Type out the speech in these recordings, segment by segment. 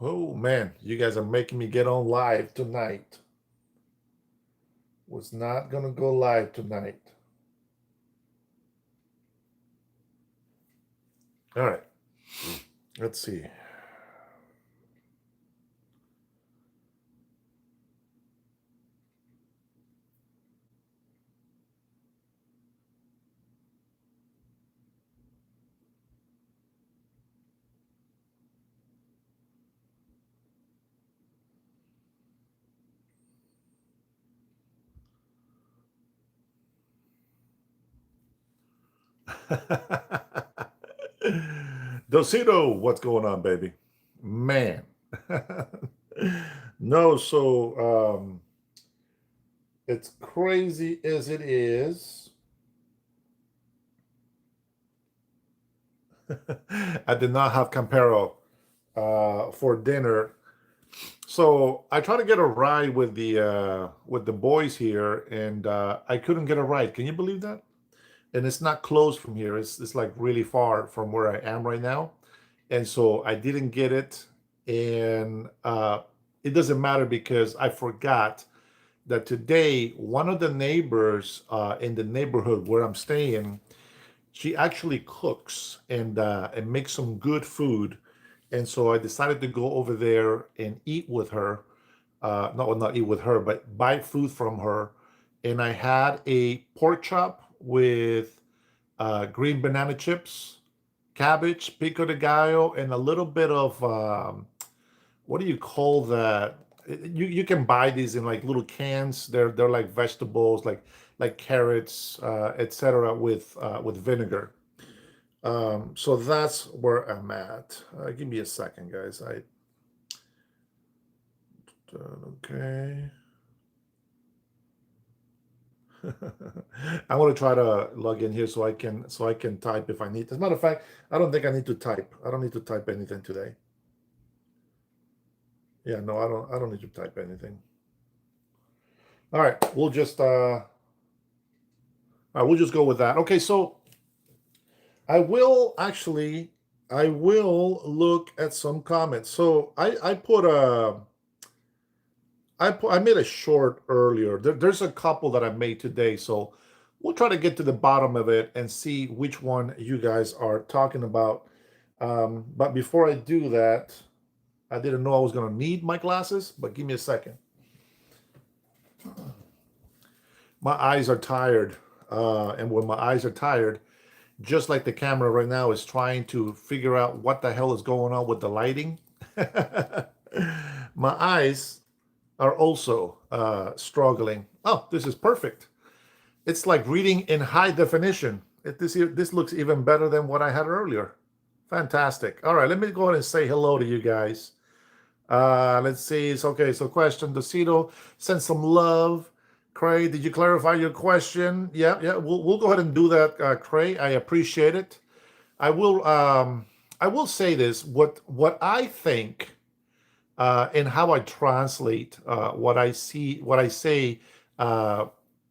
Oh man, you guys are making me get on live tonight. Was not gonna go live tonight. All right, let's see. Dosito, what's going on, baby? Man. No, so it's crazy as it is. I did not have Campero for dinner. So I tried to get a ride with the boys here, and I couldn't get a ride. Can you believe that? And it's not close from here. It's like really far from where I am right now, and so I didn't get it. And it doesn't matter because I forgot that today one of the neighbors in the neighborhood where I'm staying, she actually cooks and makes some good food, and so I decided to go over there and eat with her. Not well, not eat with her, but buy food from her. And I had a pork chop with green banana chips, cabbage, pico de gallo, and a little bit of what do you call that? You can buy these in like little cans. They're like vegetables, like carrots, etc. With vinegar. So that's where I'm at. Give me a second, guys. Okay. I'm gonna try to log in here so I can type if I need. As a matter of fact, I don't think I need to type. I don't need to type anything today. Yeah, no, I don't need to type anything. All right, we'll just go with that. Okay, so I will actually I will look at some comments. So I made a short earlier. There's a couple that I made today, so we'll try to get to the bottom of it and see which one you guys are talking about. But before I do that, I didn't know I was gonna need my glasses, but give me a second. My eyes are tired, and when my eyes are tired, just like the camera right now is trying to figure out what the hell is going on with the lighting, my eyes are also struggling. Oh, this is perfect. It's like reading in high definition. This looks even better than what I had earlier. Fantastic. All right, let me go ahead and say hello to you guys. Let's see. It's okay. So, question, Docito, send some love. Cray, did you clarify your question? Yeah, yeah. We'll go ahead and do that, Cray. I appreciate it. I will. I will say this. What I think and how I translate what I say uh,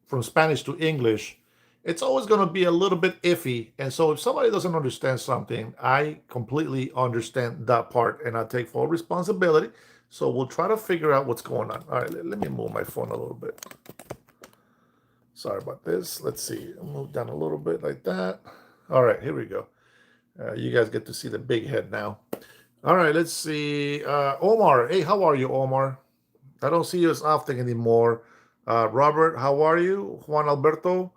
from Spanish to English, it's always going to be a little bit iffy. And so if somebody doesn't understand something, I completely understand that part and I take full responsibility. So we'll try to figure out what's going on. All right, let me move my phone a little bit. Sorry about this. Let's see. I'll move down a little bit like that. All right, here we go. You guys get to see the big head now. All right, let's see. Omar, hey, how are you, Omar? I don't see you as often anymore. Robert, how are you? Juan Alberto,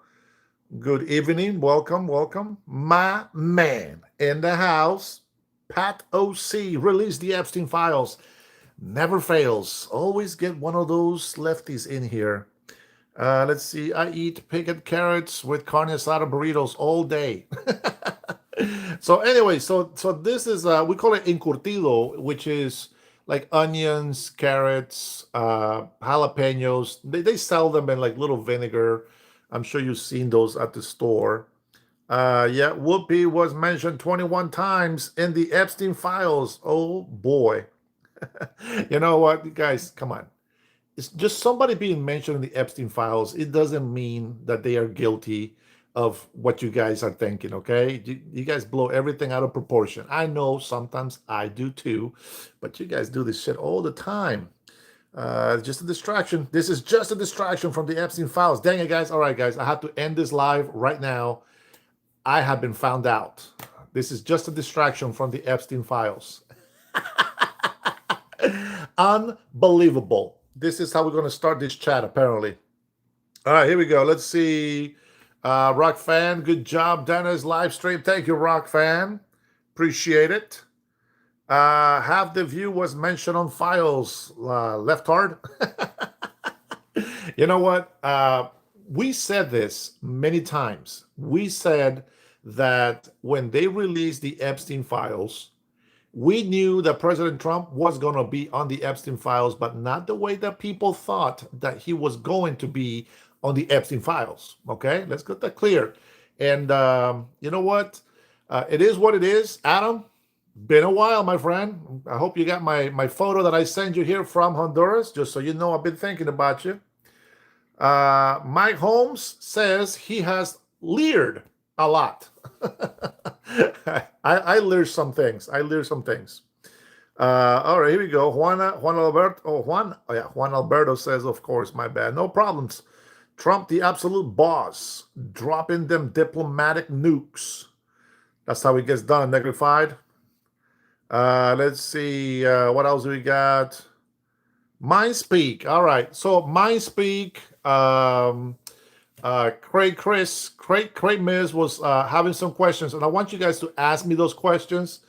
good evening. Welcome, welcome. My man in the house, Pat OC, release the Epstein files. Never fails. Always get one of those lefties in here. Let's see. I eat pickled carrots with carne asada burritos all day. So anyway, so this is we call it encurtido, which is like onions, carrots, jalapenos. They sell them in like little vinegar. I'm sure you've seen those at the store. Yeah, Whoopi was mentioned 21 times in the Epstein files. Oh boy. You know what, guys, come on. it's just somebody being mentioned in the Epstein files. It doesn't mean that they are guilty of what you guys are thinking, okay? You guys blow everything out of proportion. I know sometimes I do too, but you guys do this shit all the time. Just a distraction. This is just a distraction from the Epstein files. Dang it, guys. All right, guys, I have to end this live right now. I have been found out. This is just a distraction from the Epstein files. Unbelievable. This is how we're going to start this chat, apparently. All right, here we go. Let's see. Rock Fan, good job. Dana's live stream. Thank you, Rock Fan. Appreciate it. Half the view was mentioned on files. Left hard. You know what? We said this many times. We said that when they released the Epstein files, we knew that President Trump was going to be on the Epstein files, but not the way that people thought that he was going to be on the Epstein files. Okay, let's get that clear. And you know what? It is what it is. Adam, been a while, my friend. I hope you got my photo that I sent you here from Honduras, just so you know I've been thinking about you. Mike Holmes says he has leered a lot. I learned some things. All right, here we go. Juan Alberto says, of course, my bad. No problems. Trump, the absolute boss, dropping them diplomatic nukes. That's how it gets done, Negrified. Let's see. What else we got? Mindspeak. All right. So Mindspeak, Craig Miz was having some questions, and I want you guys to ask me those questions.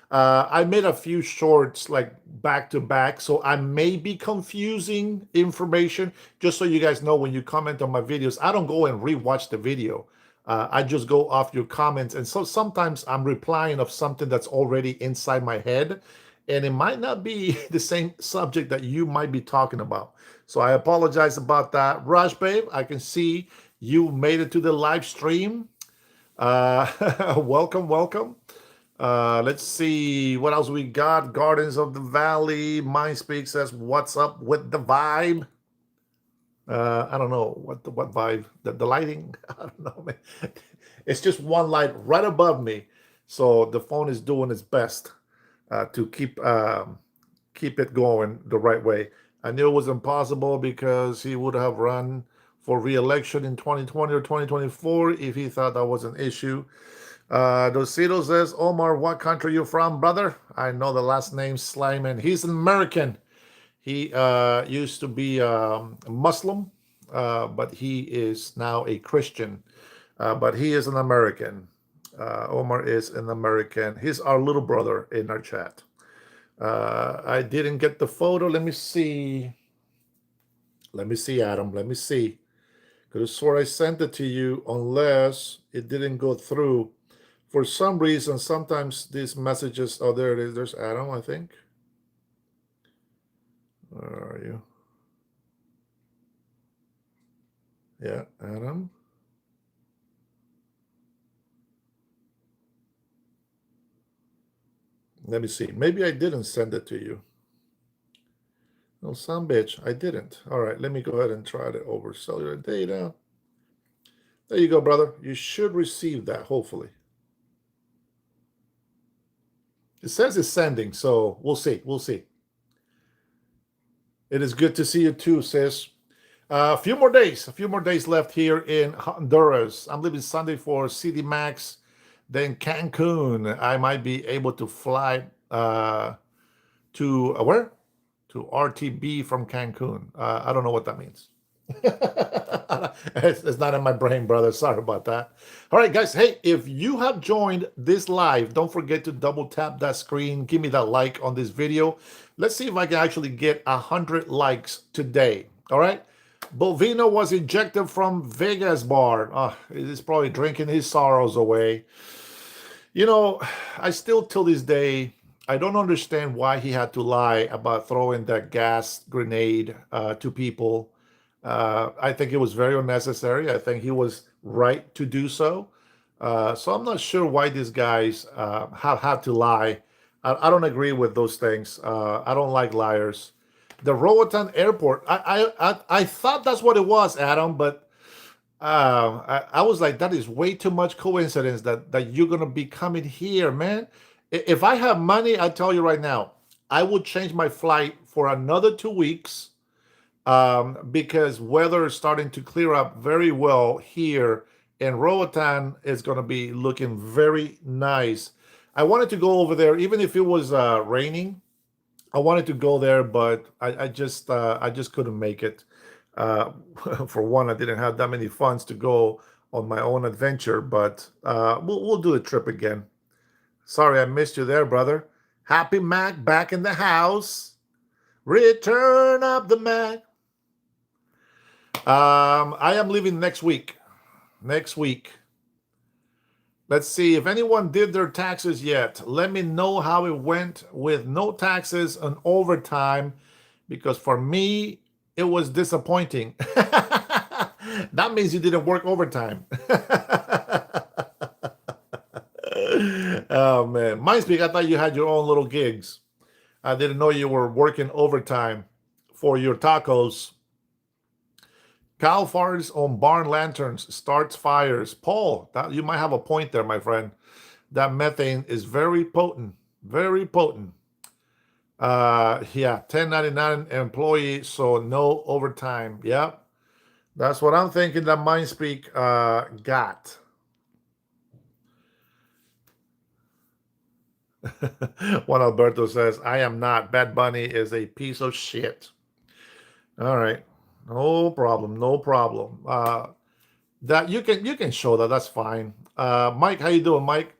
I made a few shorts like back to back, so I may be confusing information. Just so you guys know, when you comment on my videos, I don't go and rewatch the video. I just go off your comments, and so sometimes I'm replying of something that's already inside my head, and it might not be the same subject that you might be talking about. So I apologize about that. Rush, babe, I can see you made it to the live stream. Welcome. Let's see what else we got. Gardens of the Valley. Mindspeak says, "What's up with the vibe?" I don't know what vibe. The lighting. I don't know, man. It's just one light right above me, so the phone is doing its best to keep it going the right way. I knew it was impossible because he would have run for re-election in 2020 or 2024 if he thought that was an issue. Dosito says, Omar, what country you from, brother? I know the last name Slyman. He's an American. He used to be a Muslim, but he is now a Christian. But he is an American. Omar is an American. He's our little brother in our chat. I didn't get the photo. Let me see, Adam. Let me see. Could have swore I sent it to you, unless it didn't go through. For some reason, sometimes these messages, oh, there it is. There's Adam, I think. Where are you? Yeah, Adam. Let me see. Maybe I didn't send it to you. No, some bitch, I didn't. All right, let me go ahead and try to over cellular data. There you go, brother. You should receive that, hopefully. It says it's sending, so we'll see. It is good to see you too, sis. A few more days left here in Honduras. I'm leaving Sunday for CD Max, then Cancun. I might be able to fly to where? To RTB from Cancun. I don't know what that means. It's not in my brain, brother. Sorry about that. All right, guys. Hey, if you have joined this live, don't forget to double tap that screen. Give me that like on this video. Let's see if I can actually get 100 likes today. All right. Bovino was ejected from Vegas bar. Oh, he's probably drinking his sorrows away. You know, I still till this day, I don't understand why he had to lie about throwing that gas grenade to people. I think it was very unnecessary. I think he was right to do so. So I'm not sure why these guys have had to lie. I don't agree with those things. I don't like liars. The Roatan Airport. I thought that's what it was, Adam, but I was like, that is way too much coincidence that you're gonna be coming here, man. If I have money, I tell you right now, I would change my flight for another 2 weeks, because weather is starting to clear up very well here, and Roatan is going to be looking very nice. I wanted to go over there, even if it was raining. I wanted to go there, but I just couldn't make it. Uh, for one, I didn't have that many funds to go on my own adventure, but we'll do the trip again. Sorry, I missed you there, brother. Happy Mac back in the house. Return of the Mac. I am leaving next week. Next week. Let's see if anyone did their taxes yet. Let me know how it went with no taxes and overtime, because for me, it was disappointing. That means you didn't work overtime. Oh man, MindSpeak, I thought you had your own little gigs. I didn't know you were working overtime for your tacos. Cow farts on barn lanterns starts fires. Paul, you might have a point there, my friend. That methane is very potent, very potent. Yeah, 1099 employee, so no overtime. Yep, that's what I'm thinking that MindSpeak got. Juan Alberto says, I am not. Bad Bunny is a piece of shit. All right. No problem. No problem. That you can show that. That's fine. Mike, how you doing, Mike?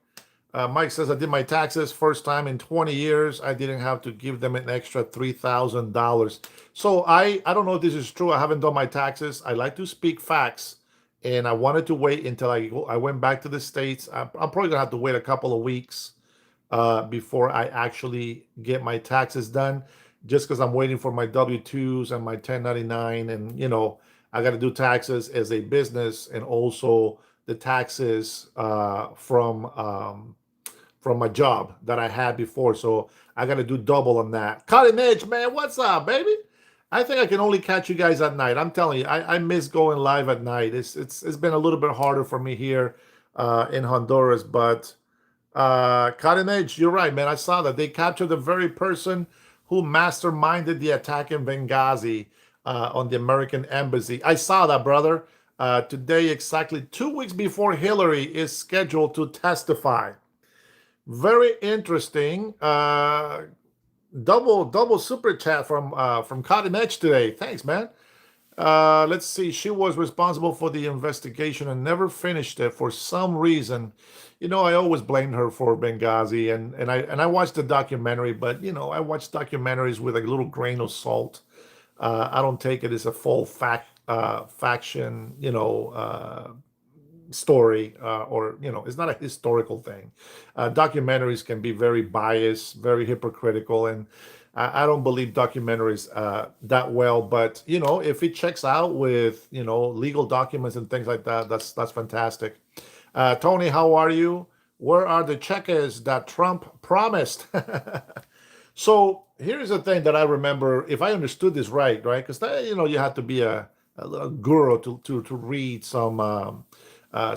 Mike says I did my taxes first time in 20 years. I didn't have to give them an extra $3,000. So I don't know if this is true. I haven't done my taxes. I like to speak facts, and I wanted to wait until I went back to the States. I'm probably gonna have to wait a couple of weeks before I actually get my taxes done, just because I'm waiting for my W-2s and my 1099, and I got to do taxes as a business, and also the taxes from my job that I had before. So I got to do double on that. Cutting Edge, man, what's up, baby? I think I can only catch you guys at night. I'm telling you, I miss going live at night. It's been a little bit harder for me here in Honduras, but Cutting Edge, you're right, man. I saw that they captured the very person who masterminded the attack in Benghazi on the American embassy. I saw that, brother. Today, exactly 2 weeks before Hillary is scheduled to testify. Very interesting. Double super chat from Cutting Edge today. Thanks, man. Let's see. She was responsible for the investigation and never finished it for some reason. I always blamed her for Benghazi, and I watched the documentary, but I watch documentaries with a little grain of salt. I don't take it as a full faction, story, or it's not a historical thing. Documentaries can be very biased, very hypocritical, and I don't believe documentaries that well. But if it checks out with legal documents and things like that, that's fantastic. Tony, how are you? Where are the checkers that Trump promised? So here's the thing that I remember, if I understood this right, because you have to be a guru to read some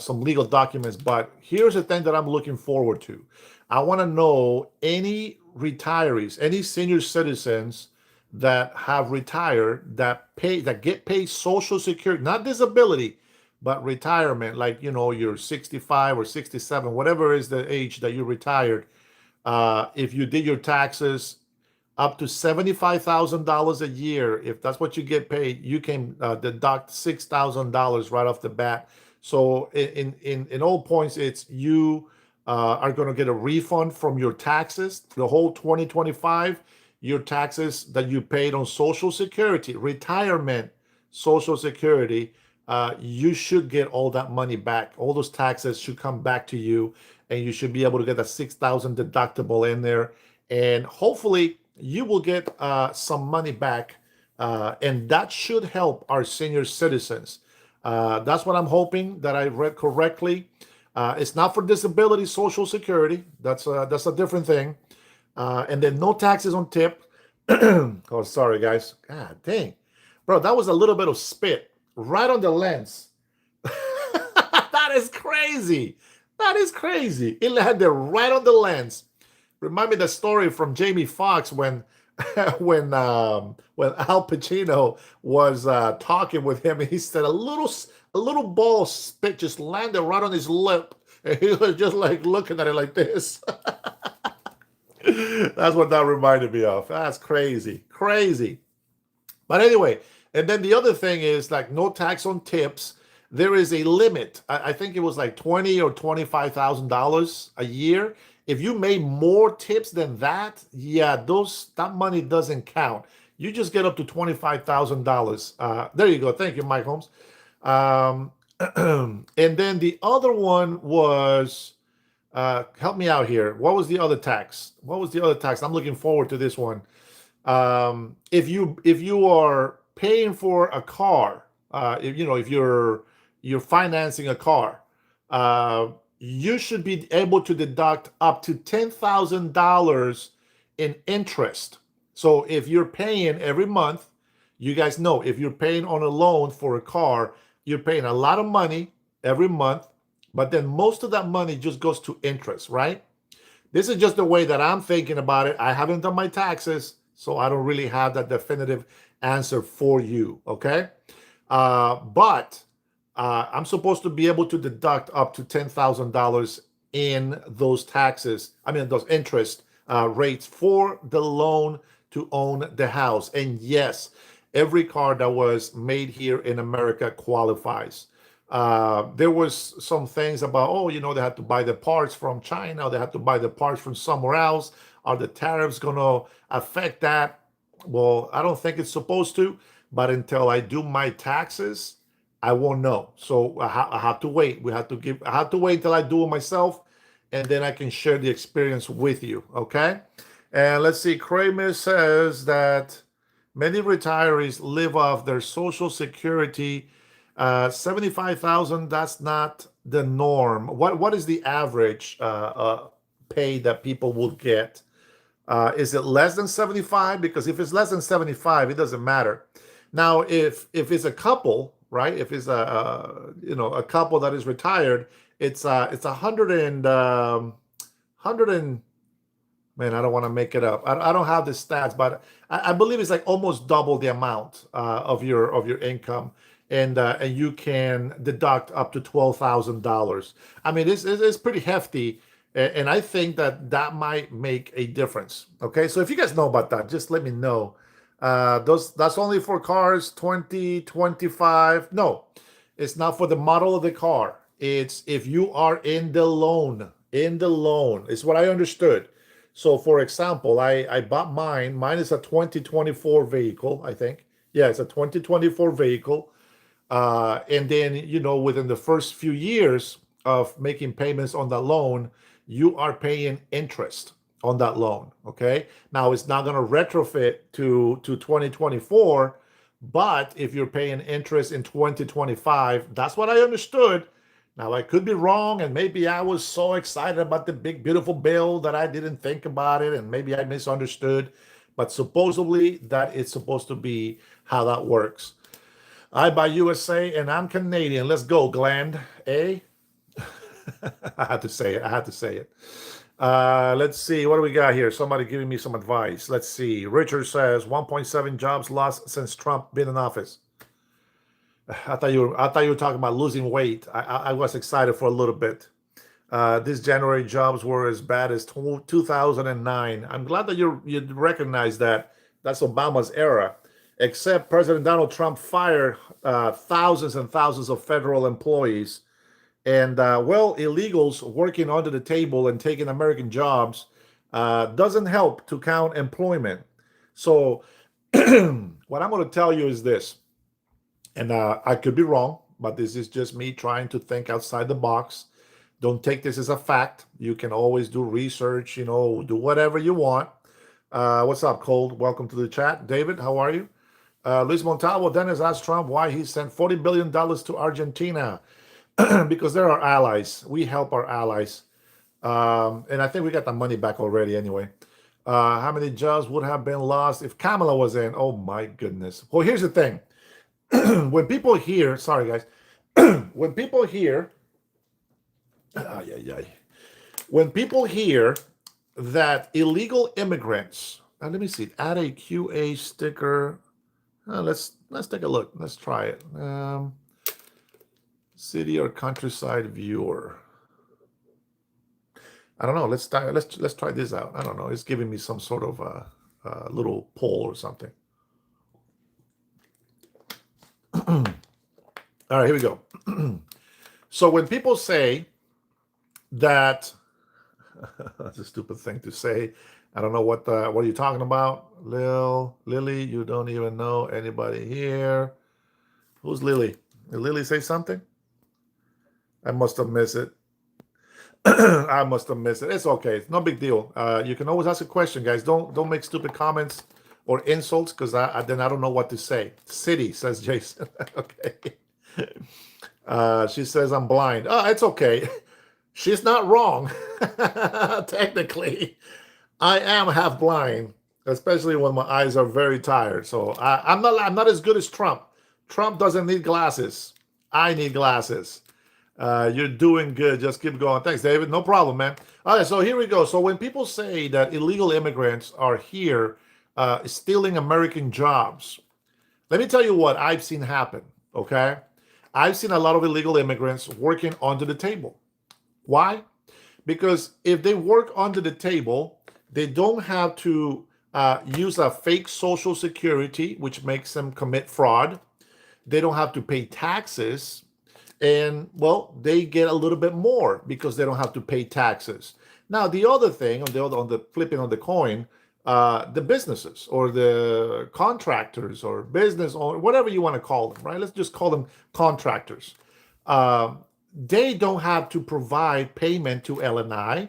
legal documents. But here's the thing that I'm looking forward to. I want to know any retirees, any senior citizens that have retired that get paid Social Security, not disability, but retirement, like you're 65 or 67, whatever is the age that you retired. If you did your taxes up to $75,000 a year, if that's what you get paid, you can deduct $6,000 right off the bat. So in all points, it's you are going to get a refund from your taxes the whole 2025. Your taxes that you paid on Social Security, retirement, Social Security, you should get all that money back. All those taxes should come back to you, and you should be able to get a 6,000 deductible in there, and hopefully you will get some money back, and that should help our senior citizens. That's what I'm hoping that I read correctly. It's not for disability Social Security. That's a different thing. And then no taxes on tip. Oh, sorry, guys. God dang. Bro, that was a little bit of spit right on the lens. That is crazy. That is crazy. It landed right on the lens. Remind me the story from Jamie Foxx when when Al Pacino was talking with him, and he said a little ball of spit just landed right on his lip, and he was just like looking at it like this. That's what that reminded me of. That's crazy, crazy. But anyway, and then the other thing is like no tax on tips. There is a limit. I think it was like 20 or $25,000 a year. If you made more tips than that, yeah, those that money doesn't count. You just get up to $25,000. There you go. Thank you, Mike Holmes. Um, and then the other one was help me out here. What was the other tax? What was the other tax? I'm looking forward to this one. If you are paying for a car, if you're financing a car, uh, you should be able to deduct up to $10,000 in interest. So if you're paying every month, you guys know if you're paying on a loan for a car, you're paying a lot of money every month, but then most of that money just goes to interest, right? This is just the way that I'm thinking about it. I haven't done my taxes, so I don't really have that definitive answer for you. Okay. But I'm supposed to be able to deduct up to $10,000 in those taxes. I mean, those interest rates for the loan to own the house. And yes, every car that was made here in America qualifies. There was some things about, oh, they had to buy the parts from China, they had to buy the parts from somewhere else. Are the tariffs going to affect that? Well, I don't think it's supposed to, but until I do my taxes, I won't know. So I have to wait. I have to wait until I do it myself, and then I can share the experience with you. Okay. And let's see. Kramer says that many retirees live off their Social Security. 75,000. That's not the norm. What is the average pay that people will get? Is it less than 75? Because if it's less than 75, it doesn't matter. Now, if it's a couple, right? If it's a couple that is retired, it's 100 and man, I don't want to make it up. I don't have the stats, but I believe it's like almost double the amount of your income, and you can deduct up to $12,000. I mean, it's pretty hefty, and I think that might make a difference. Okay, so if you guys know about that, just let me know. That's only for cars 2025. No, it's not for the model of the car. It's if you are in the loan. In the loan is what I understood. So, for example, I bought mine. Mine is a 2024 vehicle, I think. Yeah, it's a 2024 vehicle. And then, within the first few years of making payments on that loan, you are paying interest on that loan. Okay. Now, it's not going to retrofit to 2024, but if you're paying interest in 2025, that's what I understood. Now, I could be wrong, and maybe I was so excited about the big, beautiful bill that I didn't think about it, and maybe I misunderstood. But supposedly, that is supposed to be how that works. I buy USA, and I'm Canadian. Let's go, Gland. Eh? I had to say it. I had to say it. Let's see. What do we got here? Somebody giving me some advice. Let's see. Richard says 1.7 jobs lost since Trump been in office. I thought you were talking about losing weight. I was excited for a little bit. This January jobs were as bad as 2009. I'm glad that you recognize that. That's Obama's era. Except President Donald Trump fired thousands and thousands of federal employees, and illegals working under the table and taking American jobs doesn't help to count employment. So what I'm going to tell you is this. And I could be wrong, but this is just me trying to think outside the box. Don't take this as a fact. You can always do research, do whatever you want. What's up, Cold? Welcome to the chat. David, how are you? Luis Montalvo, Dennis asked Trump why he sent $40 billion to Argentina. Because they're our allies. We help our allies. And I think we got the money back already anyway. How many jobs would have been lost if Kamala was in? Oh my goodness. Well, here's the thing. When people hear, sorry guys, when people hear, when people hear that illegal immigrants, let me see, add a QA sticker. Let's take a look. Let's try it. City or countryside viewer. I don't know. Let's try this out. I don't know. It's giving me some sort of little poll or something. All right, here we go. So when people say that, that's a stupid thing to say. I don't know what are you talking about, Lily. You don't even know anybody here. Who's Lily? Did Lily say something? I must have missed it. I must have missed it. It's okay. It's no big deal. You can always ask a question, guys. Don't make stupid comments or insults because then I don't know what to say. City, says Jason. Okay. She says I'm blind. Oh, it's okay. She's not wrong. Technically, I am half blind, especially when my eyes are very tired. So I'm not as good as Trump. Trump doesn't need glasses. I need glasses. You're doing good. Just keep going. Thanks, David. No problem, man. All right, so here we go. So when people say that illegal immigrants are here stealing American jobs, let me tell you what I've seen happen, okay? I've seen a lot of illegal immigrants working under the table. Why? Because if they work under the table, they don't have to use a fake social security, which makes them commit fraud. They don't have to pay taxes. And well, they get a little bit more because they don't have to pay taxes. Now, the other thing on the flipping on the coin, the businesses or the contractors or business or whatever you want to call them, right? Let's just call them contractors. They don't have to provide payment to LNI.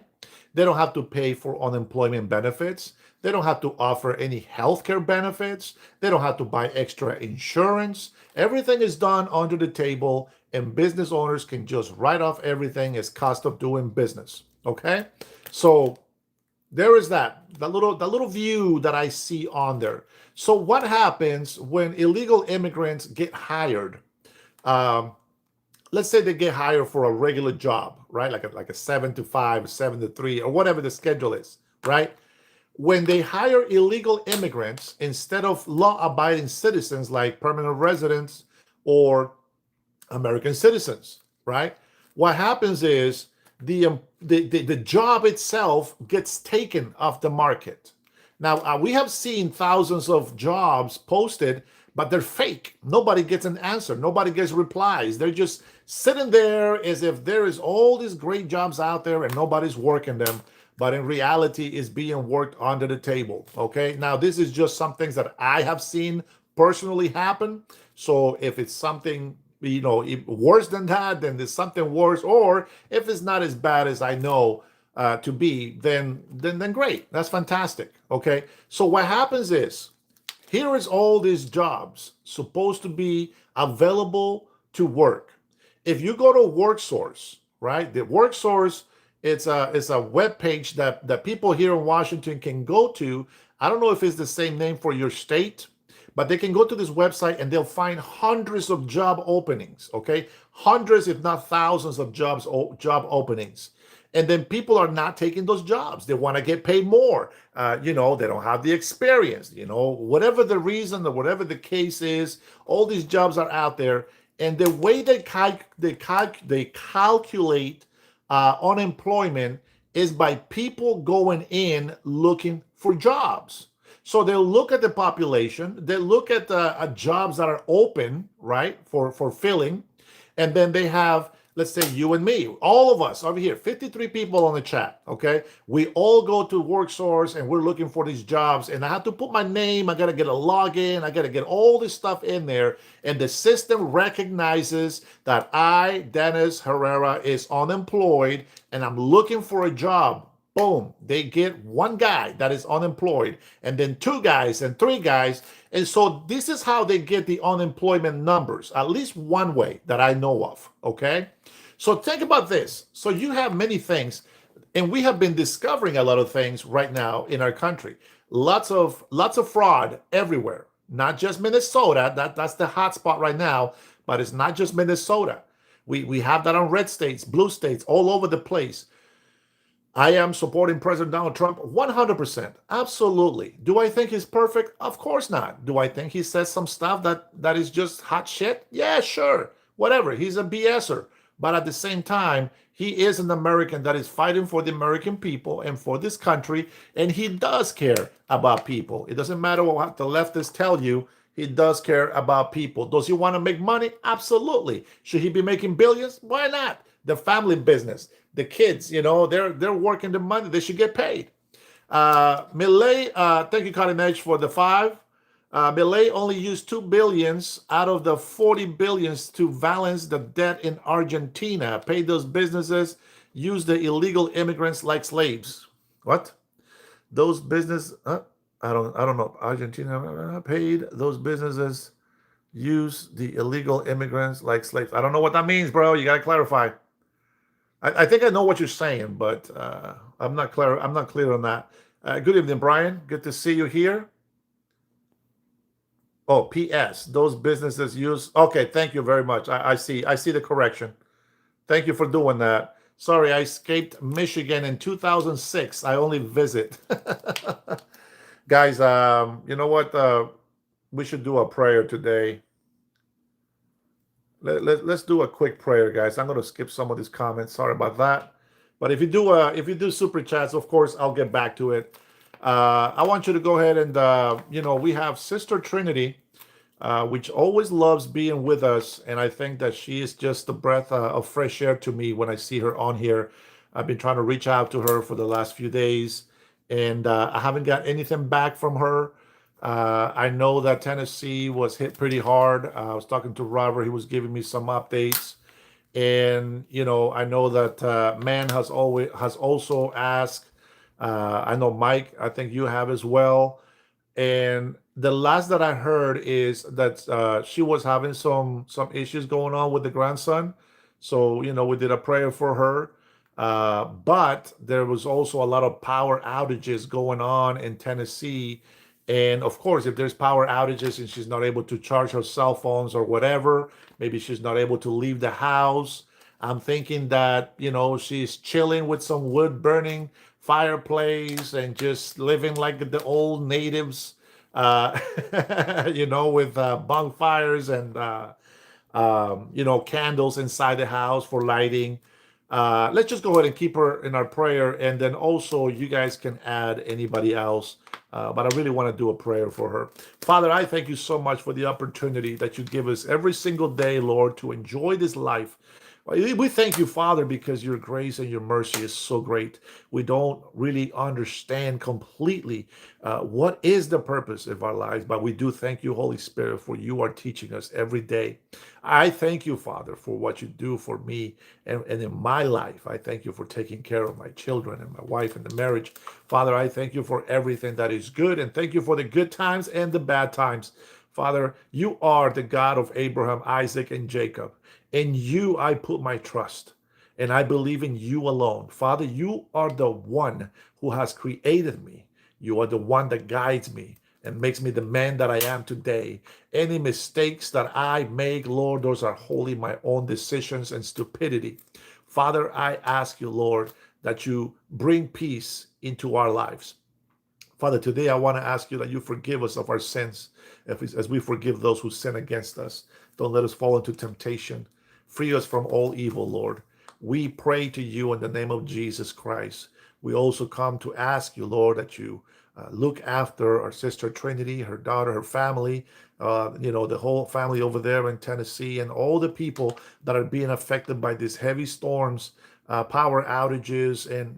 They don't have to pay for unemployment benefits. They don't have to offer any healthcare benefits. They don't have to buy extra insurance. Everything is done under the table, and business owners can just write off everything as cost of doing business. Okay, so there is that little view that I see on there. So what happens when illegal immigrants get hired? Let's say they get hired for a regular job, right? Like a 7 to 5, 7 to 3, or whatever the schedule is, right? When they hire illegal immigrants instead of law-abiding citizens like permanent residents or American citizens, right? What happens is the job itself gets taken off the market. Now, we have seen thousands of jobs posted, but they're fake. Nobody gets an answer. Nobody gets replies. They're just sitting there as if there is all these great jobs out there and nobody's working them. But in reality, it's being worked under the table. Okay. Now, this is just some things that I have seen personally happen. So if it's something worse than that, then there's something worse. Or if it's not as bad as I know to be, then great. That's fantastic. Okay. So what happens is, here is all these jobs supposed to be available to work. If you go to WorkSource, right? The WorkSource, it's a web page that people here in Washington can go to. I don't know if it's the same name for your state, but they can go to this website and they'll find hundreds of job openings, okay? Hundreds, if not thousands of job openings. And then people are not taking those jobs. They want to get paid more. They don't have the experience, whatever the reason or whatever the case is, all these jobs are out there. And the way they calculate unemployment is by people going in looking for jobs. So they'll look at the population, they look at the jobs that are open, right, for filling, and then they have, let's say you and me, all of us over here, 53 people on the chat, okay? We all go to WorkSource and we're looking for these jobs, and I have to put my name, I gotta get a login, I gotta get all this stuff in there, and the system recognizes that I, Dennis Herrera, is unemployed, and I'm looking for a job. Boom, they get one guy that is unemployed, and then 2 guys and 3 guys. And so this is how they get the unemployment numbers, at least one way that I know of, okay? So think about this. So you have many things. And we have been discovering a lot of things right now in our country. Lots of fraud everywhere. Not just Minnesota. That's the hot spot right now, but it's not just Minnesota. We have that on red states, blue states, all over the place. I am supporting President Donald Trump 100%. Absolutely. Do I think he's perfect? Of course not. Do I think he says some stuff that is just hot shit? Yeah, sure. Whatever. He's a BSer. But at the same time, he is an American that is fighting for the American people and for this country, and he does care about people. It doesn't matter what the leftists tell you. He does care about people. Does he want to make money? Absolutely. Should he be making billions? Why not? The family business, the kids, they're working the money. They should get paid. Millet, thank you, Cutting Edge, for the 5. Millet only used 2 billions out of the 40 billions to balance the debt in Argentina. Paid those businesses, use the illegal immigrants like slaves. What? Those business? I don't know. Argentina paid those businesses, use the illegal immigrants like slaves. I don't know what that means, bro. You gotta clarify. I think I know what you're saying, but I'm not clear. I'm not clear on that. Good evening, Brian. Good to see you here. Oh, P.S. Those businesses use. Okay, thank you very much. I see. I see the correction. Thank you for doing that. Sorry, I escaped Michigan in 2006. I only visit. Guys, you know what? We should do a prayer today. Let's do a quick prayer, guys. I'm going to skip some of these comments. Sorry about that. But if you do super chats, of course, I'll get back to it. I want you to go ahead and we have Sister Trinity, which always loves being with us, and I think that she is just a breath of fresh air to me when I see her on here. I've been trying to reach out to her for the last few days, and I haven't got anything back from her. I know that Tennessee was hit pretty hard. I was talking to Robert; he was giving me some updates, and I know that Man has also asked. I know Mike. I think you have as well. And the last that I heard is that she was having some issues going on with the grandson. So we did a prayer for her. But there was also a lot of power outages going on in Tennessee. And of course, if there's power outages and she's not able to charge her cell phones or whatever, maybe she's not able to leave the house. I'm thinking that, she's chilling with some wood burning fireplace and just living like the old natives, uh, with bonfires and, candles inside the house for lighting. Let's just go ahead and keep her in our prayer. And then also, you guys can add anybody else. But I really want to do a prayer for her. Father, I thank you so much for the opportunity that you give us every single day, Lord, to enjoy this life. We thank you, Father, because your grace and your mercy is so great. We don't really understand completely what is the purpose of our lives, but we do thank you, Holy Spirit, for you are teaching us every day. I thank you, Father, for what you do for me and in my life. I thank you for taking care of my children and my wife and the marriage. Father, I thank you for everything that is good, and thank you for the good times and the bad times. Father, you are the God of Abraham, Isaac, and Jacob. In you I put my trust, and I believe in you alone. Father, you are the one who has created me. You are the one that guides me and makes me the man that I am today. Any mistakes that I make, Lord, those are wholly my own decisions and stupidity. Father, I ask you, Lord, that you bring peace into our lives. Father, today I want to ask you that you forgive us of our sins as we forgive those who sin against us. Don't let us fall into temptation. Free us from all evil, Lord. We pray to you in the name of Jesus Christ. We also come to ask you, Lord, that you look after our sister Trinity, her daughter, her family, the whole family over there in Tennessee, and all the people that are being affected by these heavy storms, power outages, and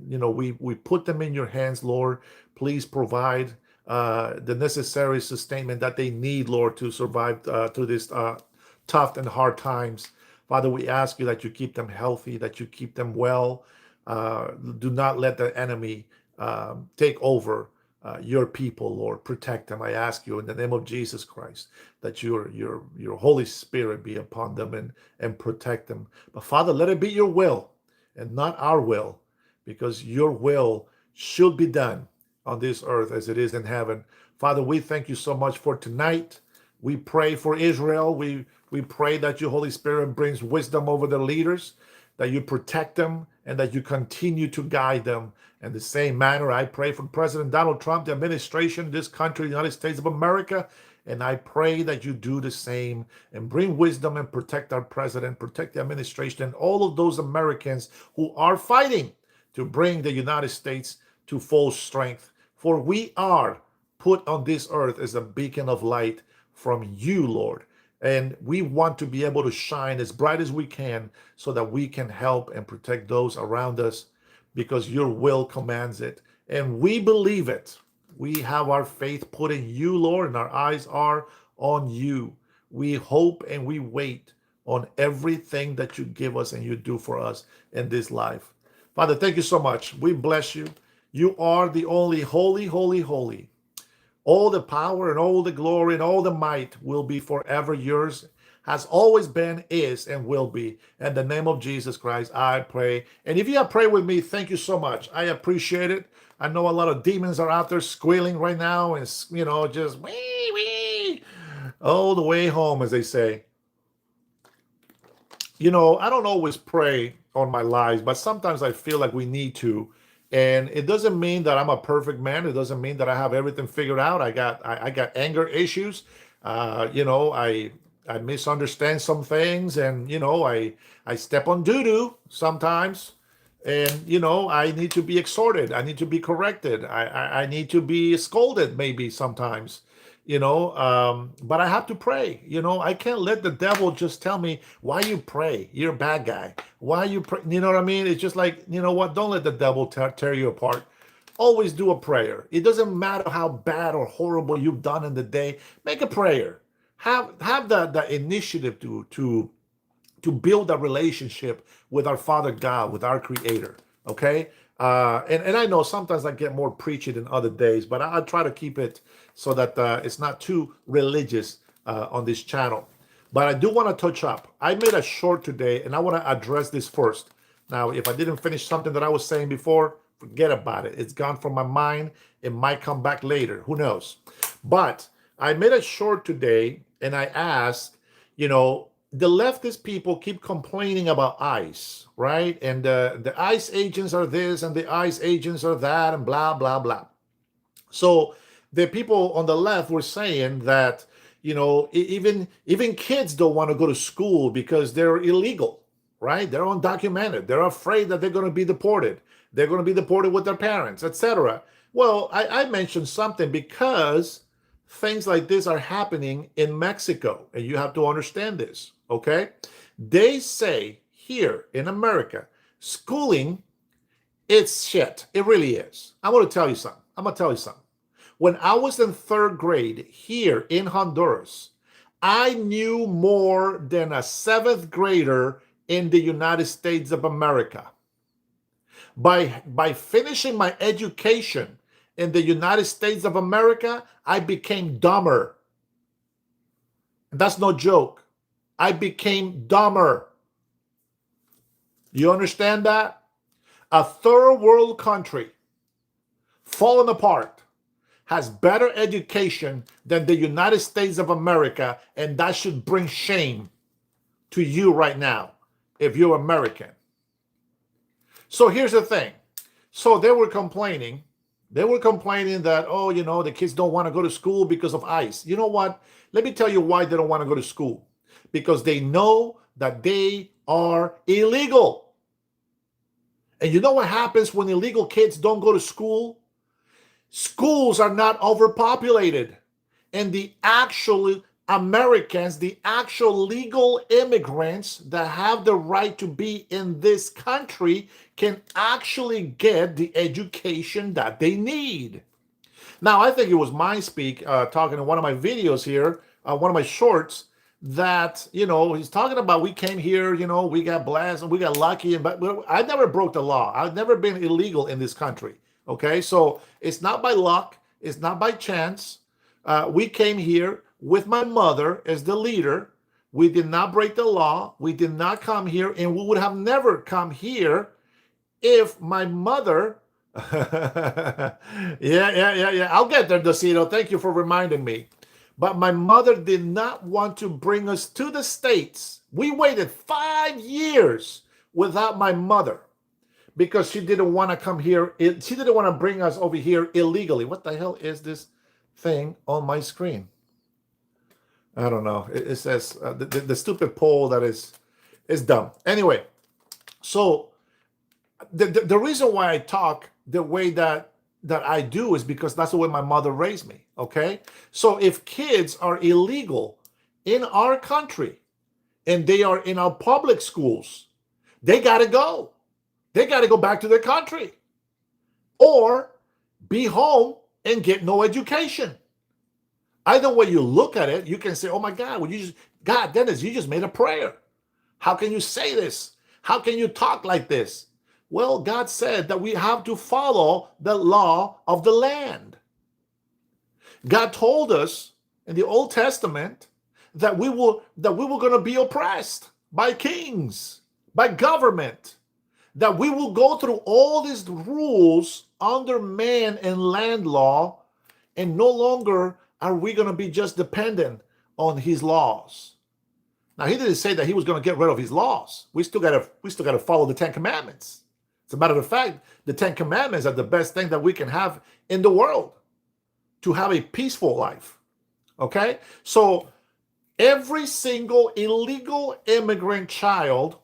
we put them in your hands, Lord. Please provide the necessary sustainment that they need, Lord, to survive through this tough and hard times. Father, we ask you that you keep them healthy, that you keep them well. Do not let the enemy take over your people, Lord. Protect them. I ask you in the name of Jesus Christ that your Holy Spirit be upon them and protect them. But Father, let it be your will and not our will, because your will should be done on this earth as it is in heaven. Father, we thank you so much for tonight. We pray for Israel. We pray that your Holy Spirit brings wisdom over the leaders, that you protect them, and that you continue to guide them. In the same manner, I pray for President Donald Trump, the administration, this country, the United States of America, and I pray that you do the same and bring wisdom and protect our president, protect the administration, and all of those Americans who are fighting to bring the United States to full strength. For we are put on this earth as a beacon of light from you, Lord. And we want to be able to shine as bright as we can so that we can help and protect those around us because your will commands it. And we believe it. We have our faith put in you, Lord, and our eyes are on you. We hope and we wait on everything that you give us and you do for us in this life. Father, thank you so much. We bless you. You are the only holy, holy, holy. All the power and all the glory and all the might will be forever yours, has always been, is, and will be. In the name of Jesus Christ, I pray. And if you have prayed with me, thank you so much. I appreciate it. I know a lot of demons are out there squealing right now and, just wee, wee, all the way home, as they say. I don't always pray on my lives, but sometimes I feel like we need to. And it doesn't mean that I'm a perfect man. It doesn't mean that I have everything figured out. I got anger issues. I misunderstand some things, and I step on doo-doo sometimes. And I need to be exhorted. I need to be corrected. I need to be scolded maybe sometimes. But I have to pray. I can't let the devil just tell me, why you pray? You're a bad guy. Why you pray? You know what I mean? It's just like, what? Don't let the devil tear you apart. Always do a prayer. It doesn't matter how bad or horrible you've done in the day. Make a prayer. Have the initiative to build a relationship with our Father God, with our Creator. Okay? And I know sometimes I get more preachy than other days, but I try to keep it so that it's not too religious on this channel. But I do want to touch up. I made a short today, and I want to address this first. Now, if I didn't finish something that I was saying before, forget about it. It's gone from my mind. It might come back later. Who knows? But I made a short today, and I asked, the leftist people keep complaining about ICE, right? And the ICE agents are this and the ICE agents are that and blah, blah, blah. So the people on the left were saying that, even kids don't want to go to school because they're illegal, right? They're undocumented. They're afraid that they're going to be deported. They're going to be deported with their parents, etc. Well, I mentioned something because things like this are happening in Mexico, and you have to understand this, okay? They say here in America, schooling, it's shit. It really is. I'm going to tell you something. When I was in 3rd grade here in Honduras, I knew more than a 7th grader in the United States of America. By finishing my education in the United States of America, I became dumber. That's no joke. I became dumber. You understand that? A third world country, falling apart, has better education than the United States of America, and that should bring shame to you right now if you're American. So here's the thing. So they were complaining. They were complaining that, the kids don't want to go to school because of ICE. You know what? Let me tell you why they don't want to go to school. Because they know that they are illegal. And you know what happens when illegal kids don't go to school? Schools are not overpopulated. And the actual Americans, the actual legal immigrants that have the right to be in this country can actually get the education that they need. Now, I think it was MindSpeak talking in one of my videos here, one of my shorts, that, he's talking about we came here, we got blessed and we got lucky. But I never broke the law. I've never been illegal in this country. Okay, so it's not by luck. It's not by chance. We came here with my mother as the leader. We did not break the law. We did not come here, and we would have never come here if my mother, yeah, I'll get there, Docito. Thank you for reminding me. But my mother did not want to bring us to the States. We waited 5 years without my mother because she didn't want to come here. She didn't want to bring us over here illegally. What the hell is this thing on my screen? I don't know. It says the stupid poll that is dumb. Anyway, so the reason why I talk the way that I do is because that's the way my mother raised me. Okay, so if kids are illegal in our country and they are in our public schools, they got to go. They got to go back to their country or be home and get no education. Either way you look at it, you can say, oh my God, God, Dennis, you just made a prayer. How can you say this? How can you talk like this? Well, God said that we have to follow the law of the land. God told us in the Old Testament that we were going to be oppressed by kings, by government, that we will go through all these rules under man and land law, and no longer are we going to be just dependent on his laws. Now, he didn't say that he was going to get rid of his laws. We still got to follow the Ten Commandments. As a matter of fact, the Ten Commandments are the best thing that we can have in the world to have a peaceful life. Okay? So every single illegal immigrant child,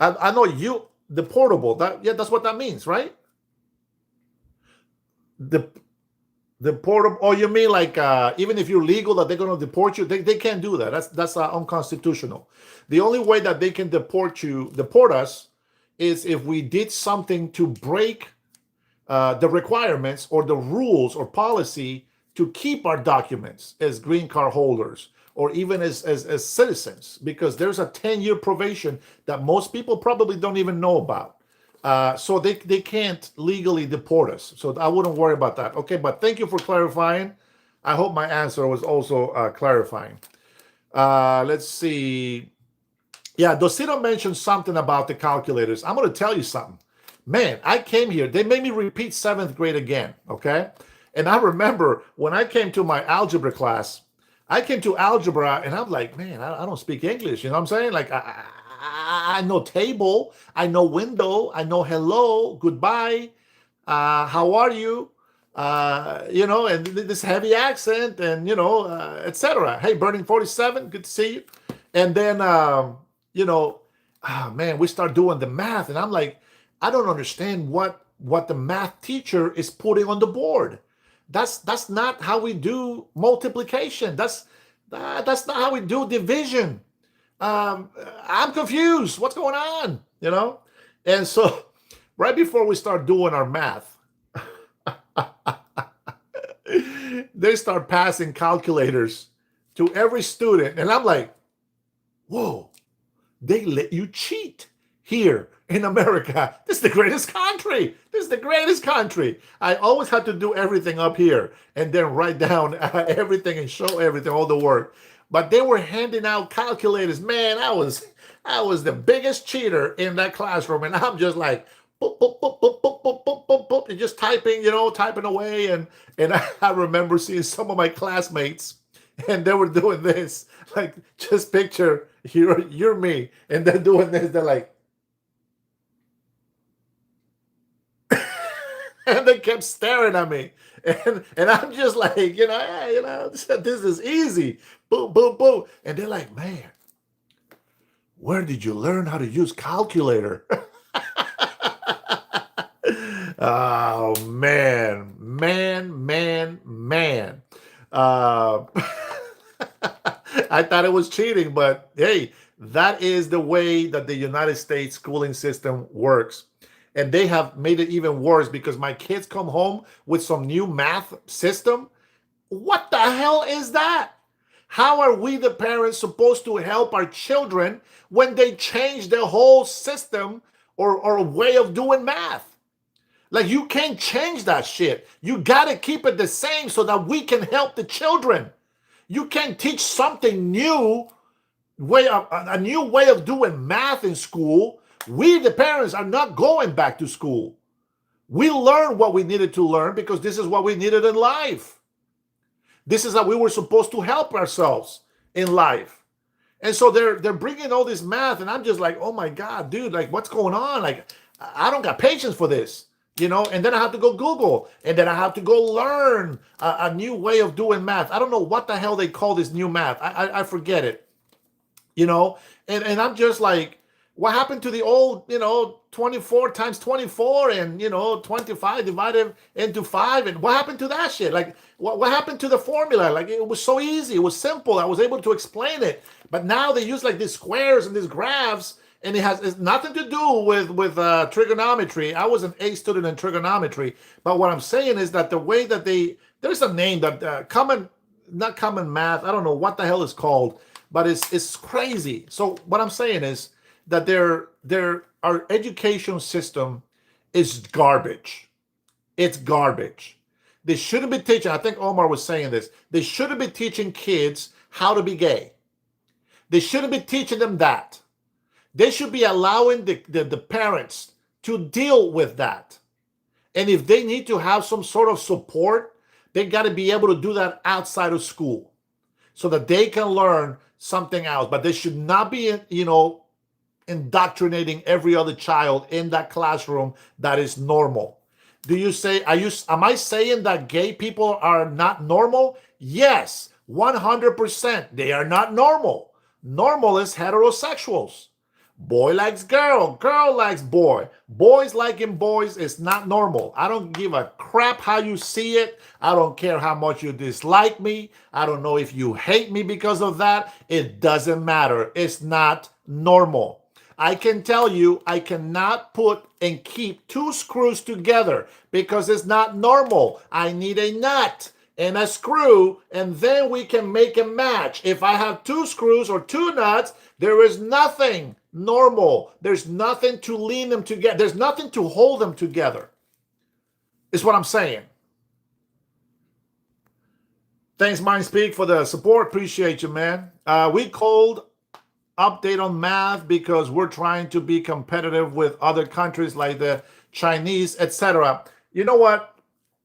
I know you, deportable, that's what that means, right? Deportable, oh, you mean like even if you're legal that they're going to deport you? They can't do that. That's unconstitutional. The only way that they can deport us is if we did something to break the requirements or the rules or policy to keep our documents as green card holders or even as citizens, because there's a 10-year probation that most people probably don't even know about. So they can't legally deport us. So I wouldn't worry about that. Okay, but thank you for clarifying. I hope my answer was also clarifying. Let's see. Yeah, Docito mentioned something about the calculators. I'm going to tell you something. Man, I came here. They made me repeat 7th grade again, okay? And I remember when I came to my algebra class, I came to algebra and I'm like, man, I don't speak English. You know what I'm saying? Like, I know table, I know window, I know hello, goodbye, how are you? And this heavy accent and, etc. Hey, Burning 47, good to see you. And then, man, we start doing the math and I'm like, I don't understand what the math teacher is putting on the board. That's not how we do multiplication. That's not how we do division. I'm confused. What's going on? And so right before we start doing our math, they start passing calculators to every student. And I'm like, whoa, they let you cheat here in America. This is the greatest country. This is the greatest country. I always had to do everything up here and then write down everything and show everything, all the work. But they were handing out calculators. Man, I was the biggest cheater in that classroom. And I'm just like, boop, boop, boop, boop, boop, boop, boop, boop, boop, and just typing, typing away. And I remember seeing some of my classmates and they were doing this. Like, just picture you're me. And they're doing this. They're like, and they kept staring at me. And I'm just like, this is easy. Boom, boom, boom. And they're like, man, where did you learn how to use calculator? Oh, man. I thought it was cheating, but hey, that is the way that the United States schooling system works. And they have made it even worse because my kids come home with some new math system. What the hell is that? How are we, the parents, supposed to help our children when they change the whole system or way of doing math? Like, you can't change that shit. You got to keep it the same so that we can help the children. You can't teach something new, a new way of doing math in school We, the parents, are not going back to school. We learned what we needed to learn because this is what we needed in life. This is how we were supposed to help ourselves in life. And so they're bringing all this math, and I'm just like, oh my God, dude, like what's going on? Like, I don't got patience for this, you know. And then I have to go Google, and then I have to go learn a new way of doing math. I don't know what the hell they call this new math. I forget it, you know. And I'm just like, what happened to the old, 24 times 24 and, 25 divided into 5? And what happened to that shit? Like, what happened to the formula? Like, it was so easy. It was simple. I was able to explain it. But now they use like these squares and these graphs, and it's nothing to do with trigonometry. I was an A student in trigonometry. But what I'm saying is that the way that there's a name that not common math. I don't know what the hell it's called, but it's crazy. So what I'm saying is that our education system is garbage. It's garbage. They shouldn't be teaching, I think Omar was saying this, they shouldn't be teaching kids how to be gay. They shouldn't be teaching them that. They should be allowing the parents to deal with that. And if they need to have some sort of support, they got to be able to do that outside of school so that they can learn something else. But they should not be, indoctrinating every other child in that classroom that is normal. Am I saying that gay people are not normal? Yes, 100%. They are not normal. Normal is heterosexuals. Boy likes girl, girl likes boy. Boys liking boys is not normal. I don't give a crap how you see it. I don't care how much you dislike me. I don't know if you hate me because of that. It doesn't matter. It's not normal. I can tell you, I cannot put and keep two screws together because it's not normal. I need a nut and a screw, and then we can make a match. If I have two screws or two nuts, there is nothing normal. There's nothing to lean them together. There's nothing to hold them together, is what I'm saying. Thanks, MindSpeak, for the support. Appreciate you, man. We called update on math because we're trying to be competitive with other countries like the Chinese, etc. You know what?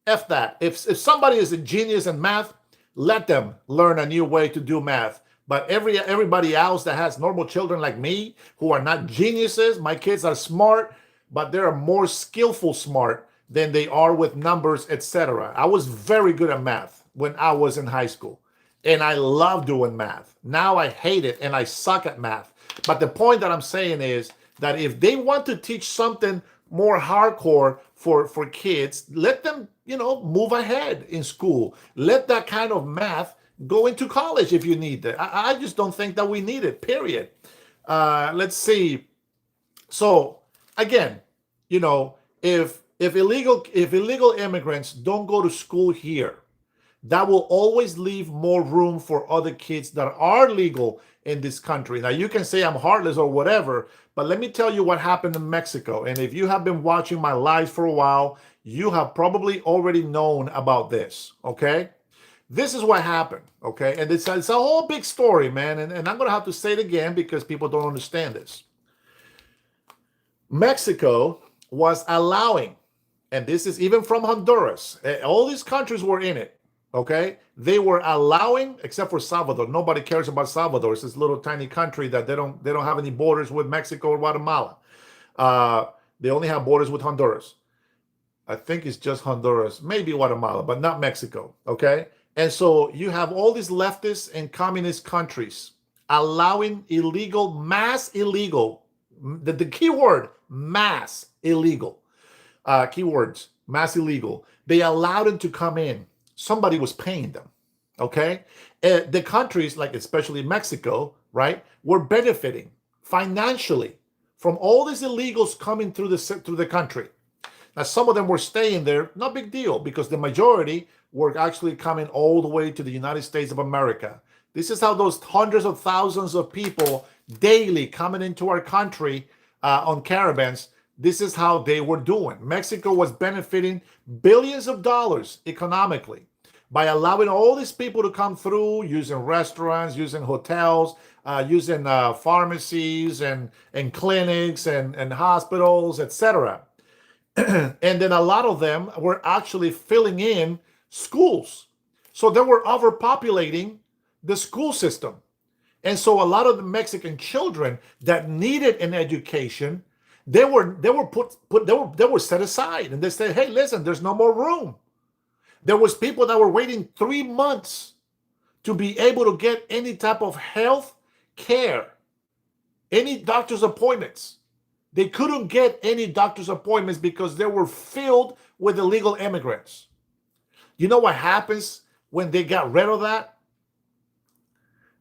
F that. If somebody is a genius in math, let them learn a new way to do math. But everybody else that has normal children like me who are not geniuses, my kids are smart, but they're more skillful smart than they are with numbers, etc. I was very good at math when I was in high school. And I love doing math. Now I hate it and I suck at math. But the point that I'm saying is that if they want to teach something more hardcore for kids, let them, move ahead in school. Let that kind of math go into college if you need it. I just don't think that we need it, period. Let's see. So again, if illegal immigrants don't go to school here, that will always leave more room for other kids that are legal in this country. Now, you can say I'm heartless or whatever, but let me tell you what happened in Mexico. And if you have been watching my lives for a while, you have probably already known about this, okay? This is what happened, okay? And it's a whole big story, man. And I'm going to have to say it again because people don't understand this. Mexico was allowing, and this is even from Honduras, all these countries were in it. Okay, they were allowing, except for Salvador. Nobody cares about Salvador. It's this little tiny country that they don't have any borders with Mexico or Guatemala. They only have borders with Honduras. I think it's just Honduras, maybe Guatemala, but not Mexico. Okay, and so you have all these leftist and communist countries allowing mass illegal. The key word, mass illegal. Keywords, mass illegal. They allowed them to come in. Somebody was paying them, okay? The countries, like especially Mexico, right, were benefiting financially from all these illegals coming through the country. Now, some of them were staying there, no big deal, because the majority were actually coming all the way to the United States of America. This is how those hundreds of thousands of people daily coming into our country on caravans, this is how they were doing. Mexico was benefiting billions of dollars economically. by allowing all these people to come through using restaurants, using hotels, using pharmacies and clinics and hospitals, etc. And then a lot of them were actually filling in schools. So they were overpopulating the school system. And so a lot of the Mexican children that needed an education, they were set aside, and they said, "Hey, listen, there's no more room." There was people that were waiting 3 months to be able to get any type of health care, any doctor's appointments. They couldn't get any doctor's appointments because they were filled with illegal immigrants. You know what happens when they got rid of that?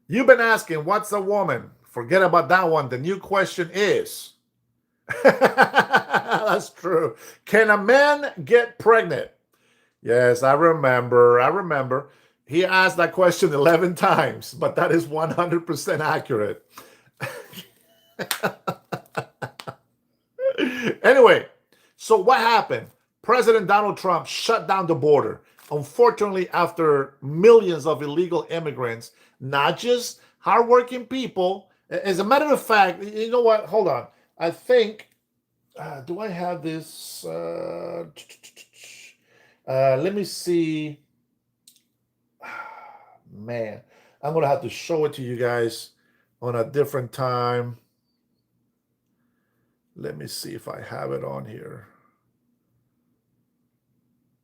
You've been asking, what's a woman? Forget about that one. The new question is, that's true. Can a man get pregnant? Yes, I remember. He asked that question 11 times, but that is 100% accurate. Anyway, so what happened? President Donald Trump shut down the border. Unfortunately, after millions of illegal immigrants, not just hardworking people. As a matter of fact, you know what? Hold on. I think, do I have this? Let me see. Man, I'm going to have to show it to you guys on a different time. Let me see if I have it on here.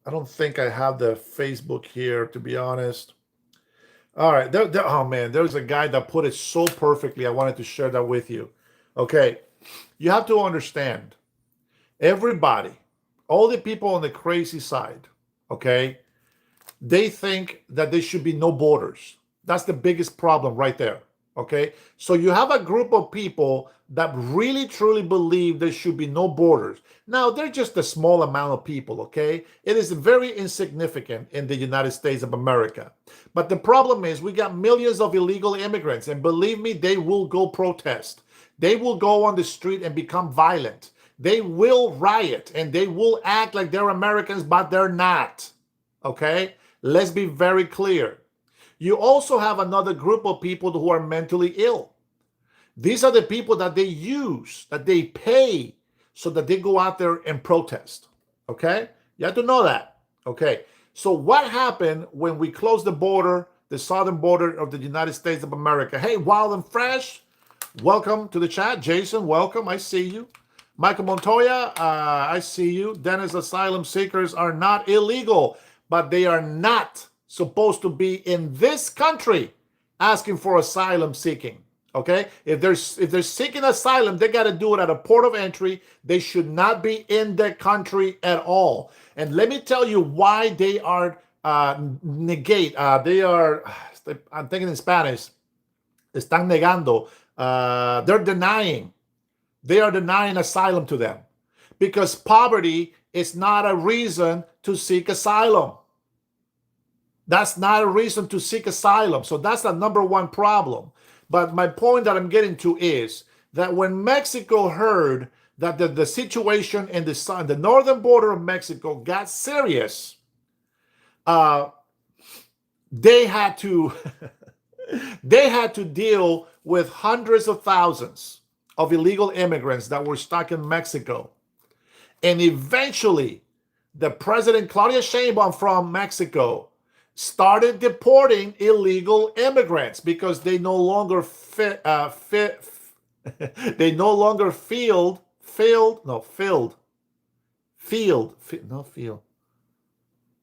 I don't think I have the Facebook here, to be honest. All right. Oh, man, there's a guy that put it so perfectly. I wanted to share that with you. Okay. You have to understand, everybody, all the people on the crazy side, okay, they think that there should be no borders. That's the biggest problem right there. Okay. So you have a group of people that really truly believe there should be no borders. Now, they're just a small amount of people. Okay. It is very insignificant in the United States of America. But the problem is we got millions of illegal immigrants, and believe me, they will go protest. They will go on the street and become violent. They will riot and they will act like they're Americans, but they're not. Okay. Let's be very clear. You also have another group of people who are mentally ill. These are the people that they use, that they pay so that they go out there and protest. Okay? You have to know that. Okay. So what happened when we closed the border, the southern border of the United States of America? Hey, Wild and Fresh, welcome to the chat. Jason, welcome. I see you. Michael Montoya, I see you. Dennis, asylum seekers are not illegal, but they are not supposed to be in this country asking for asylum seeking. Okay, if they're seeking asylum, they got to do it at a port of entry. They should not be in the country at all. And let me tell you why they are negate. They are. I'm thinking in Spanish. Están negando. They're denying. They are denying asylum to them because poverty is not a reason to seek asylum. That's not a reason to seek asylum. So that's the number one problem. But my point that I'm getting to is that when Mexico heard that the situation in the northern border of Mexico got serious, they had to they had to deal with hundreds of thousands of illegal immigrants that were stuck in Mexico. And eventually, the President Claudia Sheinbaum from Mexico started deporting illegal immigrants because they no longer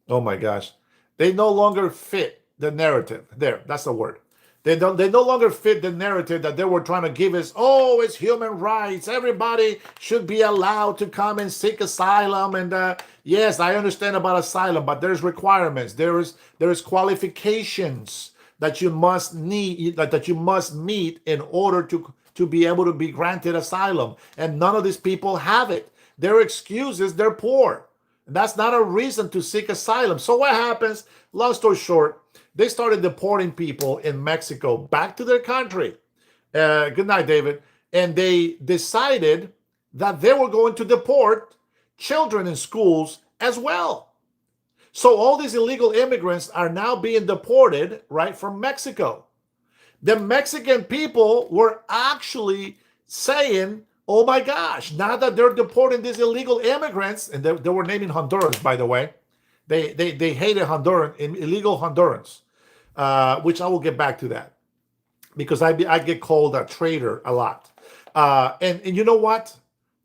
Oh my gosh. They no longer fit the narrative. There, that's the word. They no longer fit the narrative that they were trying to give us. Oh, it's human rights. Everybody should be allowed to come and seek asylum. And yes, I understand about asylum, but there's requirements. There is qualifications that you must need, that you must meet in order to be able to be granted asylum. And none of these people have it. Their excuse is they're poor. That's not a reason to seek asylum. So what happens? Long story short, they started deporting people in Mexico back to their country. Good night, David. And they decided that they were going to deport children in schools as well. So all these illegal immigrants are now being deported, right, from Mexico. The Mexican people were actually saying, oh my gosh, now that they're deporting these illegal immigrants, and they were naming Hondurans, by the way. They hated Honduran, illegal Hondurans, which I will get back to that because I get called a traitor a lot. And you know what?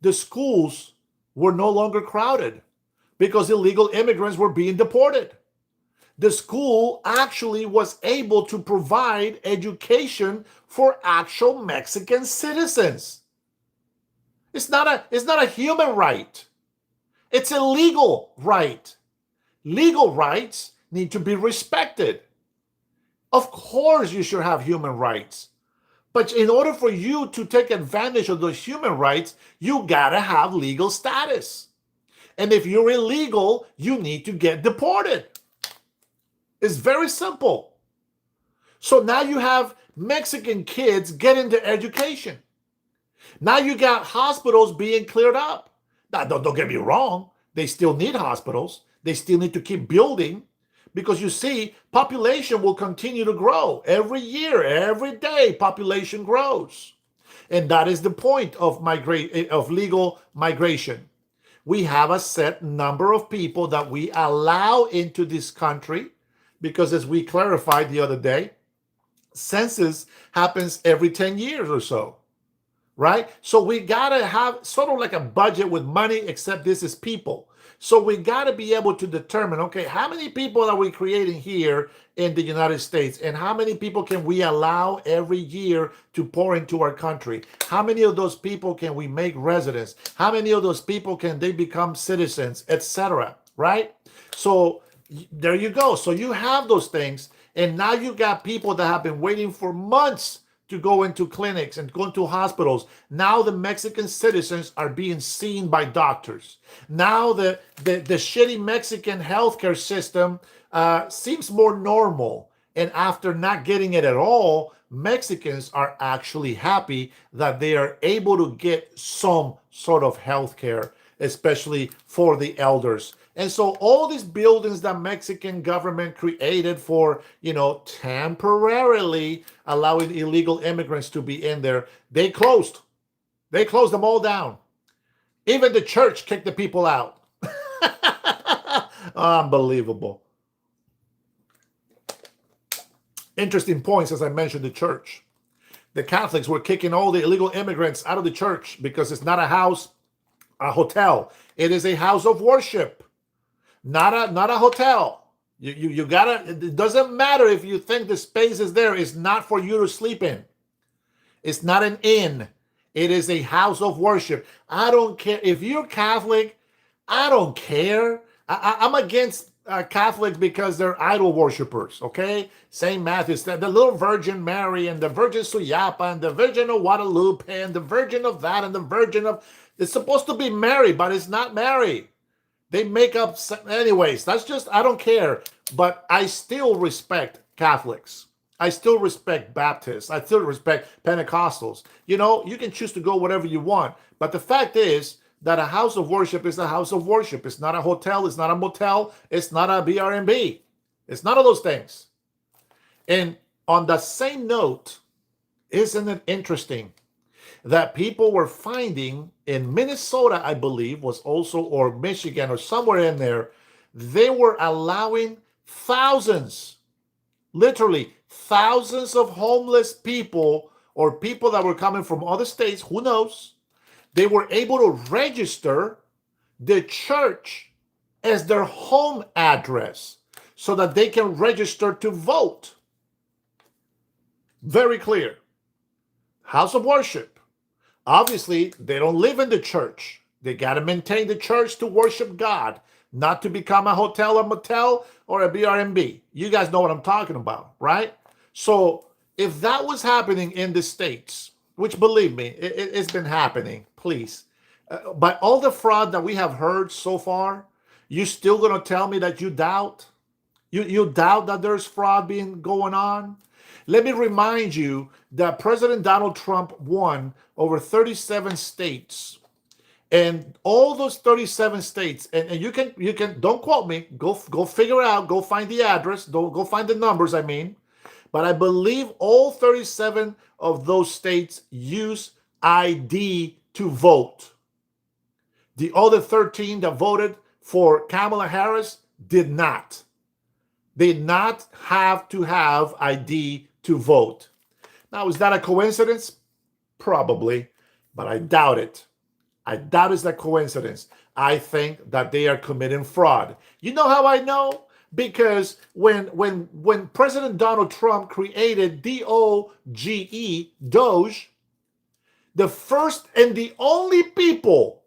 The schools were no longer crowded because illegal immigrants were being deported. The school actually was able to provide education for actual Mexican citizens. It's not a human right. It's a legal right. Legal rights need to be respected. Of course, you should have human rights. But in order for you to take advantage of those human rights, you gotta have legal status. And if you're illegal, you need to get deported. It's very simple. So now you have Mexican kids getting their education. Now you got hospitals being cleared up. Now, don't get me wrong. They still need hospitals. They still need to keep building because you see, population will continue to grow. Every year, every day, population grows. And that is the point of legal migration. We have a set number of people that we allow into this country because, as we clarified the other day, census happens every 10 years or so, right? So we got to have sort of like a budget with money, except this is people. So we got to be able to determine, okay, how many people are we creating here in the United States? And how many people can we allow every year to pour into our country? How many of those people can we make residents? How many of those people can they become citizens, etc., right? So there you go. So you have those things. And now you got people that have been waiting for months to go into clinics and go into hospitals. Now the Mexican citizens are being seen by doctors. Now the shitty Mexican healthcare system seems more normal. And after not getting it at all, Mexicans are actually happy that they are able to get some sort of healthcare, especially for the elders. And so all these buildings that Mexican government created for, temporarily allowing illegal immigrants to be in there, they closed. They closed them all down. Even the church kicked the people out. Unbelievable. Interesting points, as I mentioned, the church. The Catholics were kicking all the illegal immigrants out of the church because it's not a house, a hotel. It is a house of worship. Not a hotel. You gotta, it doesn't matter if you think the space is there. It's not for you to sleep in. It's not an inn. It is a house of worship. I don't care. If you're Catholic, I don't care. I'm against Catholics because they're idol worshipers, okay? St. Matthew's, the little Virgin Mary and the Virgin Suyapa and the Virgin of Guadalupe and the Virgin of that and the Virgin of, it's supposed to be Mary, but it's not Mary. They make up, anyways, that's just, I don't care. But I still respect Catholics. I still respect Baptists. I still respect Pentecostals. You can choose to go whatever you want. But the fact is that a house of worship is a house of worship. It's not a hotel. It's not a motel. It's not a BRB. It's none of those things. And on the same note, isn't it interesting that people were finding in Minnesota, I believe, was also, or Michigan, or somewhere in there, they were allowing thousands, literally thousands of homeless people or people that were coming from other states, who knows, they were able to register the church as their home address so that they can register to vote. Very clear. House of worship. Obviously, they don't live in the church. They got to maintain the church to worship God, not to become a hotel, a motel, or a BRB. You guys know what I'm talking about, right? So if that was happening in the States, which believe me, it's been happening, please. By all the fraud that we have heard so far, you still going to tell me that you doubt? You doubt that there's fraud going on? Let me remind you that President Donald Trump won over 37 states. And all those 37 states, and you can don't quote me, go figure it out, go find the address, don't go find the numbers, I mean. But I believe all 37 of those states use ID to vote. The other 13 that voted for Kamala Harris did not. They did not have to have ID to vote. Now, is that a coincidence? Probably, but I doubt it. I doubt it's a coincidence. I think that they are committing fraud. You know how I know? Because when President Donald Trump created DOGE, Doge, the first and the only people,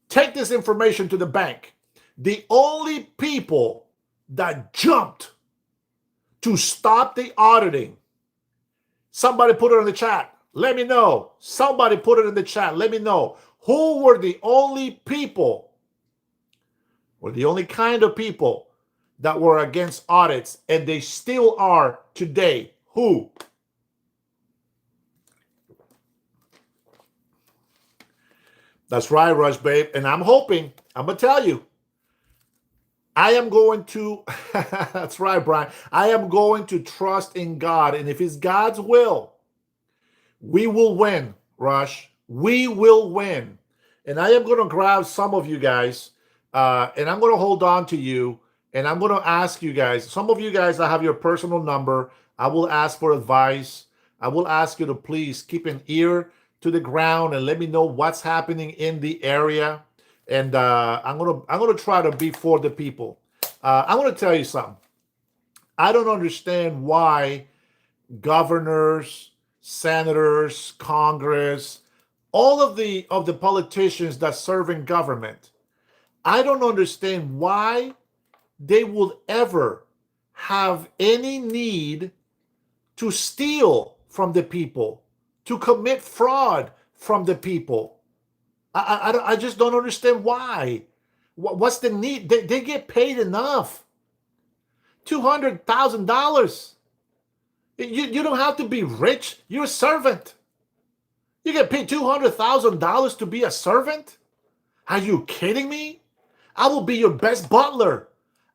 take this information to the bank, the only people that jumped to stop the auditing, somebody put it in the chat. Let me know. Somebody put it in the chat. Let me know. Who were the only people, or the only kind of people that were against audits, and they still are today? Who? That's right, Rush Babe. And I'm hoping, I'm going to tell you, I am going to, that's right, Brian. I am going to trust in God. And if it's God's will, we will win, Rush. We will win. And I am going to grab some of you guys, and I'm going to hold on to you. And I'm going to ask you guys, some of you guys, I have your personal number. I will ask for advice. I will ask you to please keep an ear to the ground and let me know what's happening in the area. And I'm gonna try to be for the people. I'm gonna tell you something. I don't understand why governors, senators, Congress, all of the politicians that serve in government, I don't understand why they will ever have any need to steal from the people, to commit fraud from the people. I just don't understand why. What's the need? They get paid enough. $200,000. You don't have to be rich. You're a servant. You get paid $200,000 to be a servant? Are you kidding me? I will be your best butler.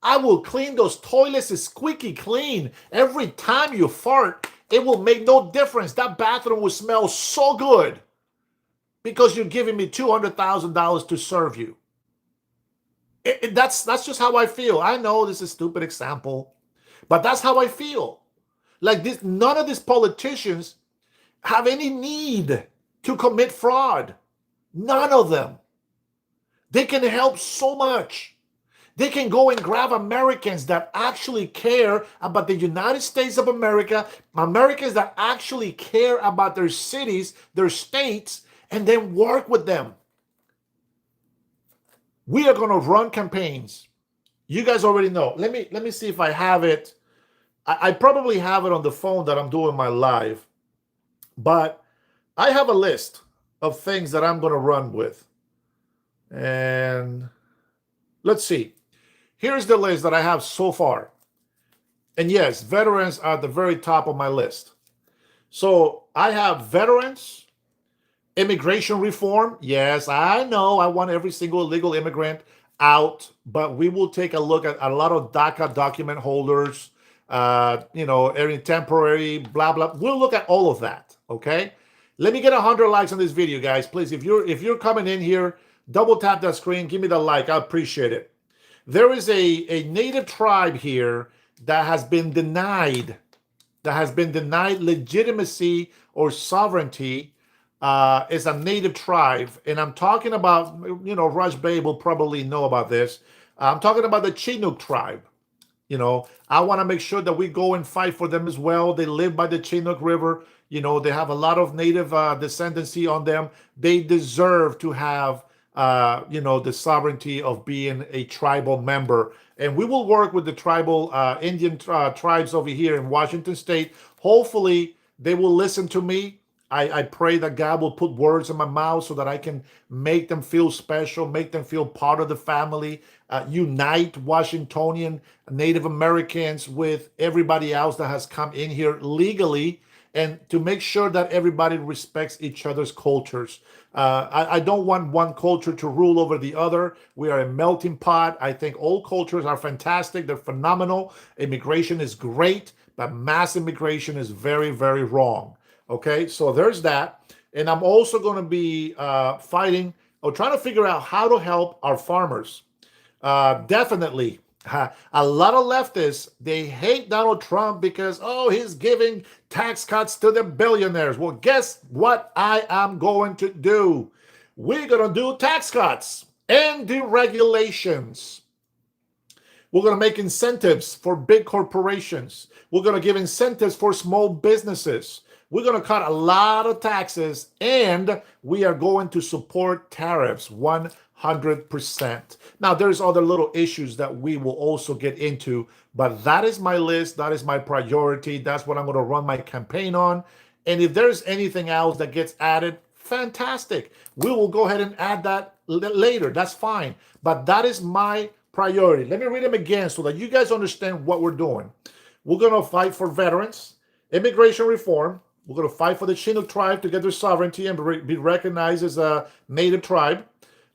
I will clean those toilets squeaky clean. Every time you fart, it will make no difference. That bathroom will smell so good because you're giving me $200,000 to serve you. That's just how I feel. I know this is a stupid example, but that's how I feel. Like this, none of these politicians have any need to commit fraud. None of them. They can help so much. They can go and grab Americans that actually care about the United States of America, Americans that actually care about their cities, their states, and then work with them. We are going to run campaigns. You guys already know. Let me see if I have it. I probably have it on the phone that I'm doing my live, but I have a list of things that I'm going to run with. And let's see. Here's the list that I have so far. And yes, veterans are at the very top of my list. So I have veterans, immigration reform. Yes, I know I want every single illegal immigrant out, but we will take a look at a lot of DACA document holders, any temporary, blah, blah. We'll look at all of that, okay? Let me get 100 likes on this video, guys. Please, if you're coming in here, double tap that screen, give me the like. I appreciate it. There is a native tribe here that has been denied legitimacy or sovereignty. Is a native tribe, and I'm talking about, Rush Bay will probably know about this. I'm talking about the Chinook tribe. I want to make sure that we go and fight for them as well. They live by the Chinook River. They have a lot of native descendancy on them. They deserve to have the sovereignty of being a tribal member. And we will work with the tribal Indian tribes over here in Washington State. Hopefully, they will listen to me. I pray that God will put words in my mouth so that I can make them feel special, make them feel part of the family, unite Washingtonian Native Americans with everybody else that has come in here legally, and to make sure that everybody respects each other's cultures. I don't want one culture to rule over the other. We are a melting pot. I think all cultures are fantastic. They're phenomenal. Immigration is great, but mass immigration is very, very wrong. Okay, so there's that. And I'm also going to be fighting or trying to figure out how to help our farmers. Definitely. A lot of leftists, they hate Donald Trump because, oh, he's giving tax cuts to the billionaires. Well, guess what I am going to do? We're going to do tax cuts and deregulations. We're going to make incentives for big corporations. We're going to give incentives for small businesses. We're going to cut a lot of taxes, and we are going to support tariffs 100%. Now, there's other little issues that we will also get into, but that is my list. That is my priority. That's what I'm going to run my campaign on. And if there's anything else that gets added, fantastic. We will go ahead and add that later. That's fine. But that is my priority. Let me read them again so that you guys understand what we're doing. We're going to fight for veterans, immigration reform. We're going to fight for the Chinook tribe to get their sovereignty and be recognized as a native tribe.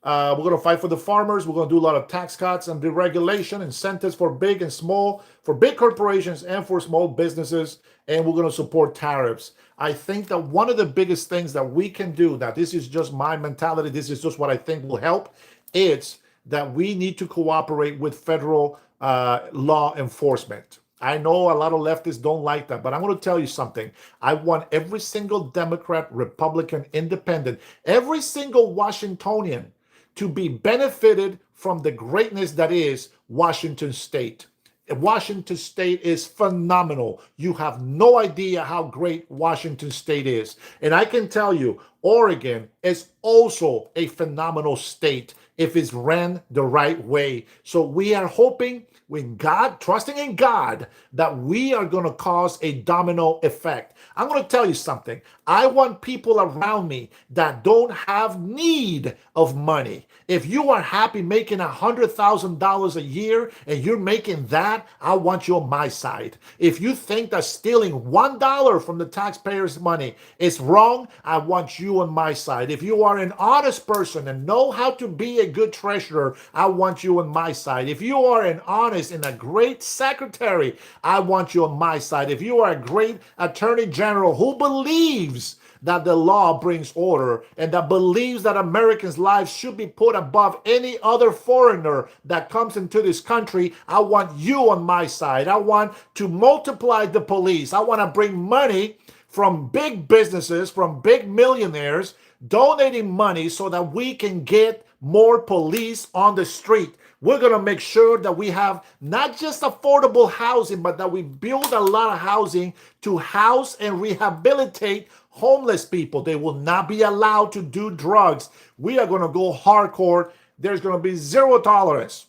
We're going to fight for the farmers. We're going to do a lot of tax cuts and deregulation, incentives for big and small, for big corporations and for small businesses. And we're going to support tariffs. I think that one of the biggest things that we can do, that this is just my mentality, this is just what I think will help, it's that we need to cooperate with federal law enforcement. I know a lot of leftists don't like that, but I'm going to tell you something. I want every single Democrat, Republican, Independent, every single Washingtonian to be benefited from the greatness that is Washington State. Washington State is phenomenal. You have no idea how great Washington State is. And I can tell you, Oregon is also a phenomenal state if it's ran the right way. So we are hoping with God, trusting in God, that we are going to cause a domino effect. I'm going to tell you something. I want people around me that don't have need of money. If you are happy making $100,000 a year and you're making that, I want you on my side. If you think that stealing $1 from the taxpayers' money is wrong, I want you on my side. If you are an honest person and know how to be a good treasurer, I want you on my side. If you are an honest and a great secretary, I want you on my side. If you are a great attorney general who believes that the law brings order and that believes that Americans' lives should be put above any other foreigner that comes into this country, I want you on my side. I want to multiply the police. I want to bring money from big businesses, from big millionaires, donating money so that we can get more police on the street. We're going to make sure that we have not just affordable housing, but that we build a lot of housing to house and rehabilitate homeless people. They will not be allowed to do drugs. We are going to go hardcore. There's going to be zero tolerance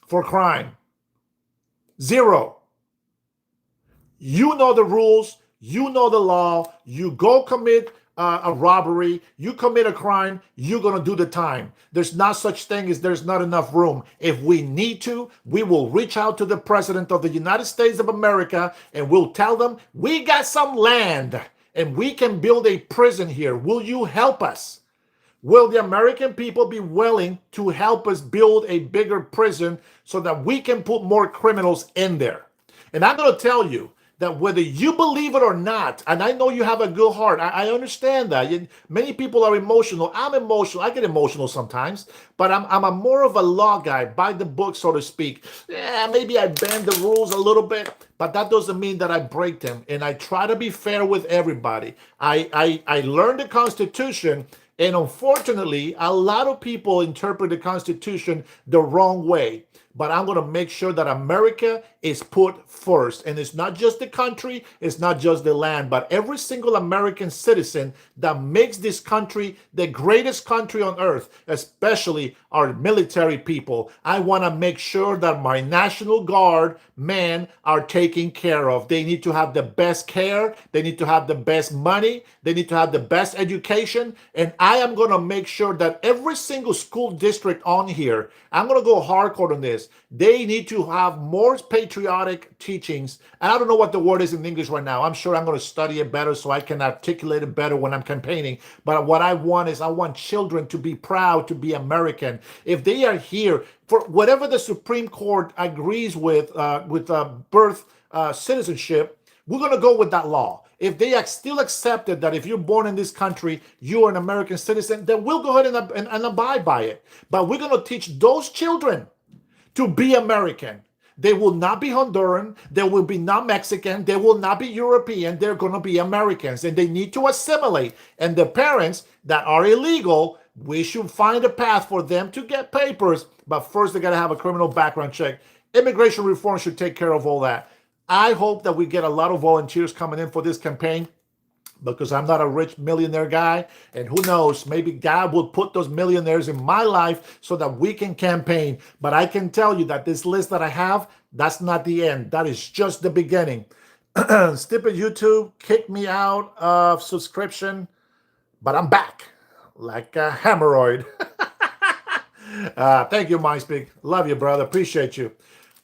for crime. Zero. You know the rules. You know the law. You go commit a robbery, you commit a crime, you're going to do the time. There's not such thing as there's not enough room. If we need to, we will reach out to the president of the United States of America and we'll tell them, we got some land and we can build a prison here. Will you help us? Will the American people be willing to help us build a bigger prison so that we can put more criminals in there? And I'm going to tell you, that whether you believe it or not, and I know you have a good heart, I understand that. Many people are emotional. I'm emotional. I get emotional sometimes, but I'm a more of a law guy, by the book, so to speak. Yeah, maybe I bend the rules a little bit, but that doesn't mean that I break them. And I try to be fair with everybody. I learned the Constitution, and unfortunately, a lot of people interpret the Constitution the wrong way. But I'm going to make sure that America is put first. And it's not just the country, it's not just the land, but every single American citizen that makes this country the greatest country on earth, especially our military people. I want to make sure that my National Guard men are taken care of. They need to have the best care. They need to have the best money. They need to have the best education. And I am going to make sure that every single school district on here, I'm going to go hardcore on this. this. They need to have more patriotic teachings. And I don't know what the word is in English right now. I'm sure I'm going to study it better so I can articulate it better when I'm campaigning. But what I want is I want children to be proud to be American. If they are here for whatever the Supreme Court agrees with birth citizenship, we're going to go with that law. If they still accepted that if you're born in this country, you're an American citizen, then we'll go ahead and abide by it. But we're going to teach those children to be American. They will not be Honduran. They will be not Mexican. They will not be European. They're going to be Americans, and they need to assimilate. And the parents that are illegal, we should find a path for them to get papers. But first, they got to have a criminal background check. Immigration reform should take care of all that. I hope that we get a lot of volunteers coming in for this campaign, because I'm not a rich millionaire guy. And who knows, maybe God will put those millionaires in my life so that we can campaign. But I can tell you that this list that I have, that's not the end. That is just the beginning. Stupid YouTube kicked me out of subscription, but I'm back like a hemorrhoid. Thank you, MySpeak. Love you, brother. Appreciate you.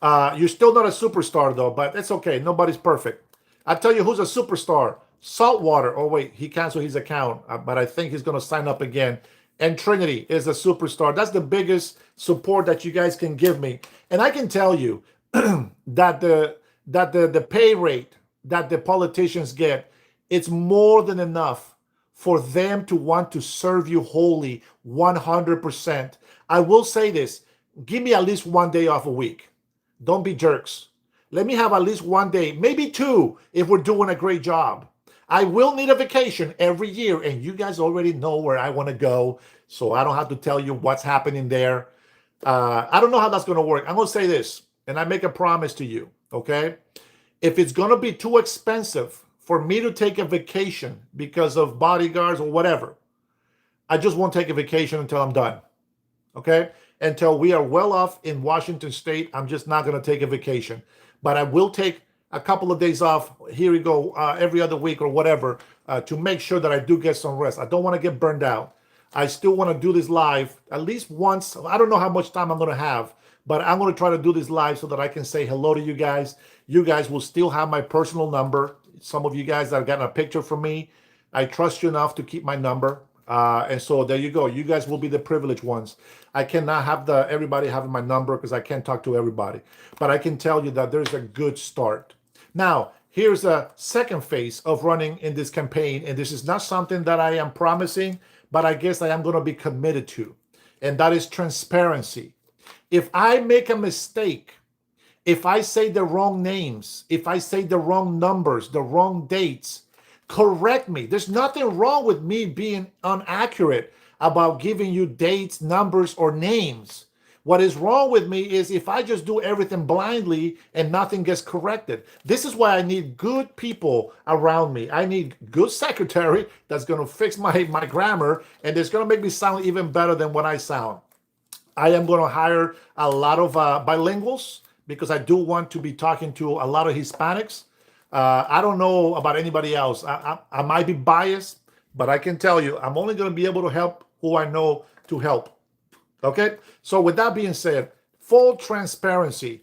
You're still not a superstar, though, but it's okay. Nobody's perfect. I'll tell you who's a superstar. Saltwater. Oh, wait, he canceled his account, but I think he's going to sign up again. And Trinity is a superstar. That's the biggest support that you guys can give me. And I can tell you that the pay rate that the politicians get, it's more than enough for them to want to serve you wholly 100%. I will say this. Give me at least one day off a week. Don't be jerks. Let me have at least one day, maybe two, if we're doing a great job. I will need a vacation every year, and you guys already know where I want to go, so I don't have to tell you what's happening there. I don't know how that's going to work. I'm going to say this, and I make a promise to you, okay? If it's going to be too expensive for me to take a vacation because of bodyguards or whatever, I just won't take a vacation until I'm done, okay? Until we are well off in Washington State, I'm just not going to take a vacation. But I will take a couple of days off, here we go, every other week or whatever, to make sure that I do get some rest. I don't want to get burned out. I still want to do this live at least once. I don't know how much time I'm going to have, but I'm going to try to do this live so that I can say hello to you guys. You guys will still have my personal number. Some of you guys that have gotten a picture from me, I trust you enough to keep my number. And so there you go. You guys will be the privileged ones. I cannot have everybody having my number because I can't talk to everybody. But I can tell you that there's a good start. Now, here's a second phase of running in this campaign. And this is not something that I am promising, but I guess I am going to be committed to. And that is transparency. If I make a mistake, if I say the wrong names, if I say the wrong numbers, the wrong dates, correct me. There's nothing wrong with me being inaccurate about giving you dates, numbers, or names. What is wrong with me is if I just do everything blindly and nothing gets corrected. This is why I need good people around me. I need good secretary that's going to fix my grammar and it's going to make me sound even better than what I sound. I am going to hire a lot of bilinguals because I do want to be talking to a lot of Hispanics. I don't know about anybody else. I might be biased, but I can tell you, I'm only going to be able to help who I know to help. Okay? So with that being said, full transparency.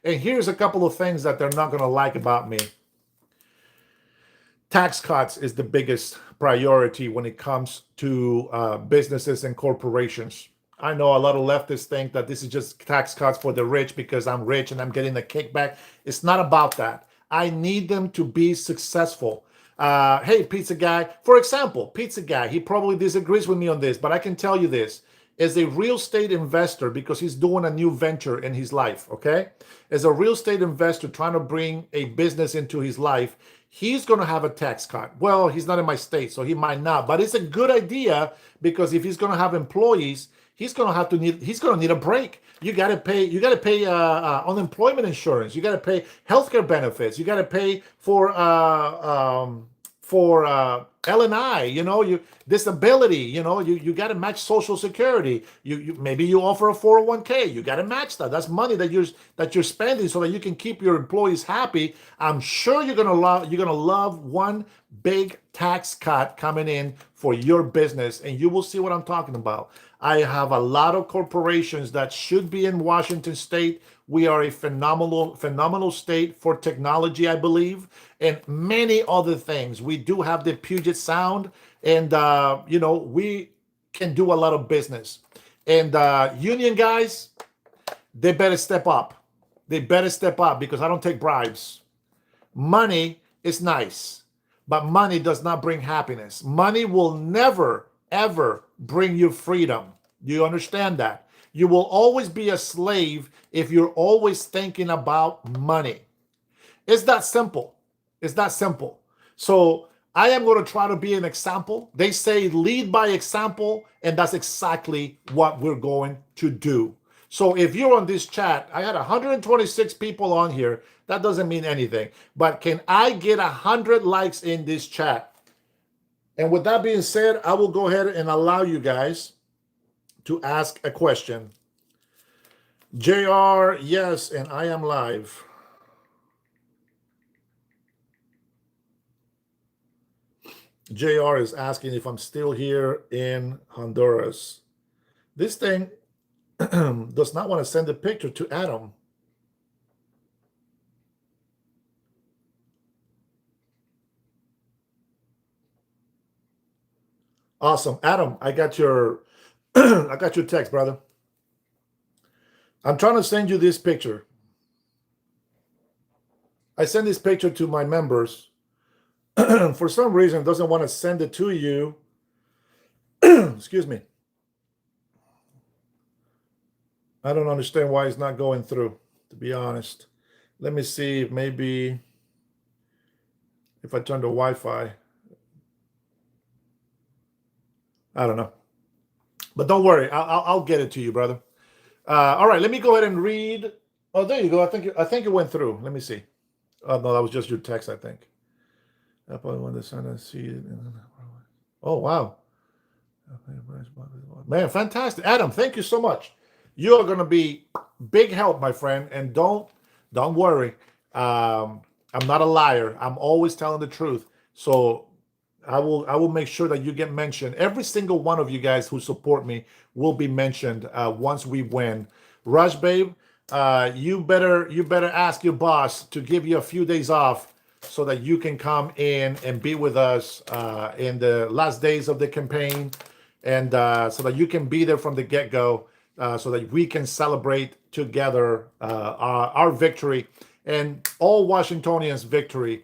And here's a couple of things that they're not going to like about me. Tax cuts is the biggest priority when it comes to businesses and corporations. I know a lot of leftists think that this is just tax cuts for the rich because I'm rich and I'm getting a kickback. It's not about that. I need them to be successful. Hey, Pizza Guy, for example, Pizza Guy, he probably disagrees with me on this, but I can tell you this. As a real estate investor, because he's doing a new venture in his life, okay? As a real estate investor trying to bring a business into his life, he's going to have a tax cut. Well, he's not in my state, so he might not, but it's a good idea because if he's going to have employees, he's going to need a break. You got to pay unemployment insurance. You got to pay healthcare benefits. You got to pay for L&I, you disability, you got to match Social Security. You maybe you offer a 401k, you got to match that. That's money that you're spending so that you can keep your employees happy. I'm sure you're gonna love one big tax cut coming in for your business, and you will see what I'm talking about. I have a lot of corporations that should be in Washington State. We are a phenomenal state for technology, I believe, and many other things. We do have the Puget Sound, and we can do a lot of business. And union guys, they better step up. They better step up because I don't take bribes. Money is nice, but money does not bring happiness. Money will never, ever bring you freedom. Do you understand that? You will always be a slave if you're always thinking about money. It's that simple. It's that simple. So I am going to try to be an example. They say lead by example, and that's exactly what we're going to do. So if you're on this chat, I had 126 people on here. That doesn't mean anything. But can I get 100 likes in this chat? And with that being said, I will go ahead and allow you guys to ask a question. JR, yes, and I am live. JR is asking if I'm still here in Honduras. This thing does not want to send a picture to Adam. Awesome. Adam, I got your I got your text, brother. I'm trying to send you this picture. I send this picture to my members. For some reason, it doesn't want to send it to you. Excuse me. I don't understand why it's not going through, to be honest. Let me see if maybe if I turn the Wi-Fi. I don't know. But don't worry, I'll get it to you, brother. All right, let me go ahead and read. Oh, there you go. I think it went through. Let me see. Oh no, that was just your text, I think. I probably want to send a seed. Oh wow, man, fantastic, Adam. Thank you so much. You are going to be big help, my friend. And don't worry. I'm not a liar. I'm always telling the truth. So I will make sure that you get mentioned. Every single one of you guys who support me will be mentioned once we win. Rush, babe, you better ask your boss to give you a few days off so that you can come in and be with us in the last days of the campaign, and so that you can be there from the get-go, so that we can celebrate together our victory and all Washingtonians' victory.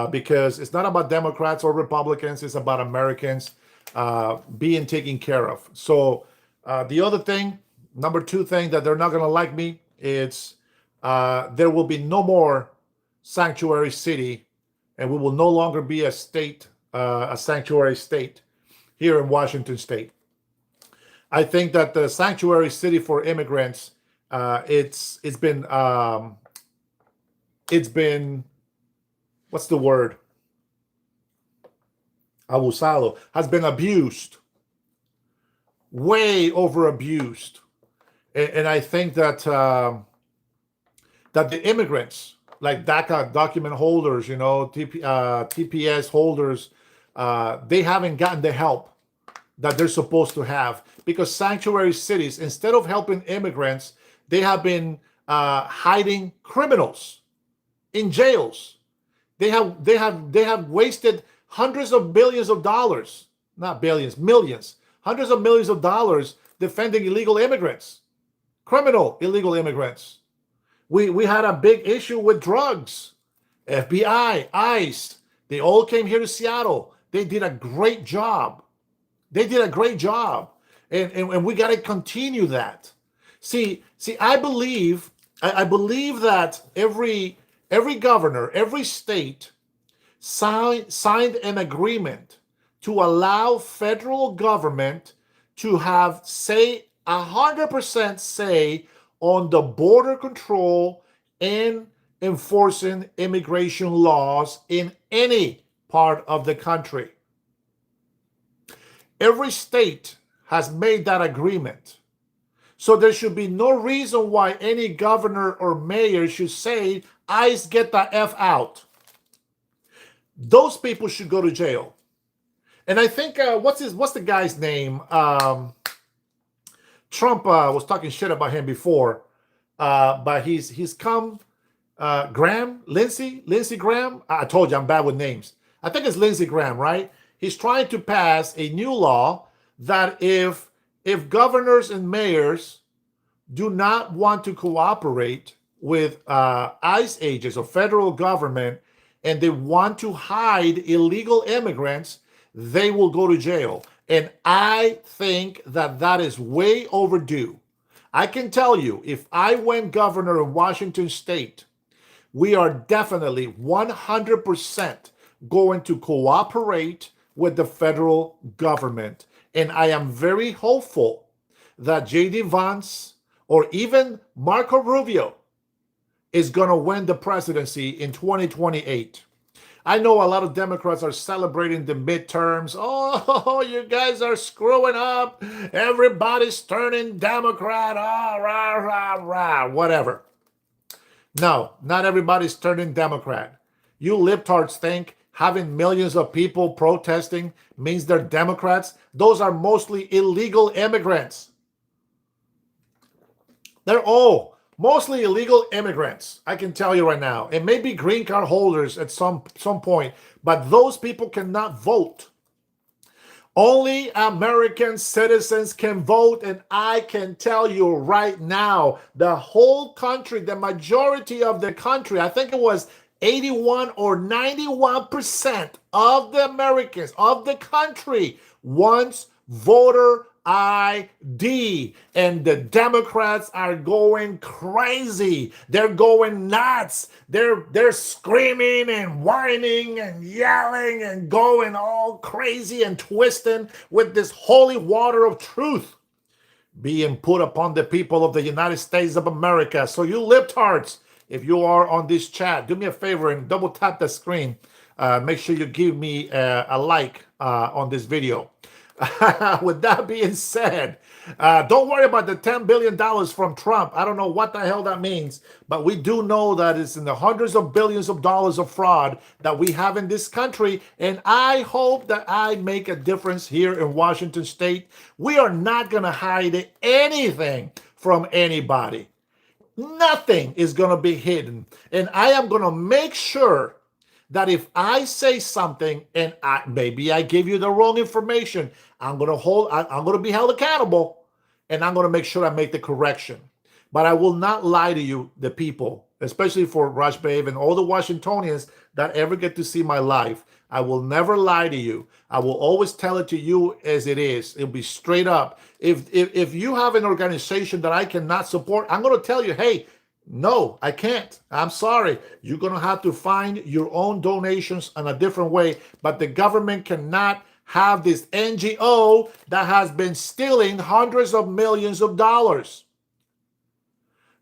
Because it's not about Democrats or Republicans, it's about Americans being taken care of. So the other thing, number two thing that they're not going to like me, it's there will be no more sanctuary city, and we will no longer be a state, a sanctuary state here in Washington State. I think that the sanctuary city for immigrants, it's been what's the word? Abusado, has been abused, way over abused. And I think that that the immigrants, like DACA document holders, TPS holders, they haven't gotten the help that they're supposed to have, because sanctuary cities, instead of helping immigrants, they have been hiding criminals in jails. They have wasted hundreds of billions of dollars, not billions, millions, hundreds of millions of dollars defending illegal immigrants, criminal illegal immigrants. We had a big issue with drugs. FBI, ICE, they all came here to Seattle. They did a great job. And we got to continue that. See, I believe that every governor, every state signed an agreement to allow federal government to have 100% say on the border control and enforcing immigration laws in any part of the country. Every state has made that agreement. So there should be no reason why any governor or mayor should say, ICE, get the F out. Those people should go to jail. And I think, what's the guy's name? Trump was talking shit about him before, but he's come, Lindsey Graham. I told you I'm bad with names. I think it's Lindsey Graham, right? He's trying to pass a new law that if governors and mayors do not want to cooperate with ICE agents or federal government, and they want to hide illegal immigrants, they will go to jail. And I think that is way overdue. I can tell you, if I went governor of Washington State, we are definitely 100% going to cooperate with the federal government. And I am very hopeful that J.D. Vance or even Marco Rubio is going to win the presidency in 2028. I know a lot of Democrats are celebrating the midterms. Oh, you guys are screwing up. Everybody's turning Democrat. Ah, rah, rah, rah, whatever. No, not everybody's turning Democrat. You libtards think having millions of people protesting means they're Democrats. Those are mostly illegal immigrants. They're all mostly illegal immigrants. I can tell you right now. It may be green card holders at some point, but those people cannot vote. Only American citizens can vote, and I can tell you right now, the whole country, the majority of the country, I think it was 81 or 91% of the Americans, of the country, wants voter ID, and the Democrats are going crazy. They're going nuts. They're screaming and whining and yelling and going all crazy and twisting with this holy water of truth being put upon the people of the United States of America. So you libtards, if you are on this chat, do me a favor and double tap the screen. Make sure you give me a like on this video. With that being said, don't worry about the $10 billion from Trump. I don't know what the hell that means, but we do know that it's in the hundreds of billions of dollars of fraud that we have in this country, and I hope that I make a difference here in Washington State. We are not going to hide anything from anybody. Nothing is going to be hidden, and I am going to make sure that if I say something and maybe I give you the wrong information, I'm going to be held accountable, and I'm going to make sure I make the correction. But I will not lie to you, the people, especially for Rush Babe and all the Washingtonians that ever get to see my life. I will never lie to you. I will always tell it to you as it is. It'll be straight up. If you have an organization that I cannot support, I'm going to tell you, hey, no, I can't. I'm sorry. You're going to have to find your own donations in a different way. But the government cannot have this NGO that has been stealing hundreds of millions of dollars.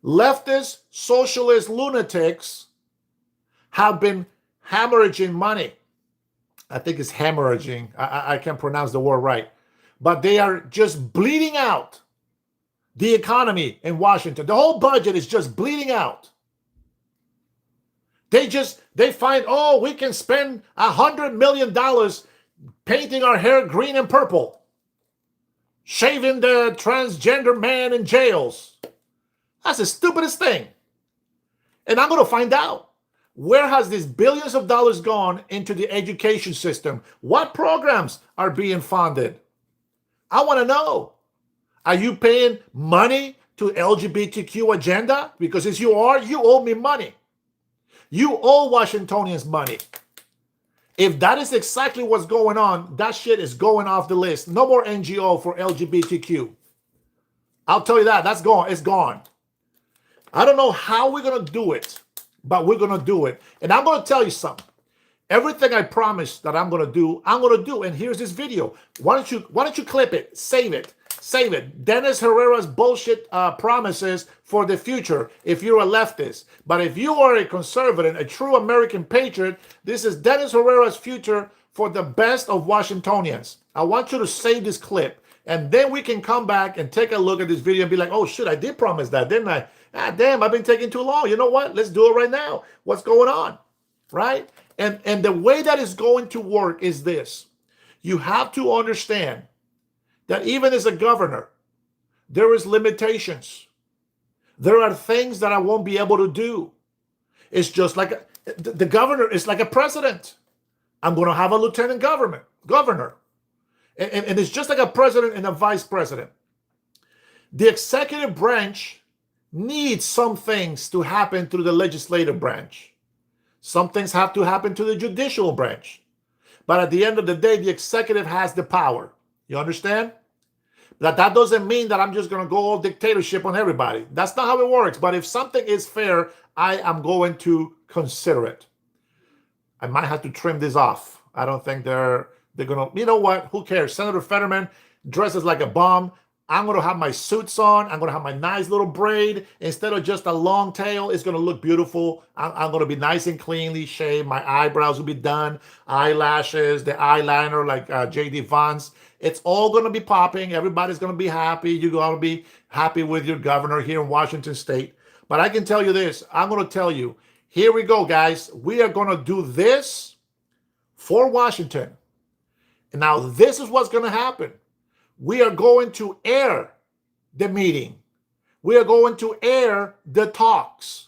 Leftist, socialist lunatics have been hemorrhaging money. I think it's hemorrhaging. I can't pronounce the word right. But they are just bleeding out the economy in Washington. The whole budget is just bleeding out. They find, oh, we can spend $100 million painting our hair green and purple, shaving the transgender man in jails. That's the stupidest thing. And I'm going to find out, where has these billions of dollars gone into the education system? What programs are being funded? I want to know. Are you paying money to LGBTQ agenda? Because if you are, you owe me money. You owe Washingtonians money. If that is exactly what's going on, that shit is going off the list. No more NGO for LGBTQ. I'll tell you that. That's gone. It's gone. I don't know how we're going to do it, but we're going to do it. And I'm going to tell you something. Everything I promised that I'm going to do, I'm going to do. And here's this video. Why don't you clip it? Save it. Save it. Dennis Herrera's bullshit promises for the future if you're a leftist. But if you are a conservative, a true American patriot, this is Dennis Herrera's future for the best of Washingtonians. I want you to save this clip, and then we can come back and take a look at this video and be like, oh shit, I did promise that, didn't I? Ah, damn, I've been taking too long. You know what? Let's do it right now. What's going on? Right? And the way that is going to work is this. You have to understand that even as a governor, there is limitations. There are things that I won't be able to do. It's just like the governor is like a president. I'm going to have a lieutenant governor. And it's just like a president and a vice president. The executive branch needs some things to happen through the legislative branch. Some things have to happen to the judicial branch. But at the end of the day, the executive has the power. You understand? That doesn't mean that I'm just going to go all dictatorship on everybody. That's not how it works. But if something is fair, I am going to consider it. I might have to trim this off. I don't think they're going to, you know what? Who cares? Senator Fetterman dresses like a bum. I'm going to have my suits on. I'm going to have my nice little braid. Instead of just a long tail, it's going to look beautiful. I'm going to be nice and cleanly shaved. My eyebrows will be done. Eyelashes, the eyeliner like J.D. Vance. It's all going to be popping. Everybody's going to be happy. You're going to be happy with your governor here in Washington State. But I can tell you this. I'm going to tell you, here we go, guys. We are going to do this for Washington. And now this is what's going to happen. We are going to air the meeting. We are going to air the talks.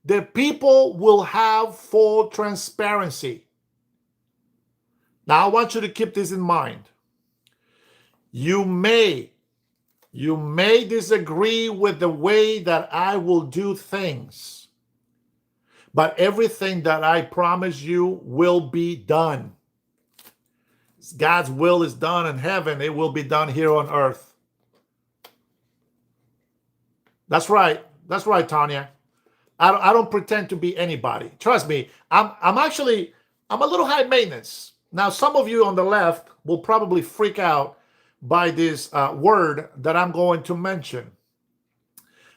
The people will have full transparency. Now, I want you to keep this in mind. You may disagree with the way that I will do things, but everything that I promise you will be done. God's will is done in heaven. It will be done here on earth. That's right. That's right, Tanya. I don't pretend to be anybody. Trust me. I'm a little high maintenance. Now, some of you on the left will probably freak out by this word that I'm going to mention.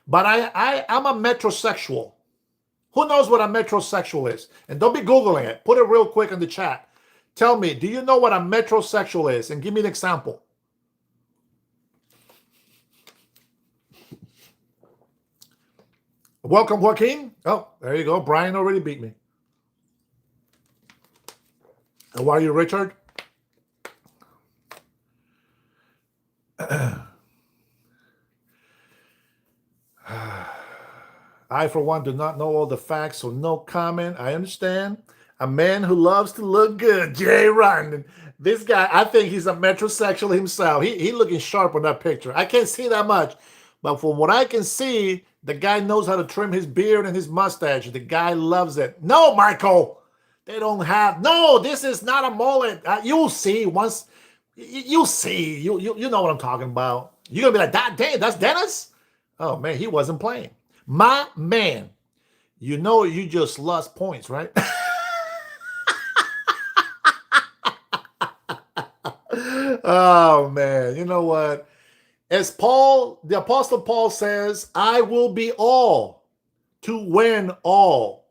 But I'm a metrosexual. Who knows what a metrosexual is? And don't be Googling it. Put it real quick in the chat. Tell me, do you know what a metrosexual is? And give me an example. Welcome, Joaquin. Oh, there you go. Brian already beat me. How are you, Richard? I, for one, do not know all the facts, so no comment. I understand. A man who loves to look good, Jay Ryan. This guy, I think he's a metrosexual himself. He looking sharp on that picture. I can't see that much, but from what I can see, the guy knows how to trim his beard and his mustache. The guy loves it. No, Michael, they don't have. No, this is not a mullet. You'll see once. You'll see. You know what I'm talking about. You're gonna be like, that. Dang, that's Dennis. Oh man, he wasn't playing. My man, you know you just lost points, right? Oh man, you know what? As Paul, the Apostle Paul says, I will be all to win all.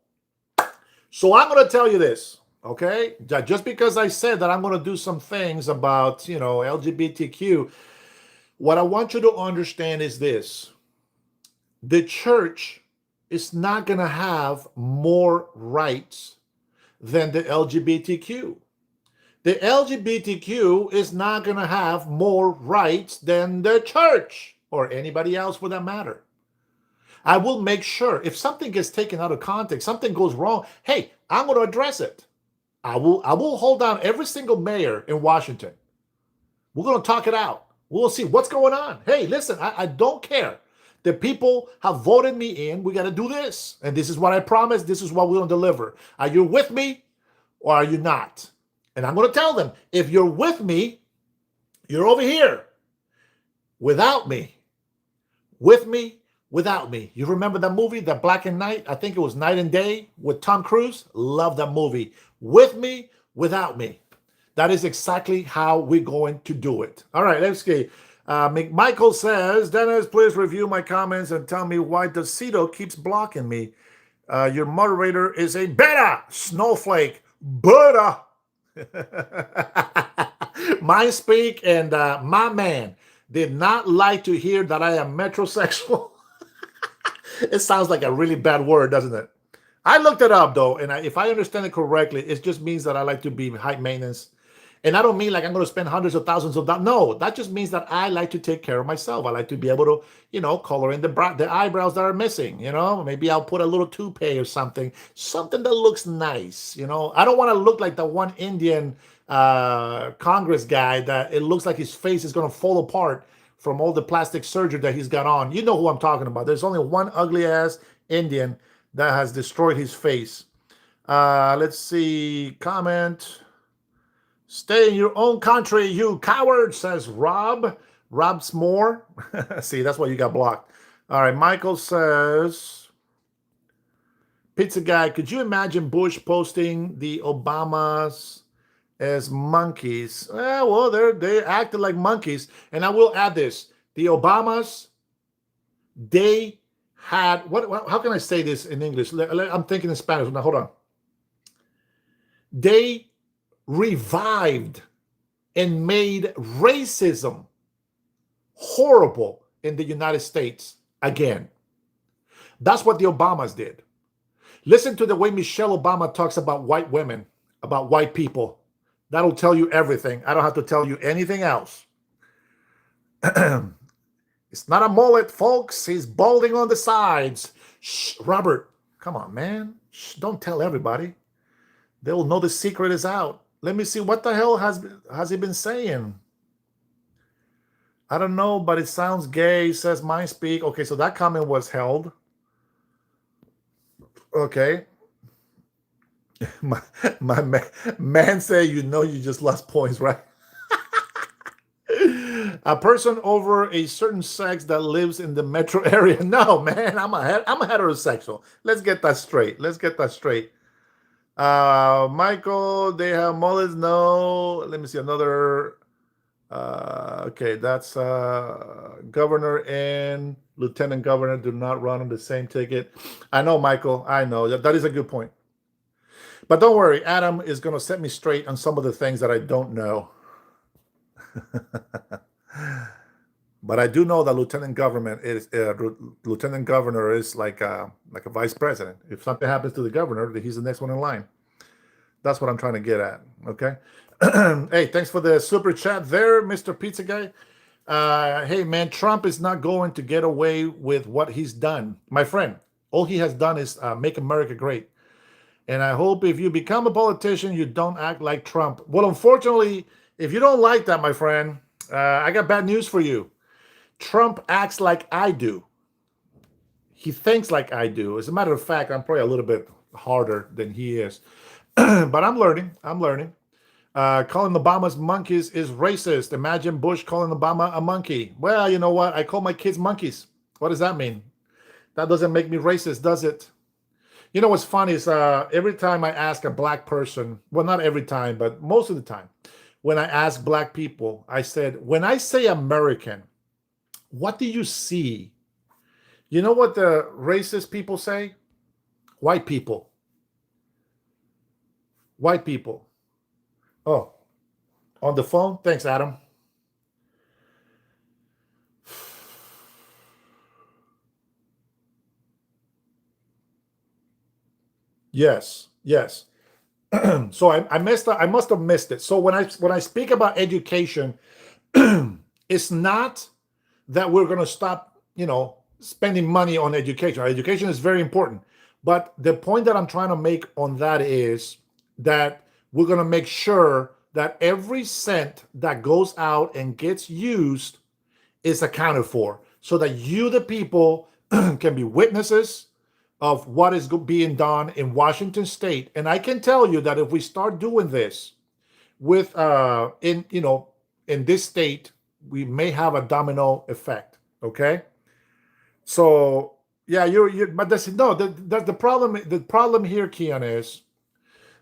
So I'm going to tell you this, okay? Just because I said that I'm going to do some things about, LGBTQ, what I want you to understand is this. The church is not going to have more rights than the LGBTQ. The LGBTQ is not going to have more rights than the church or anybody else for that matter. I will make sure if something gets taken out of context, something goes wrong, hey, I'm going to address it. I will hold down every single mayor in Washington. We're going to talk it out. We'll see what's going on. Hey, listen, I don't care. The people have voted me in. We got to do this. And this is what I promised. This is what we're going to deliver. Are you with me or are you not? And I'm going to tell them, if you're with me, you're over here. Without me. With me, without me. You remember that movie, that Black and Night? I think it was Night and Day with Tom Cruise. Love that movie. With me, without me. That is exactly how we're going to do it. All right, let's see. Michael says, Dennis, please review my comments and tell me why Dosito keeps blocking me. Your moderator is a beta snowflake. Beta. My speak and my man did not like to hear that I am metrosexual. It sounds like a really bad word, doesn't it? I looked it up though, and if I understand it correctly, it just means that I like to be high maintenance. And I don't mean like I'm going to spend hundreds of thousands of dollars. No, that just means that I like to take care of myself. I like to be able to, color in the eyebrows that are missing. Maybe I'll put a little toupee or something that looks nice. I don't want to look like the one Indian Congress guy that it looks like his face is going to fall apart from all the plastic surgery that he's got on. You know who I'm talking about. There's only one ugly ass Indian that has destroyed his face. Let's see. Comment. Stay in your own country, you coward, says Rob. Rob S'more. See, that's why you got blocked. All right, Michael says, Pizza Guy, could you imagine Bush posting the Obamas as monkeys? Well, they acted like monkeys. And I will add this. The Obamas, they had, how can I say this in English? I'm thinking in Spanish. Now, hold on. They revived and made racism horrible in the United States again. That's what the Obamas did. Listen to the way Michelle Obama talks about white women, about white people. That'll tell you everything. I don't have to tell you anything else. It's not a mullet, folks. He's balding on the sides. Shh, Robert, come on, man. Shh, don't tell everybody. They will know the secret is out. Let me see. What the hell has he been saying? I don't know, but it sounds gay, says my speak. Okay, so that comment was held. Okay. My man say, you just lost points, right? A person over a certain sex that lives in the metro area. No, man, I'm a heterosexual. Let's get that straight. Michael, they have mullets. No, let me see another. Okay, that's governor and lieutenant governor do not run on the same ticket. I know, Michael. I know that is a good point. But don't worry, Adam is going to set me straight on some of the things that I don't know. But I do know that lieutenant governor is like a vice president. If something happens to the governor, he's the next one in line. That's what I'm trying to get at. Okay. Hey, thanks for the super chat there, Mr. Pizza Guy. Hey, man, Trump is not going to get away with what he's done. My friend, all he has done is make America great. And I hope if you become a politician, you don't act like Trump. Well, unfortunately, if you don't like that, my friend, I got bad news for you. Trump acts like I do. He thinks like I do. As a matter of fact, I'm probably a little bit harder than he is. But I'm learning. Calling Obama's monkeys is racist. Imagine Bush calling Obama a monkey. Well, you know what? I call my kids monkeys. What does that mean? That doesn't make me racist, does it? You know what's funny is every time I ask a black person, well, not every time, but most of the time, when I ask black people, I said, when I say American, what do you see? You know what the racist people say? White people. White people. Oh, on the phone? Thanks, Adam. Yes. So I messed up. I must have missed it. So when I speak about education, it's not that we're going to stop, spending money on education. Education is very important. But the point that I'm trying to make on that is that we're going to make sure that every cent that goes out and gets used is accounted for so that you, the people, can be witnesses of what is being done in Washington State. And I can tell you that if we start doing this with, in this state, we may have a domino effect. Okay. So yeah, but that's the problem. The problem here, Keon, is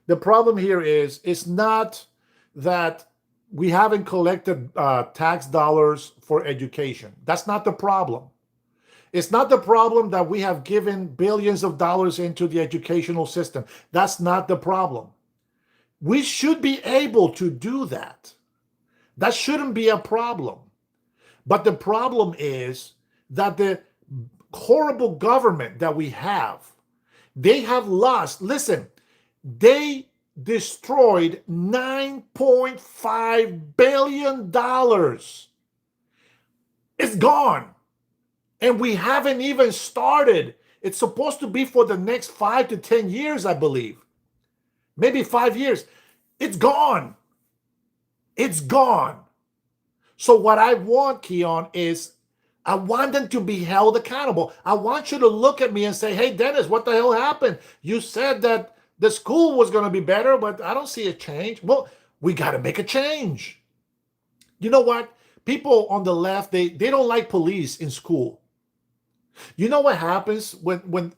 it's not that we haven't collected tax dollars for education. That's not the problem. It's not the problem that we have given billions of dollars into the educational system. That's not the problem. We should be able to do that. That shouldn't be a problem. But the problem is that the horrible government that we have, they have lost. Listen, they destroyed $9.5 billion. It's gone. And we haven't even started. It's supposed to be for the next 5 to 10 years, I believe. Maybe 5 years. It's gone. It's gone. So what I want, Keon, is I want them to be held accountable. I want you to look at me and say, hey, Dennis, what the hell happened? You said that the school was going to be better, but I don't see a change. Well, we got to make a change. You know what? People on the left, they don't like police in school. You know what happens when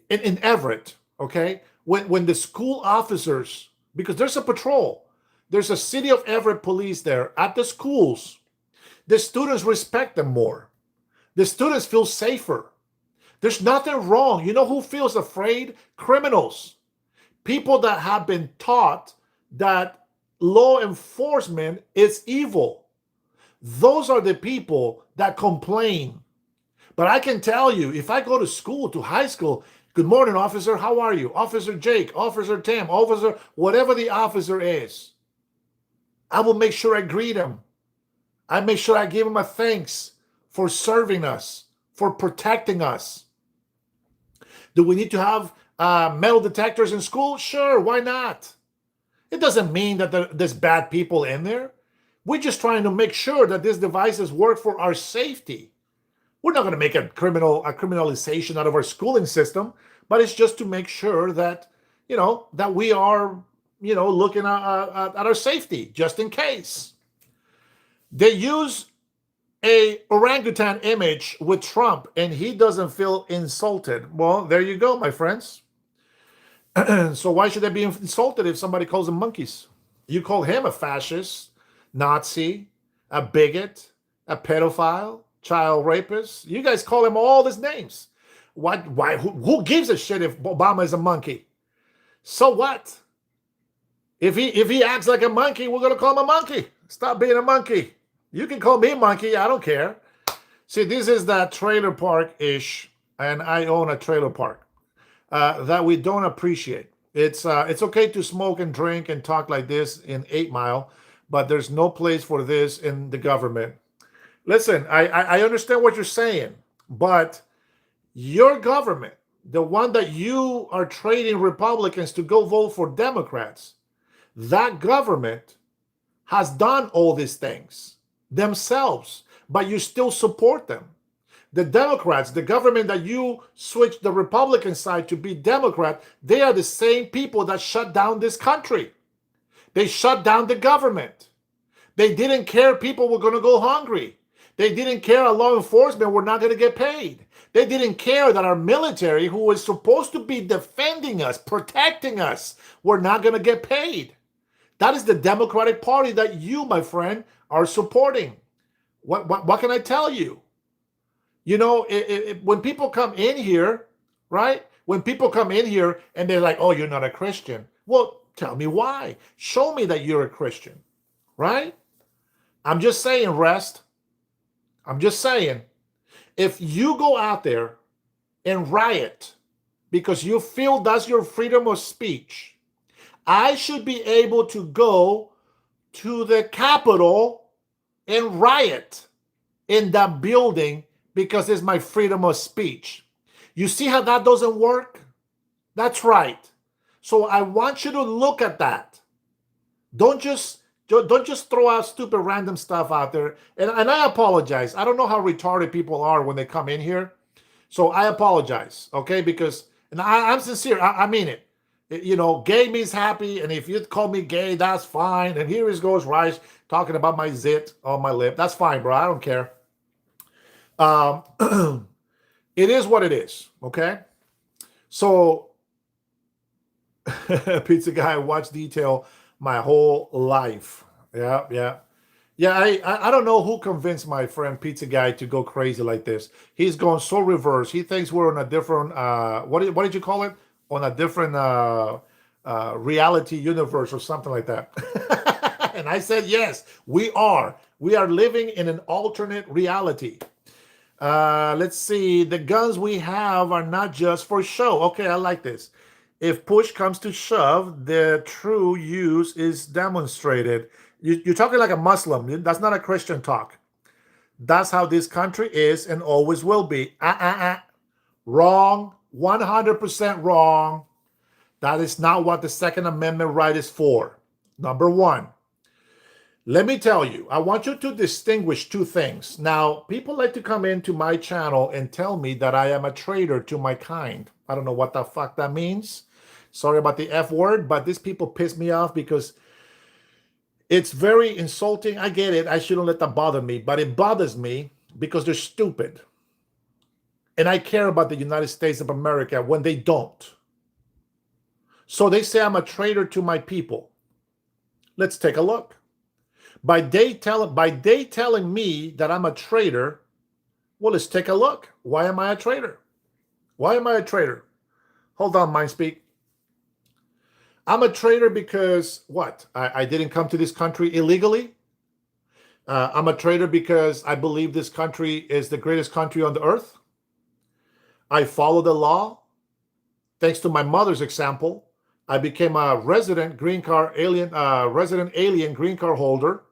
in Everett, okay? When the school officers, because there's a patrol, there's a city of Everett police there at the schools. The students respect them more. The students feel safer. There's nothing wrong. You know who feels afraid? Criminals. People that have been taught that law enforcement is evil. Those are the people that complain. But I can tell you, if I go to school, to high school, good morning, officer, how are you? Officer Jake, Officer Tim, officer, whatever the officer is, I will make sure I greet him. I make sure I give him a thanks for serving us, for protecting us. Do we need to have metal detectors in school? Sure, why not? It doesn't mean that there's bad people in there. We're just trying to make sure that these devices work for our safety. We're not going to make a criminalization out of our schooling system, but it's just to make sure that, that we are, looking at our safety, just in case. They use a orangutan image with Trump, and he doesn't feel insulted. Well, there you go, my friends. So why should they be insulted if somebody calls them monkeys? You call him a fascist, Nazi, a bigot, a pedophile, child rapist. You guys call him all these names. Why? Who gives a shit if Obama is a monkey? So what? If he acts like a monkey, we're gonna call him a monkey. Stop being a monkey. You can call me a monkey. I don't care. See, this is that trailer park-ish, and I own a trailer park that we don't appreciate. It's okay to smoke and drink and talk like this in 8 Mile, but there's no place for this in the government. Listen, I understand what you're saying, but your government, the one that you are trading Republicans to go vote for Democrats, that government has done all these things themselves, but you still support them. The Democrats, the government that you switched the Republican side to be Democrat, they are the same people that shut down this country. They shut down the government. They didn't care people were going to go hungry. They didn't care our law enforcement were not going to get paid. They didn't care that our military, who was supposed to be defending us, protecting us, were not going to get paid. That is the Democratic Party that you, my friend, are supporting. What can I tell you? When people come in here, right? When people come in here and they're like, oh, you're not a Christian. Well, tell me why. Show me that you're a Christian, right? I'm just saying, rest. I'm just saying, if you go out there and riot because you feel that's your freedom of speech, I should be able to go to the Capitol and riot in that building because it's my freedom of speech. You see how that doesn't work? That's right. So I want you to look at that. Don't just throw out stupid random stuff out there. And I apologize. I don't know how retarded people are when they come in here. So I apologize, okay? Because I'm sincere. I mean it. Gay means happy. And if you call me gay, that's fine. And here goes Rice talking about my zit on my lip. That's fine, bro. I don't care. It is what it is, okay? So, Pizza Guy, watch detail my whole life. Yeah. I don't know who convinced my friend Pizza Guy to go crazy like this. He's going so reverse. He thinks we're on a different what did you call it? On a different reality universe or something like that. And I said, yes, we are. We are living in an alternate reality. Let's see. The guns we have are not just for show. Okay, I like this. If push comes to shove, the true use is demonstrated. You're talking like a Muslim. That's not a Christian talk. That's how this country is and always will be. Wrong. 100% wrong. That is not what the Second Amendment right is for. Number one. Let me tell you, I want you to distinguish two things. Now, people like to come into my channel and tell me that I am a traitor to my kind. I don't know what the fuck that means. Sorry about the F word, but these people piss me off because it's very insulting. I get it. I shouldn't let that bother me, but it bothers me because they're stupid. And I care about the United States of America when they don't. So they say I'm a traitor to my people. Let's take a look. By they telling me that I'm a traitor, well, let's take a look. Why am I a traitor? Why am I a traitor? Hold on, Mindspeak. I'm a traitor because what? I didn't come to this country illegally. I'm a traitor because I believe this country is the greatest country on the earth. I follow the law. Thanks to my mother's example, I became a resident alien green card holder.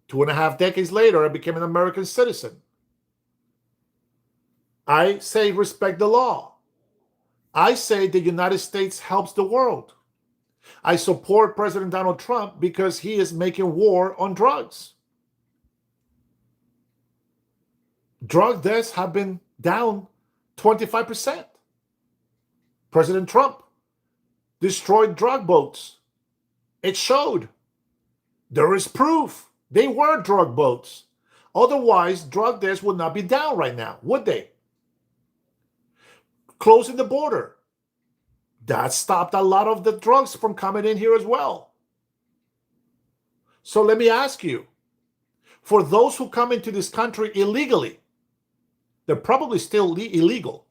2.5 decades later, I became an American citizen. I say respect the law. I say the United States helps the world. I support President Donald Trump because he is making war on drugs. Drug deaths have been down 25%. President Trump destroyed drug boats. It showed. There is proof. They were drug boats. Otherwise, drug deaths would not be down right now, would they? Closing the border. That stopped a lot of the drugs from coming in here as well. So let me ask you, for those who come into this country illegally, they're probably still illegal,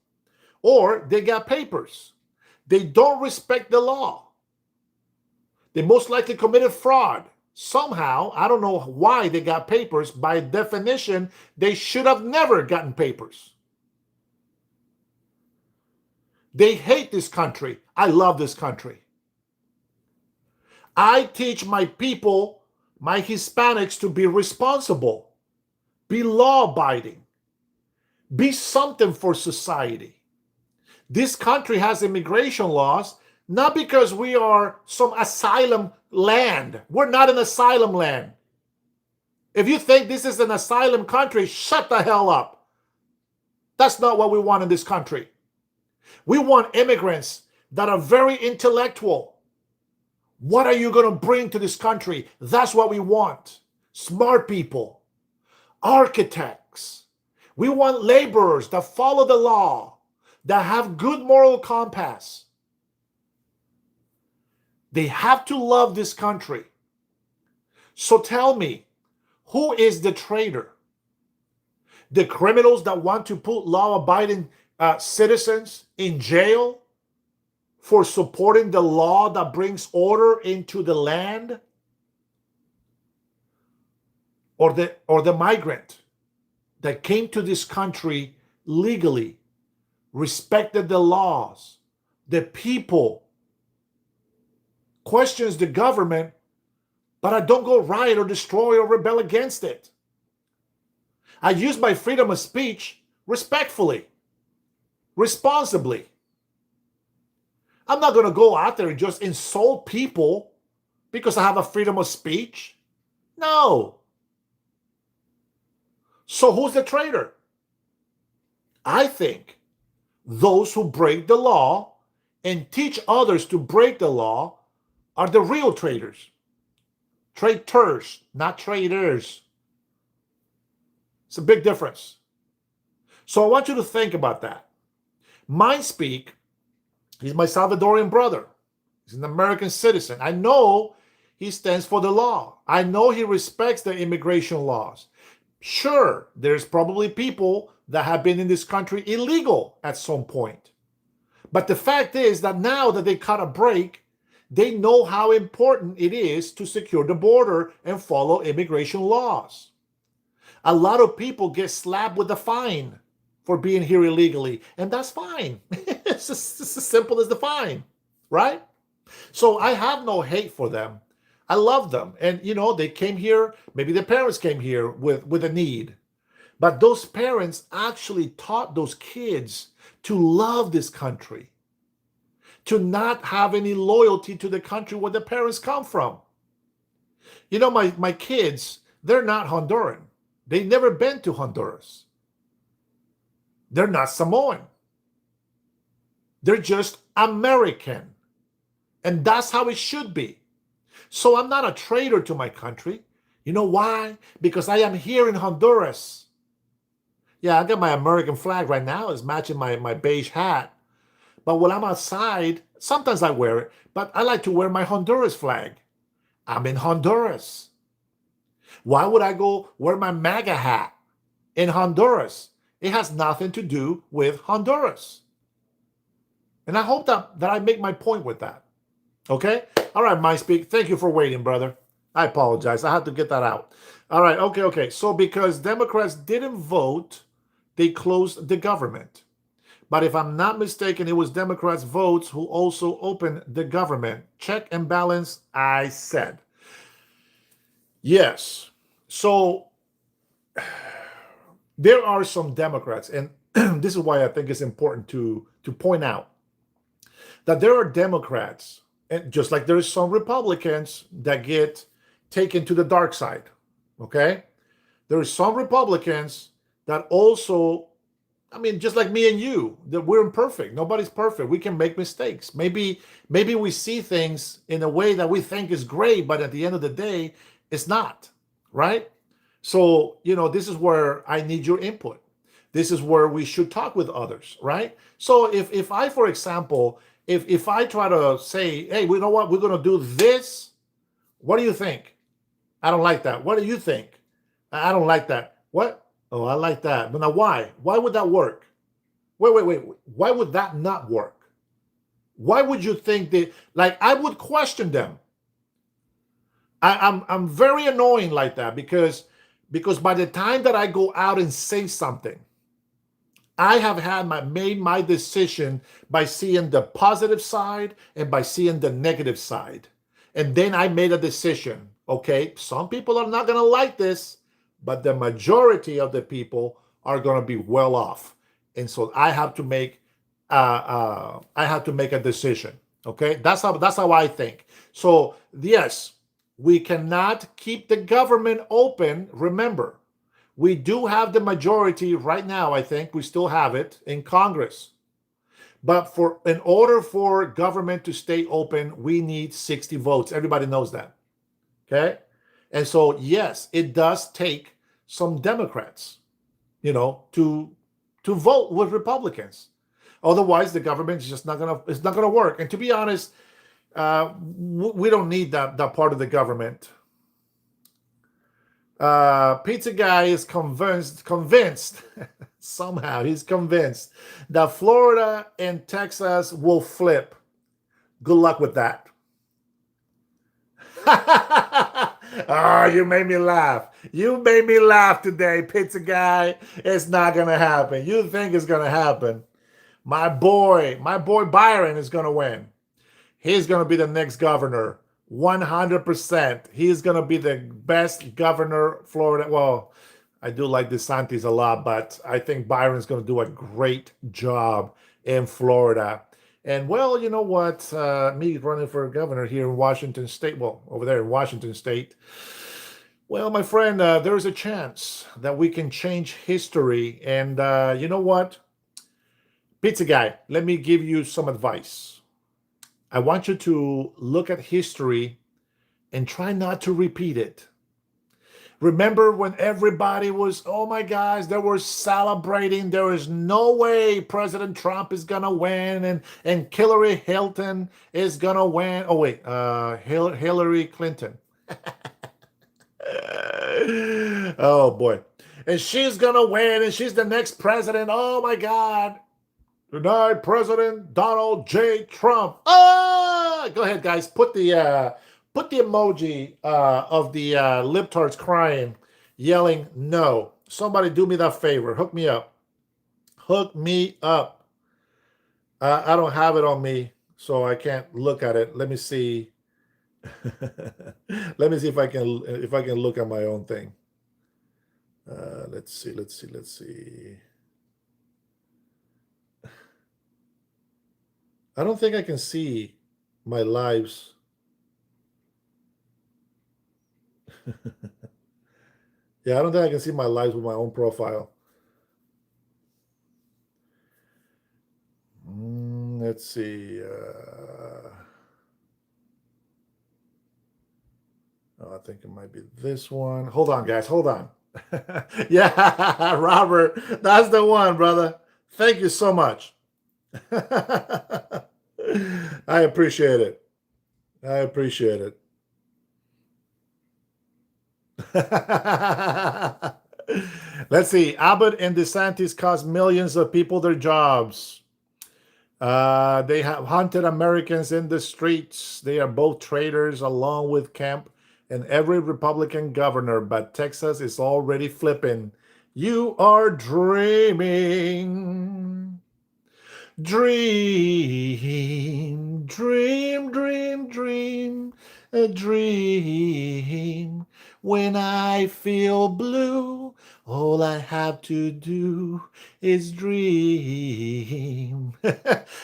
or they got papers. They don't respect the law. They most likely committed fraud. Somehow, I don't know why they got papers. By definition, they should have never gotten papers. They hate this country. I love this country. I teach my people, my Hispanics, to be responsible, be law-abiding, be something for society. This country has immigration laws, not because we are some asylum land. We're not an asylum land. If you think this is an asylum country, shut the hell up. That's not what we want in this country. We want immigrants that are very intellectual. What are you going to bring to this country? That's what we want. Smart people, architects. We want laborers that follow the law, that have good moral compass. They have to love this country. So tell me, who is the traitor? The criminals that want to put law-abiding citizens in jail for supporting the law that brings order into the land? Or the migrant that came to this country legally, respected the laws, the people, questions the government, but I don't go riot or destroy or rebel against it. I use my freedom of speech respectfully, responsibly. I'm not going to go out there and just insult people because I have a freedom of speech. No. So who's the traitor? I think those who break the law and teach others to break the law are the real traitors. Traitors, not traitors. It's a big difference. So I want you to think about that. Mindspeak, he's my Salvadorian brother. He's an American citizen. I know he stands for the law. I know he respects the immigration laws. Sure, there's probably people that have been in this country illegal at some point. But the fact is that now that they caught a break, They know how important it is to secure the border and follow immigration laws. A lot of people get slapped with a fine for being here illegally, and that's fine. It's just as simple as the fine, right? So I have no hate for them. I love them. And, they came here, maybe their parents came here with a need. But those parents actually taught those kids to love this country, to not have any loyalty to the country where the parents come from. My kids, they're not Honduran. They've never been to Honduras. They're not Samoan. They're just American. And that's how it should be. So I'm not a traitor to my country. You know why? Because I am here in Honduras. Yeah, I got my American flag right now. It's matching my beige hat. But when I'm outside, sometimes I wear it. But I like to wear my Honduras flag. I'm in Honduras. Why would I go wear my MAGA hat in Honduras? It has nothing to do with Honduras. And I hope that I make my point with that. Okay? All right, MySpeak. Thank you for waiting, brother. I apologize. I had to get that out. All right. Okay. So because Democrats didn't vote, they closed the government. But if I'm not mistaken, it was Democrats' votes who also opened the government. Check and balance, I said. Yes. So there are some Democrats, and this is why I think it's important to point out that there are Democrats, and just like there's some Republicans that get taken to the dark side, okay? There are some Republicans that also, just like me and you, that we're imperfect. Nobody's perfect. We can make mistakes. Maybe we see things in a way that we think is great, but at the end of the day, it's not, right? So, this is where I need your input. This is where we should talk with others, right? So if I, for example, if I try to say, hey, you know what, we're going to do this, what do you think? I don't like that. What do you think? I don't like that. What? Oh, I like that. But now why? Why would that work? Wait. Why would that not work? Why would you think that, I would question them. I'm very annoying like that because by the time that I go out and say something, I have made my decision by seeing the positive side and by seeing the negative side. And then I made a decision. Okay, some people are not going to like this, but the majority of the people are going to be well off. And so I have to make a decision. Okay, that's how I think. So yes, we cannot keep the government open. Remember, we do have the majority right now. I think we still have it in Congress. But in order for government to stay open, we need 60 votes. Everybody knows that. Okay? And so, yes, it does take some Democrats, to vote with Republicans. Otherwise, the government is just not gonna work. And to be honest, we don't need that part of the government. Pizza Guy is convinced somehow he's convinced that Florida and Texas will flip. Good luck with that. Oh, you made me laugh. You made me laugh today, Pizza Guy. It's not gonna happen. You think it's gonna happen. My boy Byron is gonna win. He's gonna be the next governor. 100%. He's going to be the best governor Florida. Well, I do like DeSantis a lot, but I think Byron's going to do a great job in Florida. And well, you know what? Me running for governor here in Washington State, well, over there in Washington State. Well, my friend, there's a chance that we can change history. And you know what? Pizza Guy, let me give you some advice. I want you to look at history and try not to repeat it. Remember when everybody was, oh my gosh, they were celebrating. There is no way President Trump is going to win and Hillary Hilton is going to win. Oh, wait, Hillary Clinton. Oh, boy. And she's going to win and she's the next president. Oh, my God. Tonight, President Donald J. Trump. Go ahead, guys. Put the emoji of the libtards crying, yelling no. Somebody do me that favor. Hook me up. Hook me up. I don't have it on me, so I can't look at it. Let me see. Let me see if I can look at my own thing. Let's see. I don't think I can see my lives. Yeah, I don't think I can see my lives with my own profile. Let's see. I think it might be this one. Hold on, guys. Hold on. Yeah, Robert, that's the one, brother. Thank you so much. I appreciate it. I appreciate it. Let's see. Abbott and DeSantis cost millions of people their jobs. They have hunted Americans in the streets. They are both traitors, along with Kemp and every Republican governor. But Texas is already flipping. You are dreaming. Dream, dream, dream, dream, a dream. When I feel blue, all I have to do is dream.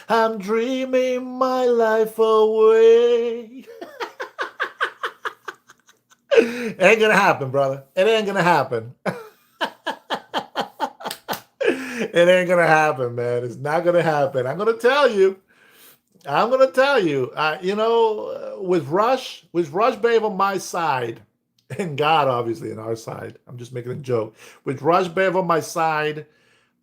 I'm dreaming my life away. It ain't gonna happen, brother. It ain't gonna happen. It ain't gonna happen, man. It's not gonna happen. I'm gonna tell you. With Rush Babe on my side, and God obviously on our side. I'm just making a joke. With Rush Babe on my side,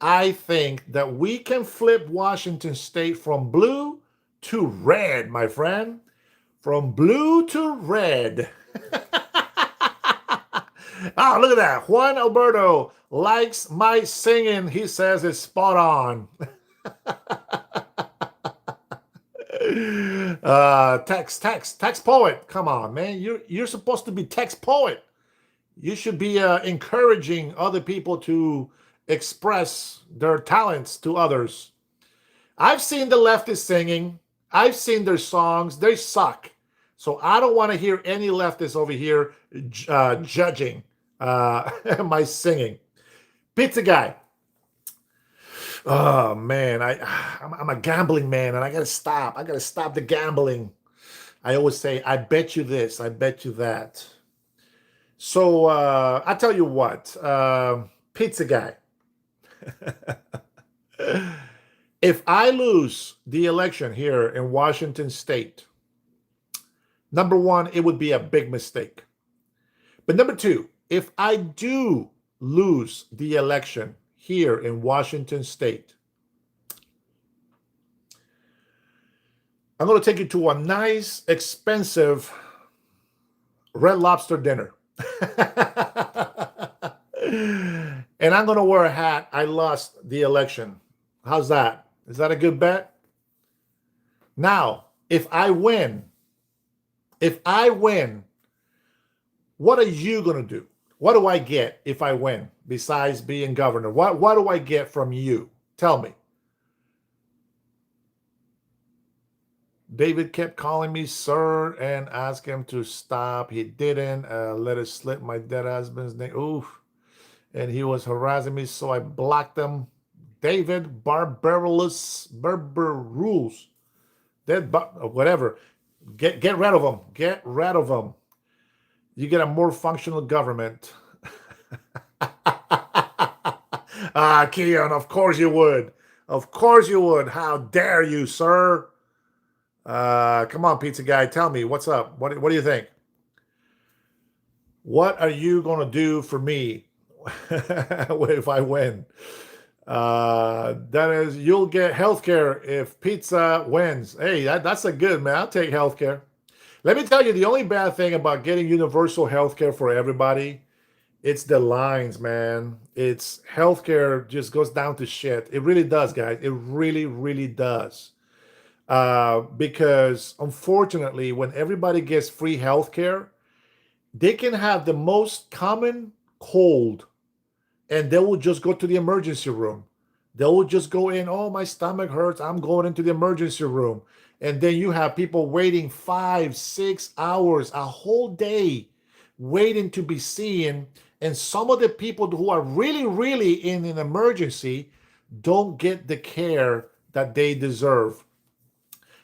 I think that we can flip Washington State from blue to red, my friend. From blue to red. Oh, look at that. Juan Alberto likes my singing. He says it's spot on. Text poet. Come on, man. You're supposed to be text poet. You should be encouraging other people to express their talents to others. I've seen the leftists singing. I've seen their songs. They suck. So I don't want to hear any leftists over here judging my singing. Pizza guy. Oh man, I'm a gambling man, and I gotta stop. I gotta stop the gambling. I always say, I bet you this, I bet you that. So I tell you what, pizza guy. If I lose the election here in Washington State, number one, it would be a big mistake. But number two, if I do lose the election here in Washington State, I'm going to take you to a nice, expensive Red Lobster dinner. And I'm going to wear a hat. I lost the election. How's that? Is that a good bet? Now, if I win, what are you going to do? What do I get if I win besides being governor? What do I get from you? Tell me. David kept calling me sir and asked him to stop. He didn't. Let it slip my dead husband's name. Oof. And he was harassing me, so I blocked him. David Barbarous rules. Dead, whatever. Get rid of him. Get rid of him. You get a more functional government. Keon, of course you would. Of course you would. How dare you, sir? Come on, pizza guy. Tell me, what's up? What do you think? What are you going to do for me if I win? That is, you'll get healthcare if pizza wins. Hey, that's a good, man. I'll take healthcare. Let me tell you, the only bad thing about getting universal healthcare for everybody, it's the lines, man. It's healthcare just goes down to shit. It really does, guys. It really, really does. because unfortunately, when everybody gets free health care, they can have the most common cold and they will just go to the emergency room. They will just go in, oh, my stomach hurts. I'm going into the emergency room. And then you have people waiting 5, 6 hours, a whole day, waiting to be seen. And some of the people who are really, really in an emergency don't get the care that they deserve.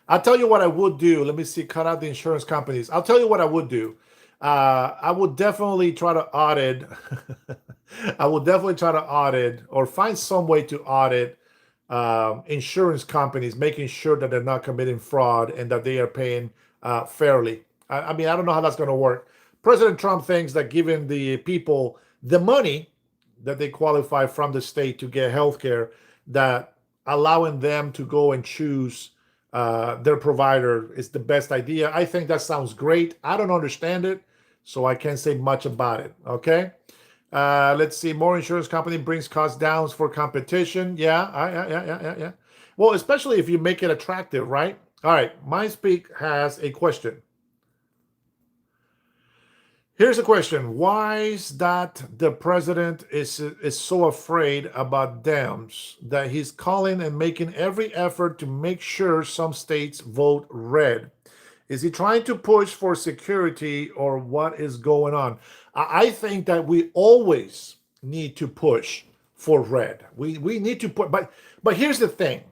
I'll tell you what I would do. Let me see, cut out the insurance companies. I'll tell you what I would do. I would definitely try to audit. I would definitely try to audit or find some way to audit insurance companies, making sure that they're not committing fraud and that they are paying fairly. I mean, I don't know how that's going to work. President Trump thinks that giving the people the money that they qualify from the state to get health care, that allowing them to go and choose their provider is the best idea. I think that sounds great. I don't understand it, so I can't say much about it. Okay. Let's see. More insurance company brings costs down for competition. Yeah. Well, especially if you make it attractive, right? All right. MindSpeak has a question. Here's a question. Why is that the president is so afraid about dams that he's calling and making every effort to make sure some states vote red? Is he trying to push for security or what is going on? I think that we always need to push for red. We need to put, but here's the thing.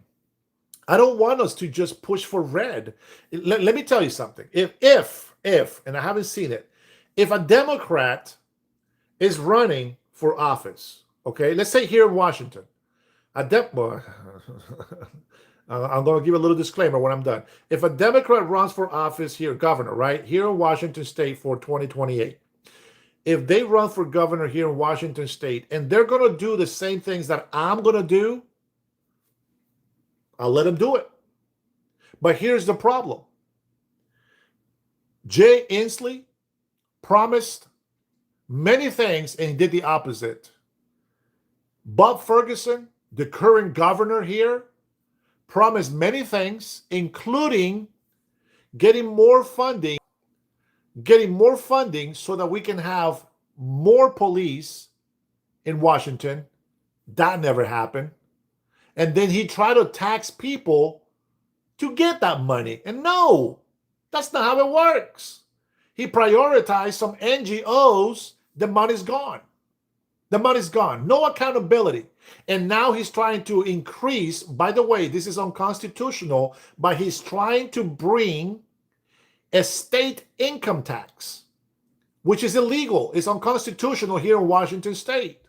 I don't want us to just push for red. Let me tell you something. If, and I haven't seen it, if a Democrat is running for office, okay, let's say here in Washington, I'm going to give a little disclaimer when I'm done. If a Democrat runs for office here, governor, right, here in Washington State for 2028, if they run for governor here in Washington State and they're going to do the same things that I'm going to do, I'll let them do it. But here's the problem. Jay Inslee promised many things and he did the opposite. Bob Ferguson, the current governor here, promised many things, including getting more funding so that we can have more police in Washington. That never happened. And then he tried to tax people to get that money. And no, that's not how it works. He prioritized some NGOs. The money's gone. The money's gone. No accountability. And now he's trying to increase, by the way, this is unconstitutional, but he's trying to bring a state income tax, which is illegal. It's unconstitutional here in Washington State.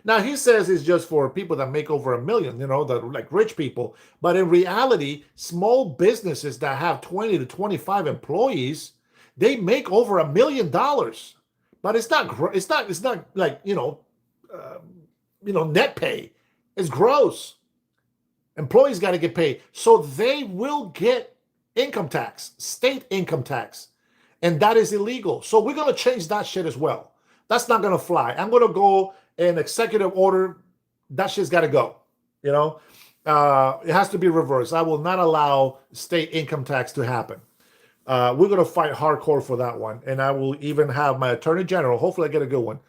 Now, he says it's just for people that make over $1 million, that are like rich people. But in reality, small businesses that have 20 to 25 employees, they make over $1 million. But it's not like, net pay. It's gross. Employees got to get paid. So they will get income tax, state income tax. And that is illegal. So we're going to change that shit as well. That's not going to fly. I'm going to go an executive order. That shit's got to go. It has to be reversed. I will not allow state income tax to happen. We're going to fight hardcore for that one. And I will even have my attorney general, hopefully I get a good one,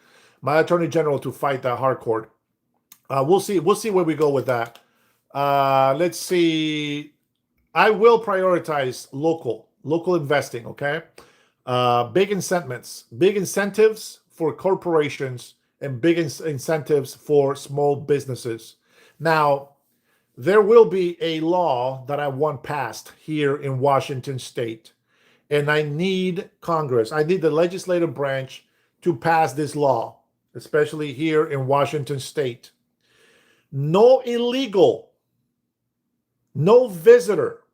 my attorney general to fight that hardcore. We'll see where we go with that. Let's see. I will prioritize local investing, okay? Big incentives for corporations and big incentives for small businesses. Now, there will be a law that I want passed here in Washington State. And I need Congress, I need the legislative branch to pass this law, especially here in Washington State. No illegal, no visitor,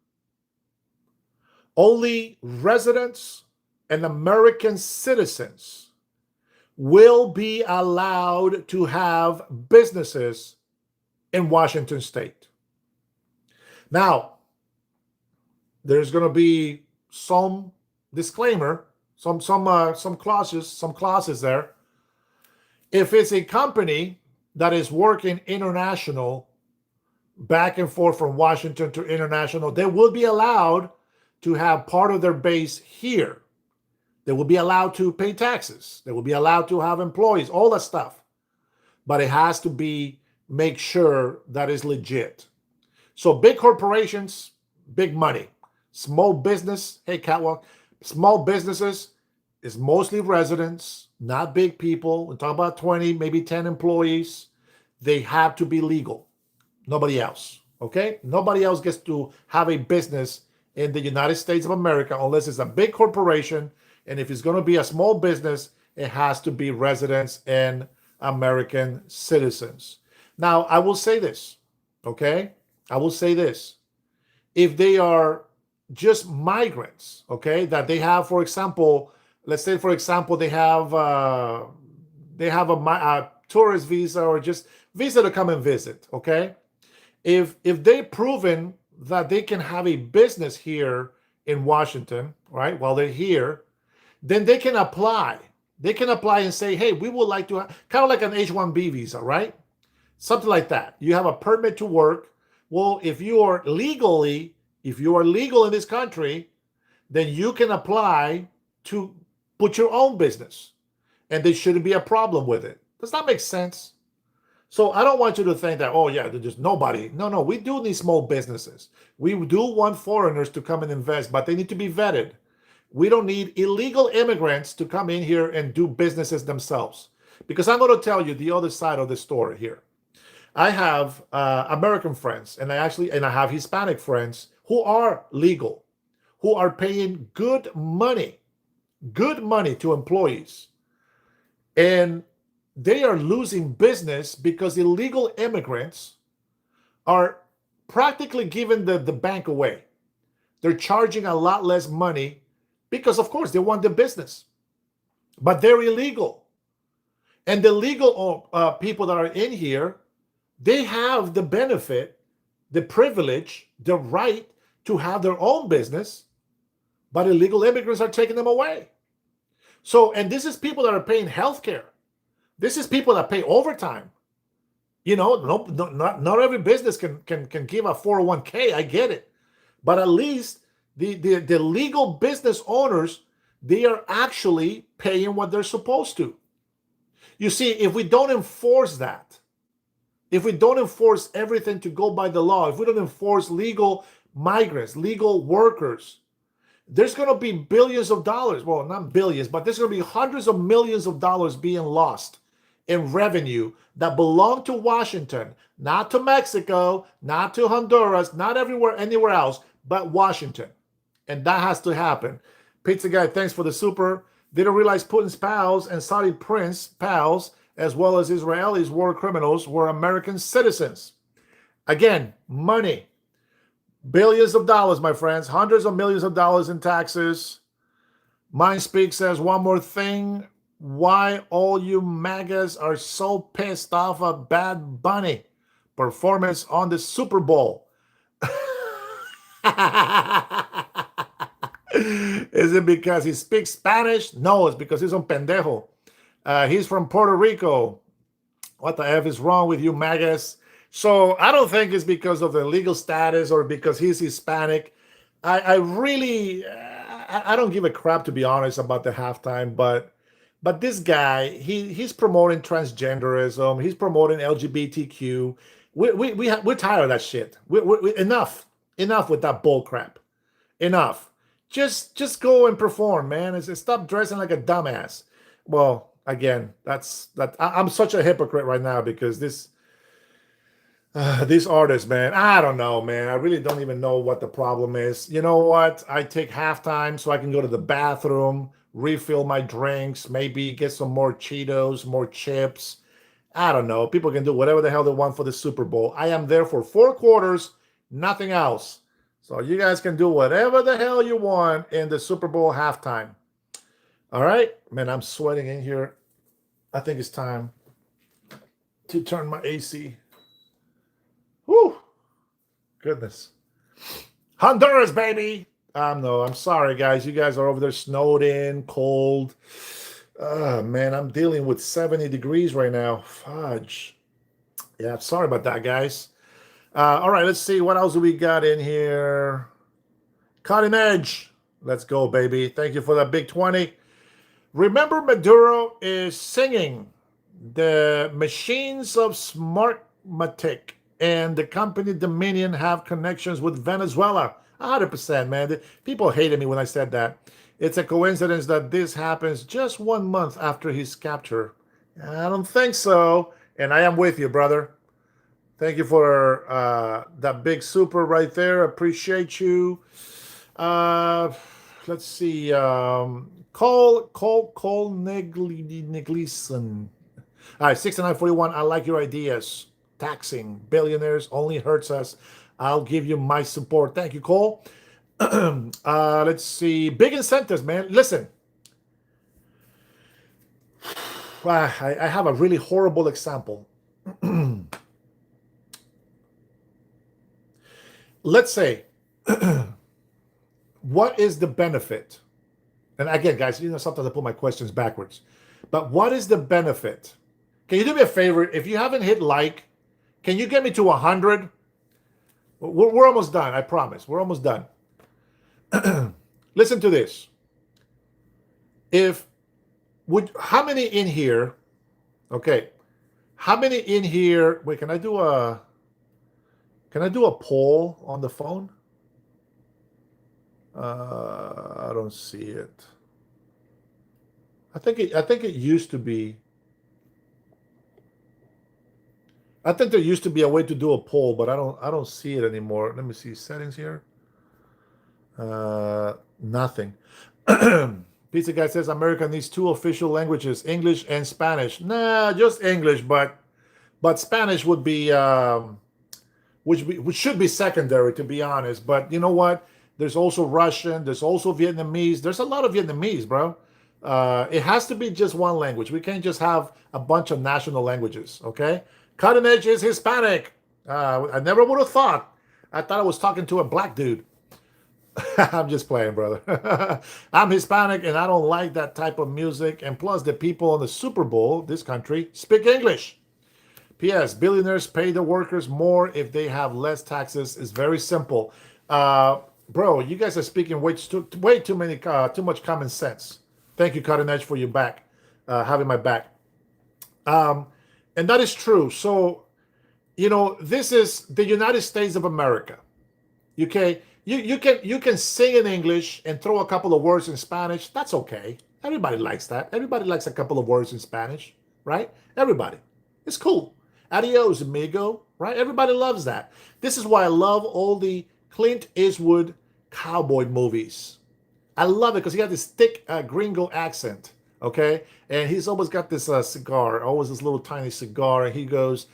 only residents and American citizens will be allowed to have businesses in Washington State. Now, there's going to be some disclaimer, some clauses there. If it's a company that is working international, back and forth from Washington to international, they will be allowed to have part of their base here. They will be allowed to pay taxes. They will be allowed to have employees, all that stuff. But it has to be, make sure that is legit. So big corporations, big money. Small business, hey, Catwalk, small businesses is mostly residents, not big people. We're talking about 20, maybe 10 employees. They have to be legal. Nobody else, okay? Nobody else gets to have a business in the United States of America unless it's a big corporation. And if it's going to be a small business, it has to be residents and American citizens. Now, I will say this, okay? I will say this. If they are just migrants, okay, that they have, for example, let's say, for example, they have a tourist visa or just visa to come and visit, okay? If they've proven that they can have a business here in Washington, right, while they're here, then they can apply. They can apply and say, hey, we would like to have, kind of like an H-1B visa, right? Something like that. You have a permit to work. Well, if you are legal in this country, then you can apply to put your own business. And there shouldn't be a problem with it. Does that make sense? So I don't want you to think that, oh, yeah, there's just nobody. No, we do need small businesses. We do want foreigners to come and invest, but they need to be vetted. We don't need illegal immigrants to come in here and do businesses themselves. Because I'm going to tell you the other side of the story here. I have American friends, and I have Hispanic friends who are legal, who are paying good money to employees. And they are losing business because illegal immigrants are practically giving the bank away. They're charging a lot less money because, of course, they want the business. But they're illegal. And the legal people that are in here, they have the benefit, the privilege, the right to have their own business, but illegal immigrants are taking them away. So, and this is people that are paying health care. This is people that pay overtime. You know, not every business can give a 401k. I get it. But at least the legal business owners, they are actually paying what they're supposed to. You see, if we don't enforce that, if we don't enforce everything to go by the law, if we don't enforce legal migrants, legal workers, there's going to be billions of dollars. Well, not billions, but there's going to be hundreds of millions of dollars being lost in revenue that belong to Washington, not to Mexico, not to Honduras, not anywhere else, but Washington. And that has to happen. Pizza Guy, thanks for the super. Didn't realize Putin's pals and Saudi prince pals, as well as Israelis' war criminals, were American citizens. Again, money. Billions of dollars, my friends. Hundreds of millions of dollars in taxes. Mindspeak says, one more thing. Why all you MAGAs are so pissed off at Bad Bunny performance on the Super Bowl? Is it because he speaks Spanish? No, it's because he's un pendejo. He's from Puerto Rico. What the F is wrong with you, MAGAs? So I don't think it's because of the legal status or because he's Hispanic. I really, I don't give a crap, to be honest, about the halftime. But this guy, he's promoting transgenderism. He's promoting LGBTQ. We're tired of that shit. Enough with that bull crap. Enough. Just go and perform, man. Stop dressing like a dumbass. Well, again, I'm such a hypocrite right now because these artists, man, I don't know, man. I really don't even know what the problem is. You know what? I take halftime so I can go to the bathroom, refill my drinks, maybe get some more Cheetos, more chips. I don't know. People can do whatever the hell they want for the Super Bowl. I am there for 4 quarters, nothing else. So you guys can do whatever the hell you want in the Super Bowl halftime. All right? Man, I'm sweating in here. I think it's time to turn my AC. Whew. Goodness. Honduras, baby. No, I'm sorry, guys. You guys are over there snowed in, cold. Man, I'm dealing with 70 degrees right now. Fudge. Yeah, sorry about that, guys. All right, let's see what else we got in here. Cutting edge. Let's go, baby. Thank you for that big 20. Remember, Maduro is singing. The machines of Smartmatic and the company Dominion have connections with Venezuela. 100%, man. People hated me when I said that. It's a coincidence that this happens just 1 month after his capture. I don't think so. And I am with you, brother. Thank you for that big super right there. Appreciate you. Uh, let's see. Cole Negleson. All right, 6941. I like your ideas. Taxing billionaires only hurts us. I'll give you my support. Thank you, Cole. Let's see. Big incentives, man. Listen, I have a really horrible example. Let's say, what is the benefit? And again, guys, sometimes I put my questions backwards. But what is the benefit? Can you do me a favor? If you haven't hit like, can you get me to 100? We're almost done. I promise. We're almost done. Listen to this. How many in here? Okay. How many in here? Wait, can I do a poll on the phone? I don't see it. I think it used to be. I think there used to be a way to do a poll, but I don't see it anymore. Let me see settings here. Nothing. Pizza Guy says America needs 2 official languages, English and Spanish. Nah, just English, but Spanish would be which should be secondary, to be honest. But you know what? There's also Russian. There's also Vietnamese. There's a lot of Vietnamese, bro. It has to be just one language. We can't just have a bunch of national languages, okay? Cutting Edge is Hispanic. I never would have thought. I thought I was talking to a black dude. I'm just playing, brother. I'm Hispanic, and I don't like that type of music. And plus, the people on the Super Bowl, this country, speak English. P.S. Billionaires pay the workers more if they have less taxes. It's very simple. Bro, you guys are speaking way too much common sense. Thank you, Cutting Edge, for your back, having my back. And that is true. So, this is the United States of America. Okay, you can sing in English and throw a couple of words in Spanish. That's okay. Everybody likes that. Everybody likes a couple of words in Spanish, right? Everybody. It's cool. Adios, amigo, right? Everybody loves that. This is why I love all the Clint Eastwood cowboy movies. I love it because he got this thick gringo accent, okay? And he's always got this cigar, always this little tiny cigar, and he goes,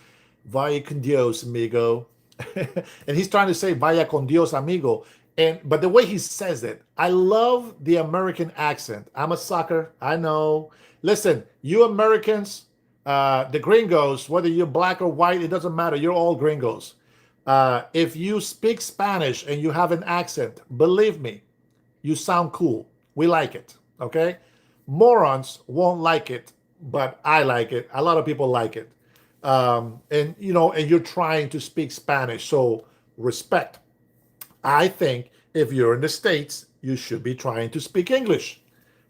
Vaya con Dios, amigo. And he's trying to say Vaya con Dios, amigo. But the way he says it, I love the American accent. I'm a sucker, I know. Listen, you Americans, the gringos, whether you're black or white, it doesn't matter. You're all gringos. If you speak Spanish and you have an accent, believe me, you sound cool. We like it, okay? Morons won't like it, but I like it. A lot of people like it. And you're trying to speak Spanish, so respect. I think if you're in the States, you should be trying to speak English.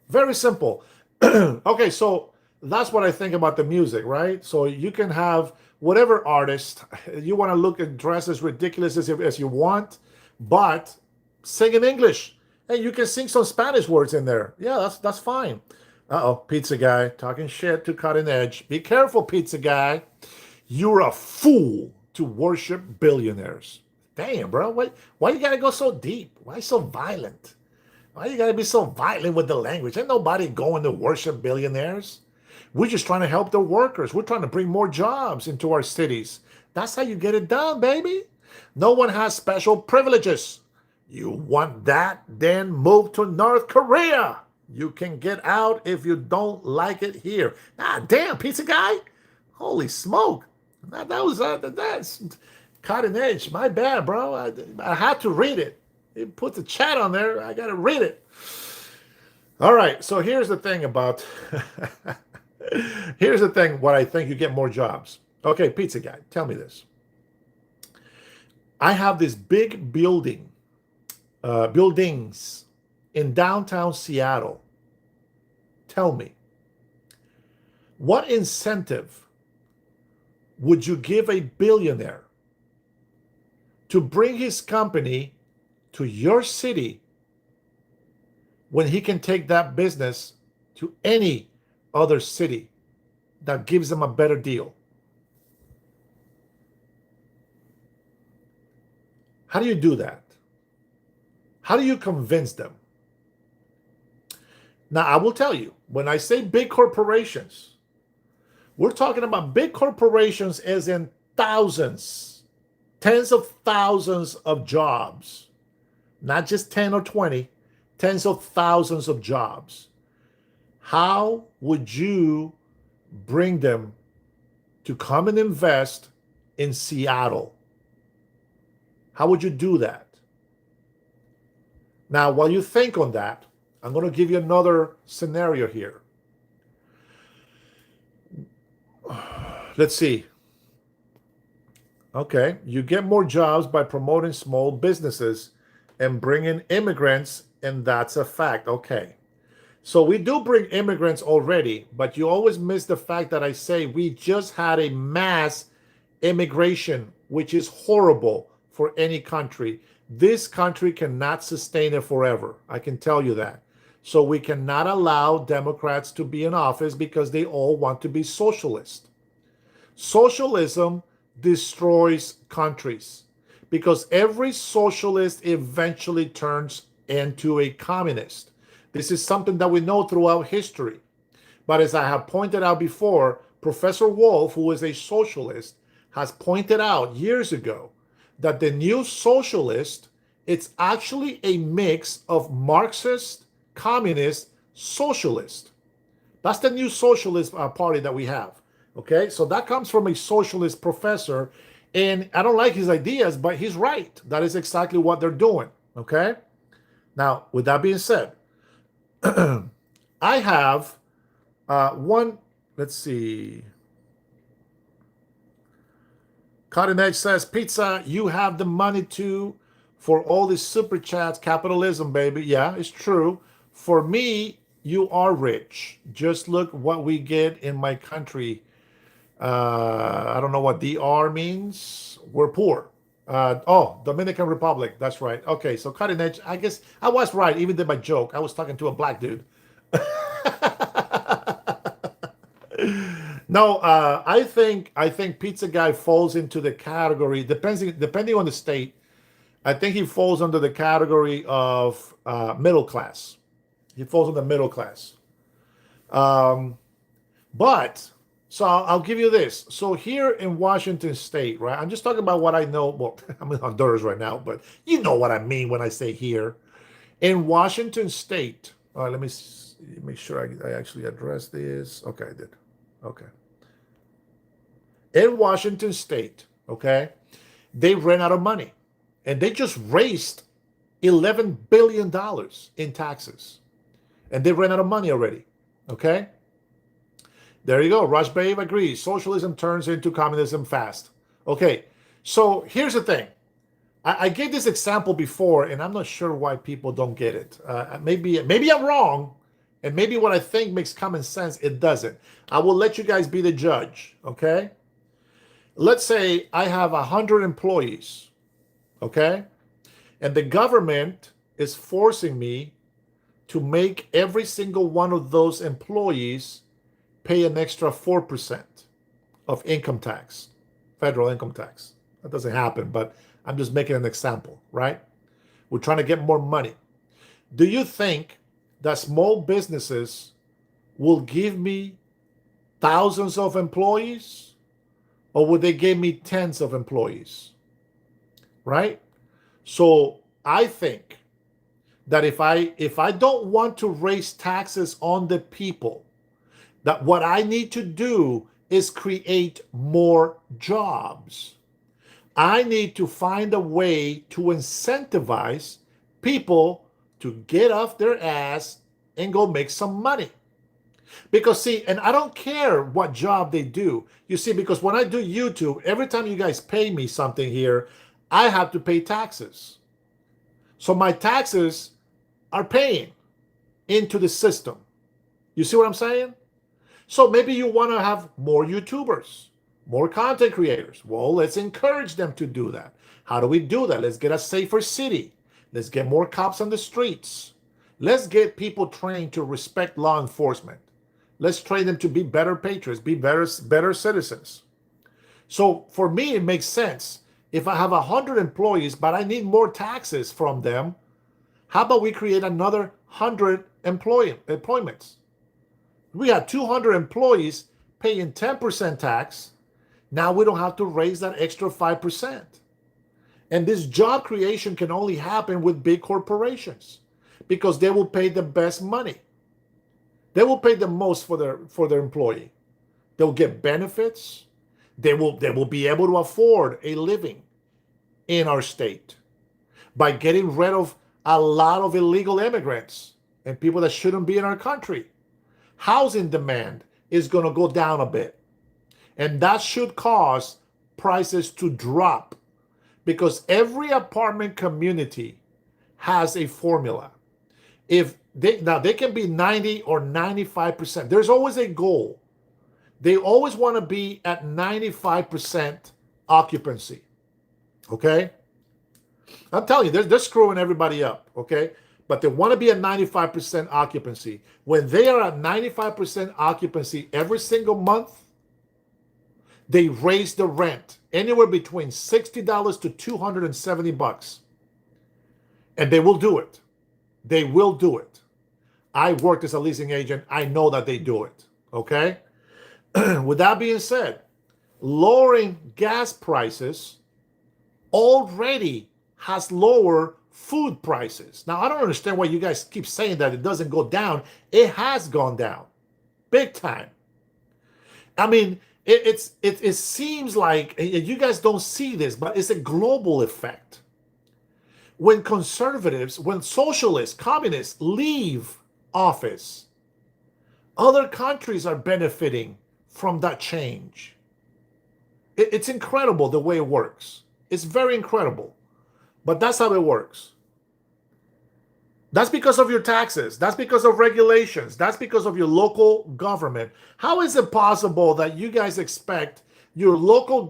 Very simple. Okay, so that's what I think about the music, right? So you can have whatever artist you want to look and dress as ridiculous as you want, but sing in English. And you can sing some Spanish words in there. Yeah, that's fine. Uh-oh, Pizza Guy talking shit to Cutting Edge. Be careful, Pizza Guy. You're a fool to worship billionaires. Damn, bro. Why you gotta go so deep? Why so violent? Why you gotta be so violent with the language? Ain't nobody going to worship billionaires. We're just trying to help the workers. We're trying to bring more jobs into our cities. That's how you get it done, baby. No one has special privileges. You want that? Then move to North Korea. You can get out if you don't like it here. Ah, damn, Pizza Guy. Holy smoke. That's Cutting Edge. My bad, bro. I had to read it. He put the chat on there. I got to read it. All right. So here's the thing about... Here's the thing, what I think you get more jobs. Okay, Pizza Guy, tell me this. I have this big buildings in downtown Seattle. Tell me, what incentive would you give a billionaire to bring his company to your city when he can take that business to any other city that gives them a better deal? How do you do that? How do you convince them? Now, I will tell you, when I say big corporations, we're talking about big corporations as in thousands, tens of thousands of jobs, not just 10 or 20, tens of thousands of jobs. How would you bring them to come and invest in Seattle? How would you do that? Now, while you think on that, I'm going to give you another scenario here. Let's see. Okay, you get more jobs by promoting small businesses and bringing immigrants, and that's a fact. Okay. So we do bring immigrants already, but you always miss the fact that I say we just had a mass immigration, which is horrible for any country. This country cannot sustain it forever. I can tell you that. So we cannot allow Democrats to be in office because they all want to be socialist. Socialism destroys countries because every socialist eventually turns into a communist. This is something that we know throughout history. But as I have pointed out before, Professor Wolf, who is a socialist, has pointed out years ago that the new socialist, it's actually a mix of Marxist, communist, socialist. That's the new socialist party that we have. Okay, so that comes from a socialist professor, and I don't like his ideas, but he's right. That is exactly what they're doing. Okay, now with that being said, I have one. Let's see. Cutting Edge says, Pizza, you have the money too for all these super chats. Capitalism, baby. Yeah, it's true. For me, you are rich. Just look what we get in my country. I don't know what DR means. We're poor. Dominican Republic. That's right. Okay, so Cutting Edge. I guess I was right. Even did my joke. I was talking to a black dude. No, I think Pizza Guy falls into the category depending on the state. I think he falls under the category of middle class. He falls in the middle class. Um, but so I'll give you this. So here in Washington State, right? I'm just talking about what I know. Well, I'm in Honduras right now, but you know what I mean when I say here in Washington State. Let me make sure I actually address this. Okay, I did. Okay. In Washington State, okay, they ran out of money, and they just raised $11 billion in taxes, and they ran out of money already. Okay. There you go. Rush Babe agrees. Socialism turns into communism fast. Okay. So here's the thing. I gave this example before, and I'm not sure why people don't get it. Maybe I'm wrong, and maybe what I think makes common sense, it doesn't. I will let you guys be the judge. Okay. Let's say I have 100 employees. Okay. And the government is forcing me to make every single one of those employees pay an extra 4% of income tax, federal income tax. That doesn't happen, but I'm just making an example, right? We're trying to get more money. Do you think that small businesses will give me thousands of employees, or would they give me tens of employees? Right? So I think that if I don't want to raise taxes on the people, that what I need to do is create more jobs. I need to find a way to incentivize people to get off their ass and go make some money. Because see, and I don't care what job they do. You see, because when I do YouTube, every time you guys pay me something here, I have to pay taxes. So my taxes are paying into the system. You see what I'm saying? So maybe you want to have more YouTubers, more content creators. Well, let's encourage them to do that. How do we do that? Let's get a safer city. Let's get more cops on the streets. Let's get people trained to respect law enforcement. Let's train them to be better patriots, be better citizens. So for me, it makes sense. If I have 100 employees, but I need more taxes from them, how about we create another 100 employments? We have 200 employees paying 10% tax. Now we don't have to raise that extra 5%. And this job creation can only happen with big corporations because they will pay the best money. They will pay the most for their employee. They'll get benefits. They will be able to afford a living in our state by getting rid of a lot of illegal immigrants and people that shouldn't be in our country. Housing demand is going to go down a bit. And that should cause prices to drop because every apartment community has a formula. Now they can be 90 or 95%. There's always a goal. They always want to be at 95% occupancy. Okay? I'm telling you, they're screwing everybody up. Okay? But they want to be at 95% occupancy. When they are at 95% occupancy every single month, they raise the rent anywhere between $60 to $270. And they will do it. They will do it. I worked as a leasing agent. I know that they do it. Okay? With that being said, lowering gas prices already has lower food prices. Now, I don't understand why you guys keep saying that it doesn't go down. It has gone down big time. I mean, it seems like you guys don't see this, but it's a global effect. When conservatives, when socialists, communists leave office, other countries are benefiting from that change. It's incredible the way it works. It's very incredible. But that's how it works. That's because of your taxes. That's because of regulations. That's because of your local government. How is it possible that you guys expect your local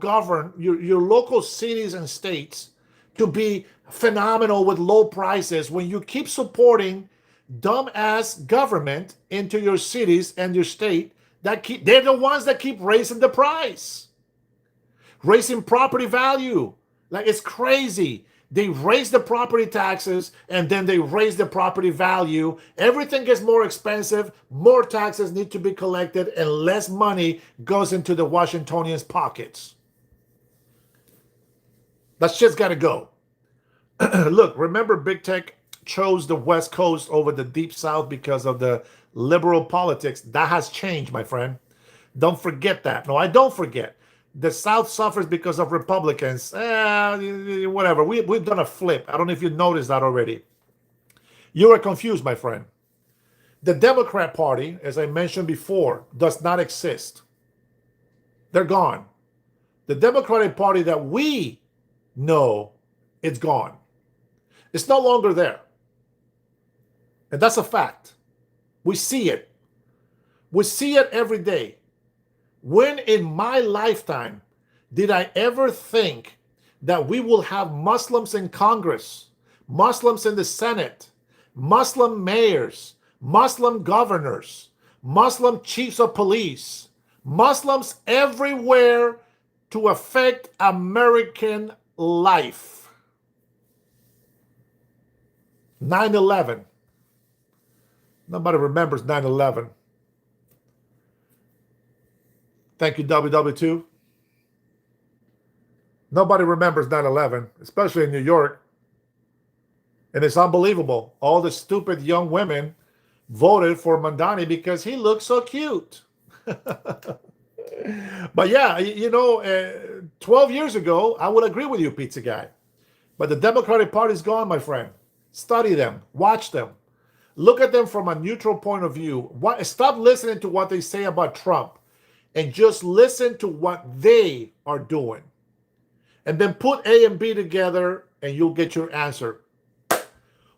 your local cities and states to be phenomenal with low prices when you keep supporting dumbass government into your cities and your state they're the ones that keep raising the price, raising property value? Like, it's crazy. They raise the property taxes and then they raise the property value. Everything gets more expensive. More taxes need to be collected and less money goes into the Washingtonians' pockets. That shit's got to go. Look, remember big tech chose the West Coast over the Deep South because of the liberal politics. That has changed, my friend. Don't forget that. No, I don't forget. The South suffers because of Republicans. Whatever. We've done a flip. I don't know if you noticed that already. You are confused, my friend. The Democrat Party, as I mentioned before, does not exist. They're gone. The Democratic Party that we know, it's gone. It's no longer there. And that's a fact. We see it. We see it every day. When in my lifetime did I ever think that we will have Muslims in Congress, Muslims in the Senate, Muslim mayors, Muslim governors, Muslim chiefs of police, Muslims everywhere to affect American life? 9/11. Nobody remembers 9/11. Thank you, WW2. Nobody remembers 9/11, especially in New York. And it's unbelievable. All the stupid young women voted for Mandani because he looked so cute. But yeah, 12 years ago, I would agree with you, pizza guy. But the Democratic Party's gone, my friend. Study them. Watch them. Look at them from a neutral point of view. Stop listening to what they say about Trump and just listen to what they are doing. and then put A and B together, and you'll get your answer.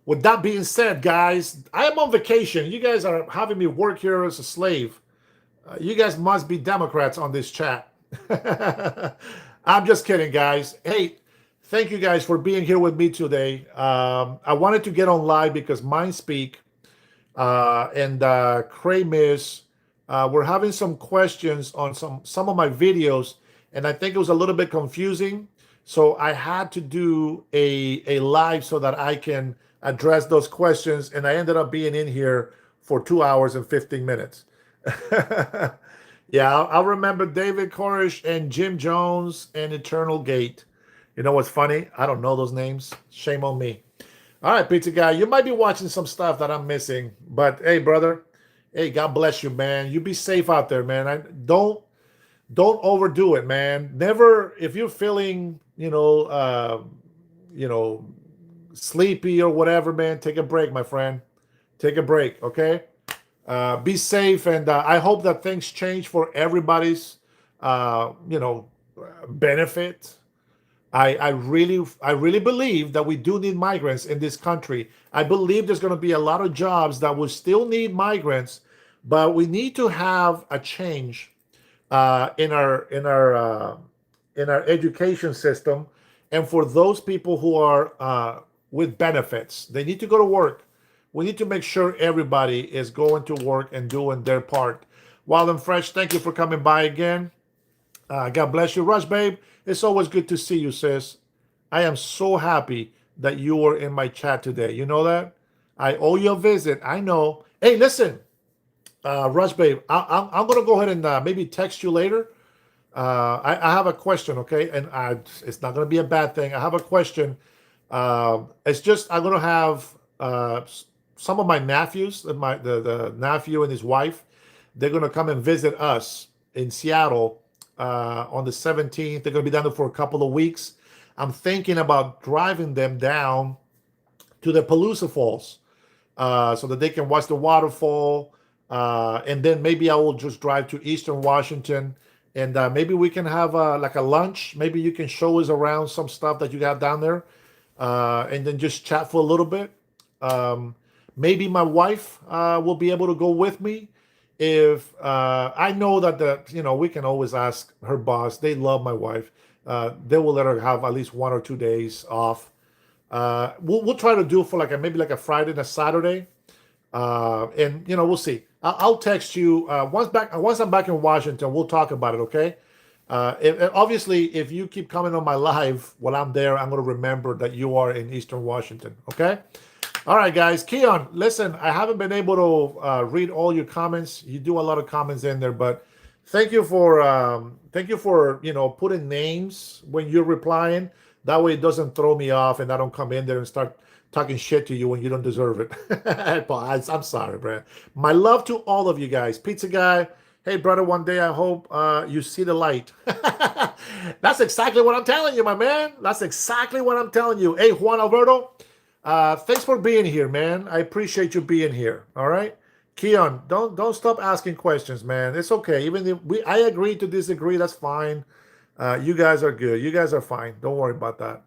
With that being said, guys, I am on vacation. You guys are having me work here as a slave. You guys must be Democrats on this chat. I'm just kidding, guys. Hey, thank you guys for being here with me today. I wanted to get on live because MindSpeak and Kramis were having some questions on some of my videos, and I think it was a little bit confusing. So I had to do a live so that I can address those questions, and I ended up being in here for 2 hours and 15 minutes. Yeah, I'll remember David Koresh and Jim Jones and Eternal Gate. You know what's funny? I don't know those names. Shame on me. All right, pizza guy, you might be watching some stuff that I'm missing, but hey, brother, hey, God bless you, man. You be safe out there, man. Don't overdo it, man. Never, if you're feeling, you know, sleepy or whatever, man, take a break, my friend. Take a break, okay? Be safe, and I hope that things change for everybody's, benefit. I really believe that we do need migrants in this country. I believe there's going to be a lot of jobs that will still need migrants, but we need to have a change in our education system, and for those people who are with benefits, they need to go to work. We need to make sure everybody is going to work and doing their part. Wild and Fresh, thank you for coming by again. God bless you. Rush, babe, it's always good to see you, sis. I am so happy that you were in my chat today. You know that? I owe you a visit. I know. Hey, listen, Rush, babe, I'm going to go ahead and maybe text you later. I have a question, okay? And it's not going to be a bad thing. I have a question. It's just I'm going to have some of my nephews, the nephew and his wife, they're going to come and visit us in Seattle on the 17th. They're going to be down there for a couple of weeks. I'm thinking about driving them down to the Palooza Falls so that they can watch the waterfall. And then maybe I will just drive to Eastern Washington, and maybe we can have like a lunch. Maybe you can show us around some stuff that you got down there, and then just chat for a little bit. Maybe my wife will be able to go with me. If I know that we can always ask her boss. They love my wife. They will let her have at least 1 or 2 days off. We'll try to do for maybe like a Friday and a Saturday, and we'll see. I'll text you once I'm back in Washington. We'll talk about it, okay? Obviously, if you keep coming on my live while I'm there, I'm going to remember that you are in Eastern Washington, okay? All right, guys. Keon, listen, I haven't been able to read all your comments. You do a lot of comments in there, but thank you for putting names when you're replying. That way it doesn't throw me off and I don't come in there and start talking shit to you when you don't deserve it. I'm sorry, Brad. My love to all of you guys. Pizza Guy, hey, brother, one day I hope you see the light. That's exactly what I'm telling you, my man. That's exactly what I'm telling you. Hey, Juan Alberto, thanks for being here, man. I appreciate you being here, all right? Keon, don't stop asking questions, man. It's okay. Even if I agree to disagree, that's fine. You guys are good. You guys are fine. Don't worry about that.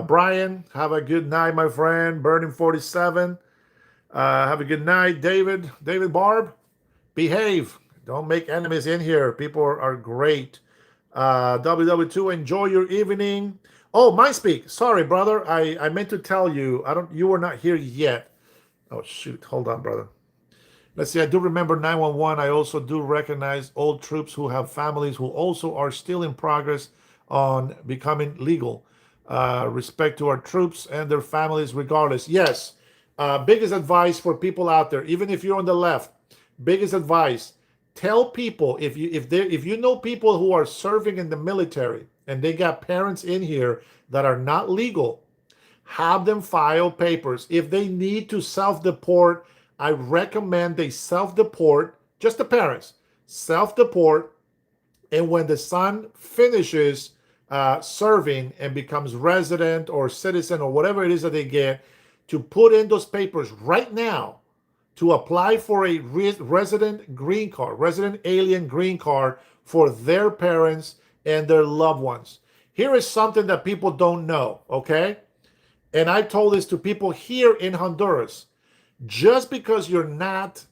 Brian, have a good night, my friend. Burning 47. Have a good night, David. David Barb, behave. Don't make enemies in here. People are great. WW2, enjoy your evening. Oh, MindSpeak. Sorry, brother. I meant to tell you. You were not here yet. Oh, shoot. Hold on, brother. Let's see. I do remember 911. I also do recognize old troops who have families who also are still in progress on becoming legal. Respect to our troops and their families regardless. Yes. Biggest advice for people out there, even if you're on the left, biggest advice, tell people if you know people who are serving in the military and they got parents in here that are not legal, have them file papers. If they need to self-deport, I recommend they self-deport, just the parents, self-deport, and when the son finishes serving and becomes resident or citizen or whatever it is that they get, to put in those papers right now to apply for a resident green card, resident alien green card for their parents and their loved ones. here is something that people don't know, okay? And I told this to people here in Honduras. Just because you're not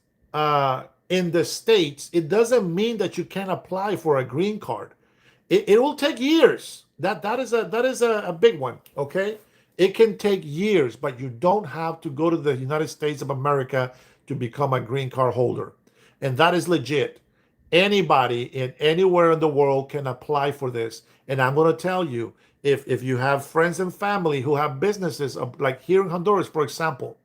in the States, it doesn't mean that you can apply for a green card. It will take years. That is a big one, okay? It can take years, but you don't have to go to the United States of America to become a green card holder. And that is legit. Anybody in anywhere in the world can apply for this. And I'm going to tell you, if you have friends and family who have businesses, like here in Honduras, for example,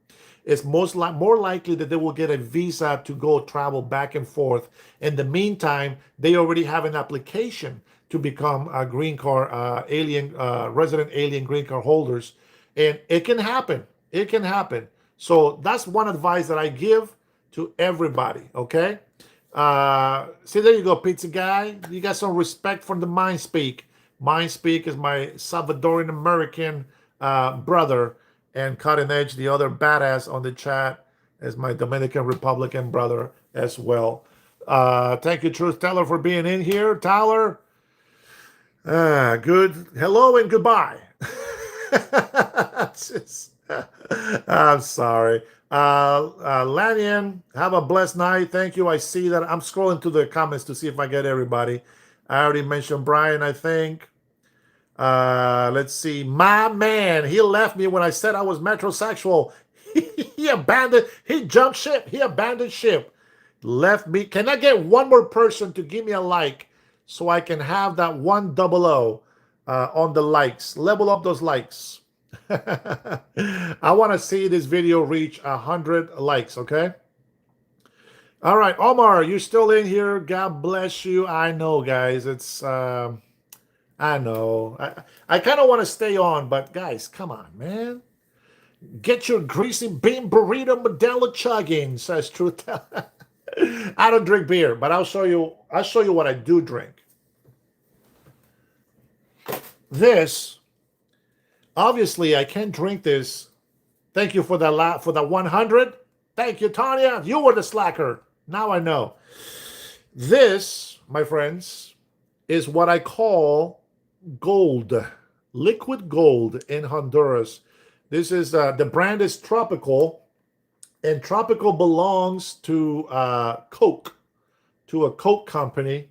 it's more likely that they will get a visa to go travel back and forth. In the meantime, they already have an application to become a green card alien resident alien green card holders, and it can happen. It can happen. So that's one advice that I give to everybody. Okay. See, there you go, pizza guy. You got some respect for the Mind Speak. Mind Speak is my Salvadorian American brother, and Cutting Edge, the other badass on the chat, is my Dominican Republican brother as well. Thank you, Truth Teller, for being in here. Tyler, good. Hello and goodbye. I'm sorry. Lanyan, have a blessed night. Thank you. I see that. I'm scrolling to the comments to see if I get everybody. I already mentioned Brian, I think. Let's see. My man, he left me when I said I was metrosexual. He jumped ship. He abandoned ship. Left me. Can I get one more person to give me a like so I can have that 100 on the likes? Level up those likes. I want to see this video reach 100 likes, okay? All right, Omar, you're still in here. God bless you. I know, guys. It's I know. I kind of want to stay on, but guys, come on, man. Get your greasy bean burrito Modelo chugging, says Truth. I don't drink beer, but I'll show you what I do drink. This, obviously, I can't drink this. Thank you for the 100. Thank you, Tanya. You were the slacker. Now I know. This, my friends, is what I call gold, liquid gold in Honduras. This is the brand is Tropical, and Tropical belongs to Coke, to a Coke company.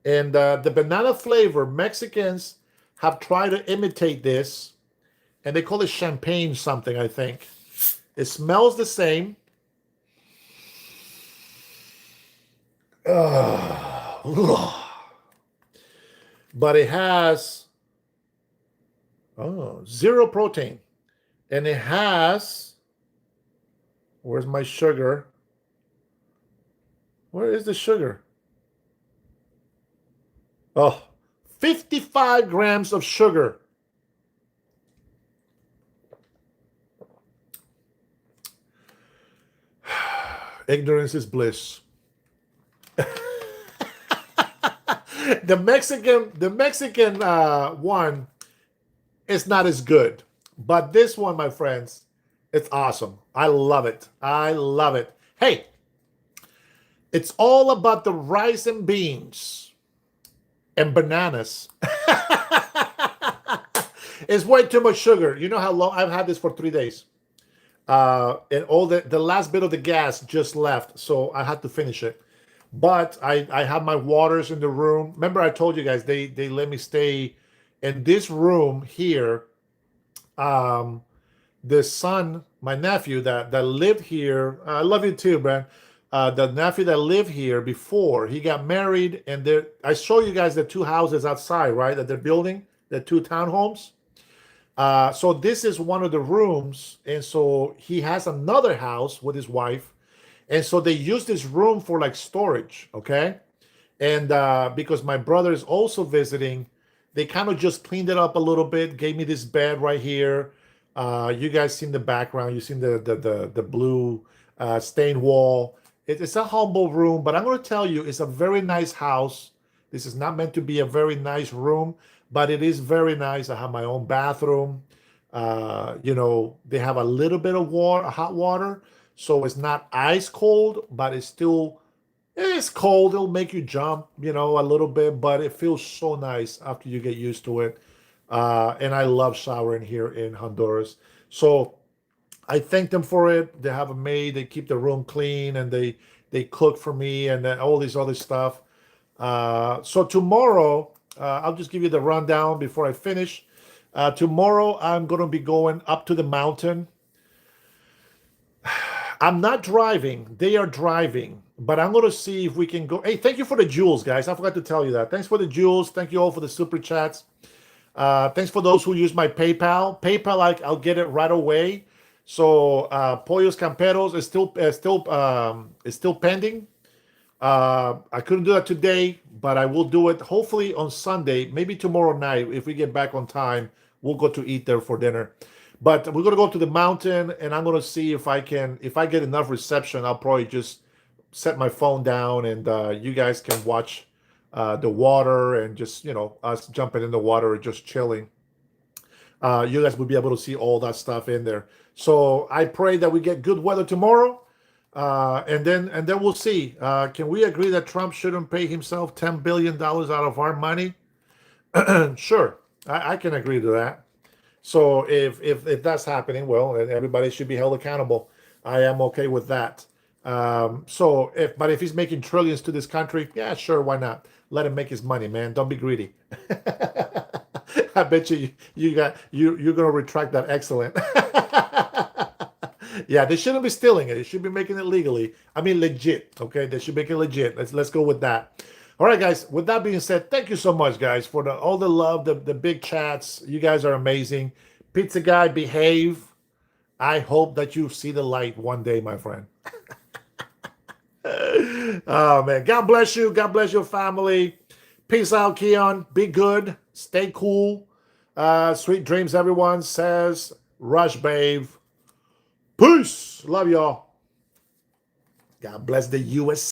And the banana flavor, Mexicans have tried to imitate this, and they call it champagne something, I think. It smells the same. But it has zero protein. And it has, where's my sugar? Where is the sugar? 55 grams of sugar. Ignorance is bliss. The Mexican one is not as good, but this one, my friends, it's awesome. I love it. I love it. Hey, it's all about the rice and beans and bananas. It's way too much sugar. You know how long I've had this for 3 days. And all the last bit of the gas just left, so I had to finish it. But I have my waters in the room. Remember, I told you guys they let me stay in this room here. The son, my nephew that lived here. I love you too, Brad. The nephew that lived here before he got married, and I show you guys the 2 houses outside, right? That they're building, the 2 townhomes. So this is one of the rooms, and so he has another house with his wife. And so they use this room for like storage, okay? And because my brother is also visiting, they kind of just cleaned it up a little bit, gave me this bed right here. You guys seen the background, you seen the blue stained wall. It's a humble room, but I'm going to tell you, it's a very nice house. This is not meant to be a very nice room, but it is very nice. I have my own bathroom. They have a little bit of hot water. So it's not ice cold, but it's cold. It'll make you jump, a little bit, but it feels so nice after you get used to it. And I love showering here in Honduras. So I thank them for it. They have a maid. They keep the room clean, and they cook for me, and all this other stuff. So tomorrow, I'll just give you the rundown before I finish. Tomorrow, I'm going to be going up to the mountain. I'm not driving. They are driving, but I'm going to see if we can go. Hey, thank you for the jewels, guys. I forgot to tell you that. Thanks for the jewels. Thank you all for the super chats. Thanks for those who use my PayPal. PayPal, I'll get it right away. So Pollos Camperos is still pending. I couldn't do that today, but I will do it hopefully on Sunday, maybe tomorrow night. If we get back on time, we'll go to eat there for dinner. But we're gonna go to the mountain, and I'm gonna see if if I get enough reception, I'll probably just set my phone down, and you guys can watch the water, and just us jumping in the water or just chilling. You guys will be able to see all that stuff in there. So I pray that we get good weather tomorrow, and then we'll see. Can we agree that Trump shouldn't pay himself $10 billion out of our money? Sure, I can agree to that. So if that's happening, well, then everybody should be held accountable. I am okay with that. So if he's making trillions to this country, yeah, sure, why not? Let him make his money, man. Don't be greedy. I bet you're gonna retract that. Excellent. Yeah, they shouldn't be stealing it. They should be making it legally. I mean, legit. Okay, they should make it legit. Let's go with that. All right, guys. With that being said, thank you so much, guys, for all the love, the big chats. You guys are amazing. Pizza guy, behave. I hope that you see the light one day, my friend. Oh man, God bless you. God bless your family. Peace out, Keon. Be good. Stay cool. Sweet dreams, everyone, says Rush Babe. Peace. Love y'all. God bless the US.